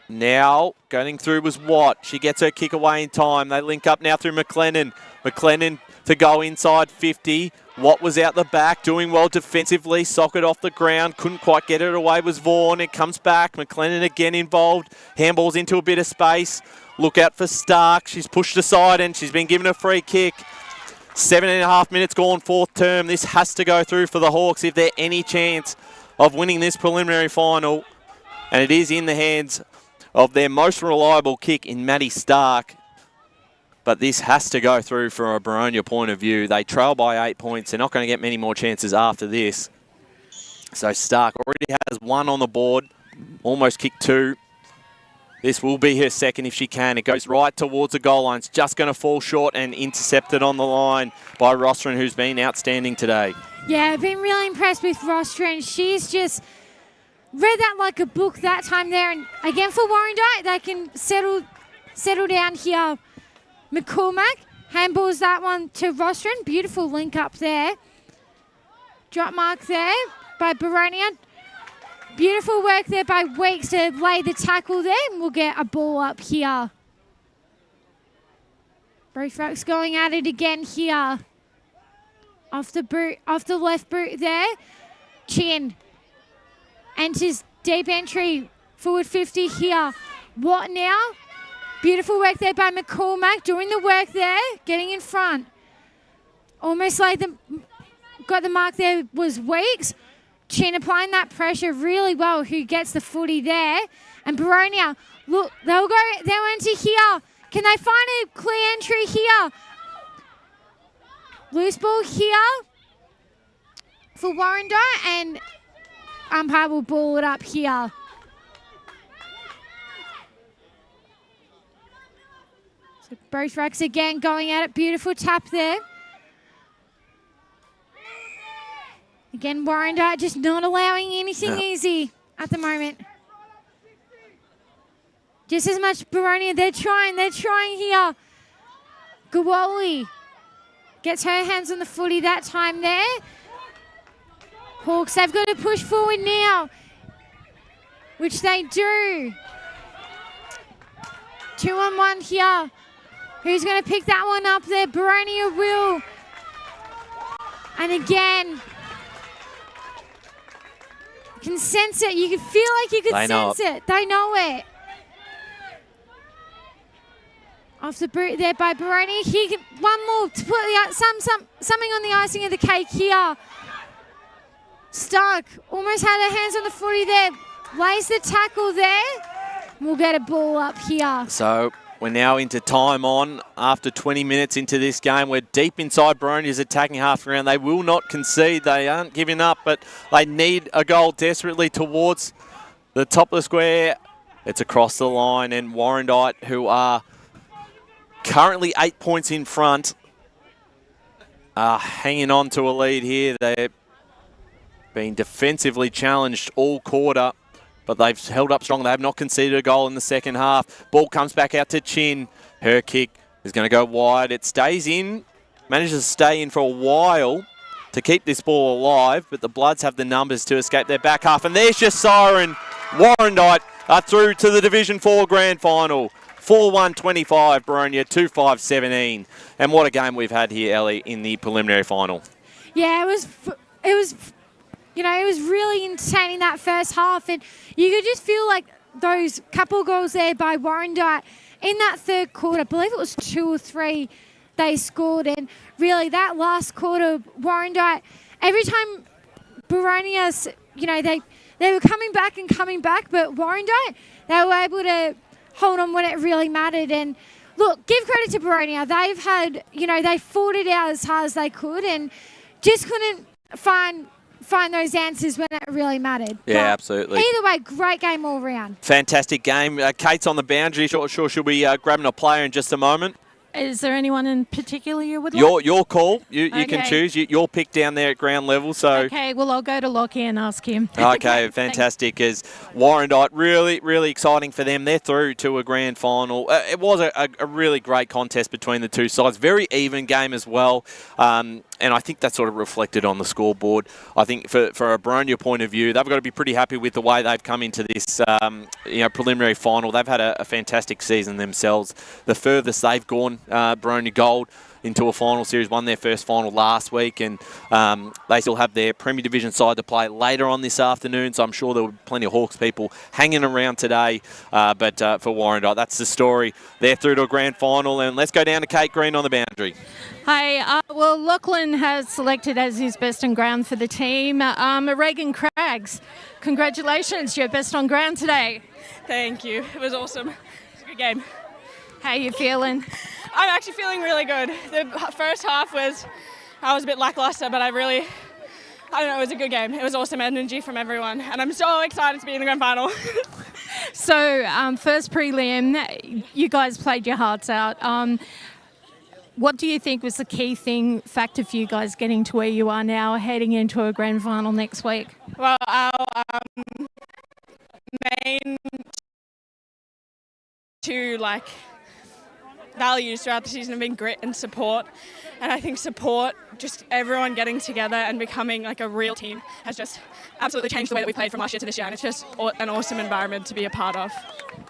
Now, going through was Watt. She gets her kick away in time. They link up now through McLennan. McLennan to go inside 50. Watt was out the back, doing well defensively. Socket off the ground, couldn't quite get it away was Vaughan. It comes back, McLennan again involved. Handballs into a bit of space. Look out for Stark. She's pushed aside and she's been given a free kick. 7.5 minutes gone, fourth term. This has to go through for the Hawks if they're any chance of winning this preliminary final. And it is in the hands of their most reliable kick in Maddie Stark. But this has to go through from a Boronia point of view. They trail by 8 points. They're not going to get many more chances after this. So Stark already has 1 on the board, almost kicked 2. This will be her second if she can. It goes right towards the goal line. It's just going to fall short and intercepted on the line by Rostron, who's been outstanding today. Yeah, I've been really impressed with Rostron. She's just read that like a book that time there. And again for Warrandyte, they can settle down here. McCormack Handballs that one to Rostron. Beautiful link up there. Drop mark there by Boronia. Beautiful work there by Weeks to lay the tackle there. And we'll get a ball up here. Brofrux going at it again here. Off the left boot there. Chin. Enters deep entry. Forward 50 here. What now? Beautiful work there by McCormack. Doing the work there. Getting in front. Almost like got the mark there was Weeks. Chin applying that pressure really well. Who gets the footy there. And Boronia, look, they'll enter here. Can they find a clear entry here? Loose ball here for Warrandyte, and umpire will ball it up here. So both racks again going at it. Beautiful tap there. Again, Warrandyte just not allowing anything easy at the moment. Just as much Boronia, they're trying here. Gawali gets her hands on the footy that time there. Hawks, they've got to push forward now, which they do. 2-on-1 here. Who's going to pick that one up there? Boronia will. And again, you can sense it. You can feel like you can sense it. They know it. Off the boot there by Boronia. One more to put something on the icing of the cake here. Stuck. Almost had her hands on the footy there. Lays the tackle there. We'll get a ball up here. So we're now into time on after 20 minutes into this game. We're deep inside Boronia's attacking half ground. They will not concede. They aren't giving up, but they need a goal desperately towards the top of the square. It's across the line, and Warrandyte, who are currently 8 points in front, hanging on to a lead here. They've been defensively challenged all quarter, but they've held up strong. They have not conceded a goal in the second half. Ball comes back out to Chin. Her kick is going to go wide. It stays in, manages to stay in for a while to keep this ball alive, but the Bloods have the numbers to escape their back half. And there's your siren. Warrandyte are through to the Division 4 Grand Final. 4-1-25, Boronia, 2-5-17. And what a game we've had here, Ellie, in the preliminary final. Yeah, it was really entertaining that first half, and you could just feel like those couple goals there by Warrandyte in that third quarter. I believe it was 2 or 3 they scored, and really that last quarter, Warrandyte, every time Boronia's, they were coming back, but Warrandyte, they were able to hold on when it really mattered. And look, give credit to Boronia. They've had, they fought it out as hard as they could and just couldn't find those answers when it really mattered. Yeah, absolutely. Either way, great game all round. Fantastic game. Kate's on the boundary. Sure, she'll be grabbing a player in just a moment. Is there anyone in particular you would like? Your call. You can choose. Your pick down there at ground level. So okay, well, I'll go to Lockie and ask him. Okay, fantastic. As Warrandyte, really, really exciting for them. They're through to a grand final. It was a really great contest between the two sides. Very even game as well. And I think that's sort of reflected on the scoreboard. I think for a Boronia point of view, they've got to be pretty happy with the way they've come into this preliminary final. They've had a fantastic season themselves. The furthest they've gone, Boronia Gold, into a final series, won their first final last week, and they still have their Premier Division side to play later on this afternoon, so I'm sure there will be plenty of Hawks people hanging around today, but for Warrandyte, that's the story. They're through to a grand final, and let's go down to Kate Green on the boundary. Hi, well, Lachlan has selected as his best on ground for the team. Reagan Craggs, congratulations, you're best on ground today. Thank you, it was awesome. It was a good game. How are you feeling? I'm actually feeling really good. The first half I was a bit lackluster, but it was a good game. It was awesome energy from everyone, and I'm so excited to be in the grand final. So, first prelim, you guys played your hearts out. What do you think was the key factor for you guys getting to where you are now, heading into a grand final next week? Well, our main two values throughout the season have been grit and support. And I think support, just everyone getting together and becoming like a real team, has just absolutely changed the way that we played from last year to this year. And it's just an awesome environment to be a part of.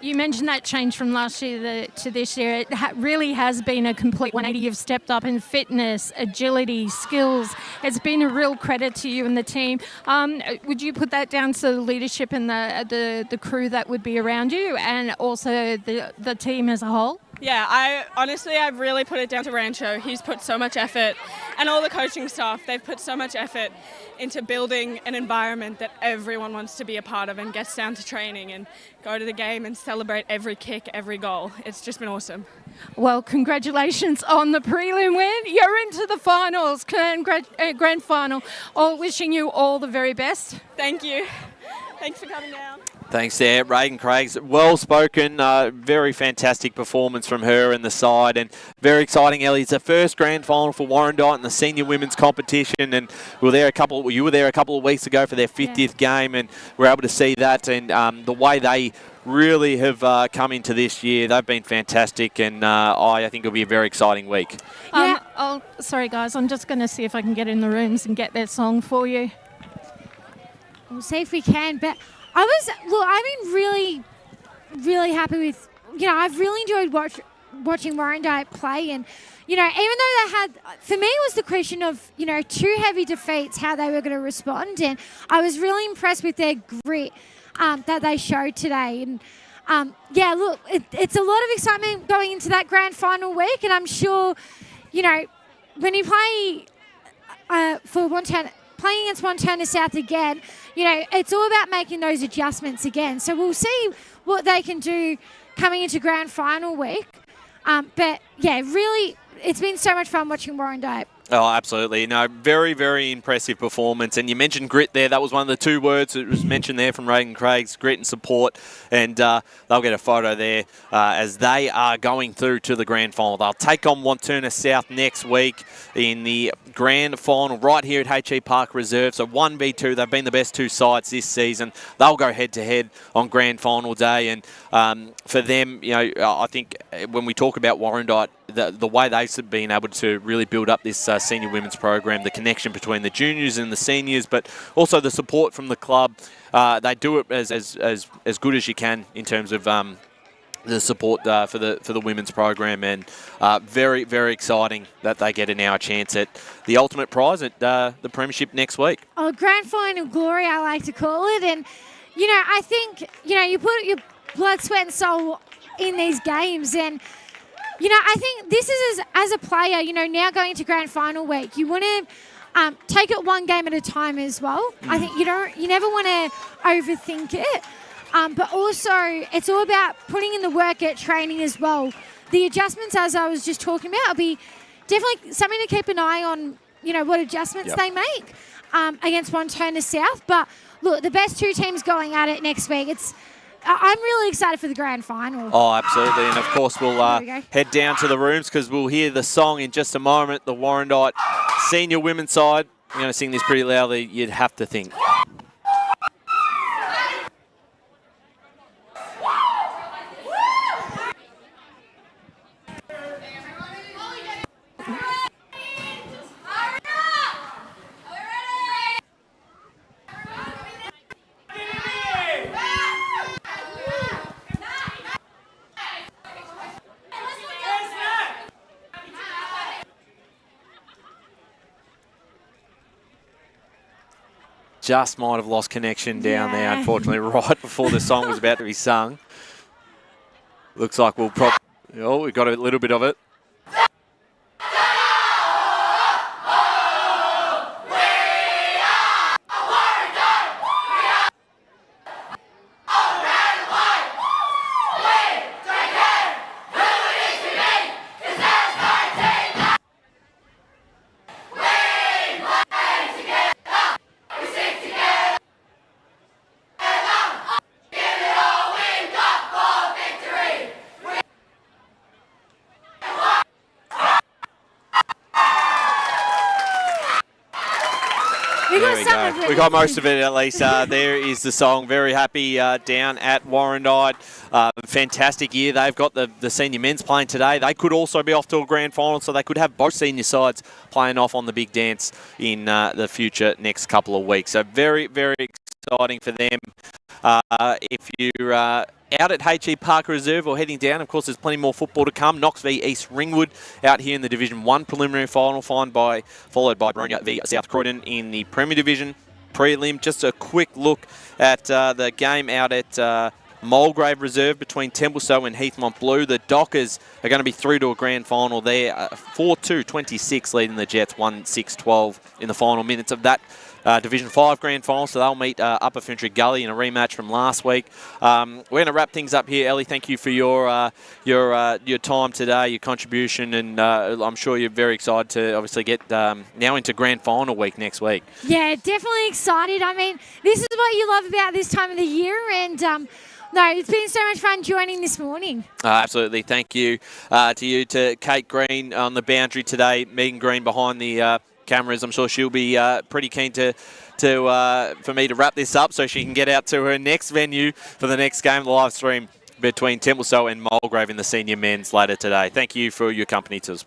You mentioned that change from last year to this year. It really has been a complete 180. You've stepped up in fitness, agility, skills. It's been a real credit to you and the team. Would you put that down to the leadership and the crew that would be around you, and also the team as a whole? Yeah, I've really put it down to Rancho. He's put so much effort, and all the coaching staff, they've put so much effort into building an environment that everyone wants to be a part of and gets down to training and go to the game and celebrate every kick, every goal. It's just been awesome. Well, congratulations on the prelim win. You're into the finals, grand final. Wishing you all the very best. Thank you. Thanks for coming down. Thanks there, Reagan Craigs. Well spoken, very fantastic performance from her and the side, and very exciting, Ellie. It's the first grand final for Warrandyte in the senior women's competition, and you were there a couple of weeks ago for their 50th game, and we're able to see that, and the way they really have come into this year, they've been fantastic, and I think it'll be a very exciting week. Sorry guys, I'm just going to see if I can get in the rooms and get that song for you. We'll see if we can, but I've been really, really happy with, I've really enjoyed watching Warrandyte play, and, even though they had, for me it was the question of, 2 heavy defeats, how they were going to respond, and I was really impressed with their grit that they showed today, and it's a lot of excitement going into that grand final week, and I'm sure, when you play for playing against Montana South again, it's all about making those adjustments again. So we'll see what they can do coming into grand final week. But yeah, really, it's been so much fun watching Warrandyte. Oh, absolutely. No, very, very impressive performance. And you mentioned grit there. That was one of the 2 words that was mentioned there from Reagan Craigs, grit and support. And they'll get a photo there as they are going through to the grand final. They'll take on Montana South next week in the grand final right here at HE Park Reserve. So 1v2. They've been the best 2 sides this season. They'll go head-to-head on grand final day. And for them, I think when we talk about Warrandyte, the way they've been able to really build up this senior women's program, the connection between the juniors and the seniors, but also the support from the club. They do it as good as you can in terms of the support for the women's program, and very, very exciting that they get now a chance at the ultimate prize at the premiership next week. Oh, grand final glory, I like to call it, and I think you put your blood, sweat, and soul in these games, and I think this is as a player, now going into grand final week, you want to take it one game at a time as well. I think you never want to overthink it, but also it's all about putting in the work at training as well. The adjustments, as I was just talking about, will be definitely something to keep an eye on. What adjustments they make against Montana South. But look, the best 2 teams going at it next week. I'm really excited for the grand final. Oh, absolutely. And, of course, we'll head down to the rooms because we'll hear the song in just a moment. The Warrandyte senior women's side. I'm going to sing this pretty loudly. You'd have to think. Just might have lost connection down there, unfortunately, right before the song was about to be sung. Looks like we've got a little bit of it. We There got we some go. of it. We got most of it at least. There is the song. Very happy down at Warrandyte. Fantastic year. They've got the senior men's playing today. They could also be off to a grand final, so they could have both senior sides playing off on the big dance in the future next couple of weeks. So very, very exciting for them. If you're out at HE Park Reserve or heading down, of course, there's plenty more football to come. Knox v East Ringwood out here in the Division 1 preliminary final, followed by Boronia v South Croydon in the Premier Division prelim. Just a quick look at the game out at Mulgrave Reserve between Templestowe and Heathmont Blue. The Dockers are going to be through to a grand final there. 4-2-26 leading the Jets, 1-6-12 in the final minutes of that Division 5 grand final, so they'll meet Upper Fintry Gully in a rematch from last week. We're going to wrap things up here. Ellie, thank you for your time today, your contribution, and I'm sure you're very excited to obviously get now into grand final week next week. Yeah, definitely excited. I mean, this is what you love about this time of the year, and no, it's been so much fun joining this morning. Absolutely. Thank you to Kate Green on the boundary today, Megan Green behind the cameras. I'm sure she'll be pretty keen for me to wrap this up so she can get out to her next venue for the next game, the live stream between Templestowe and Mulgrave in the senior men's later today. Thank you for your company to us.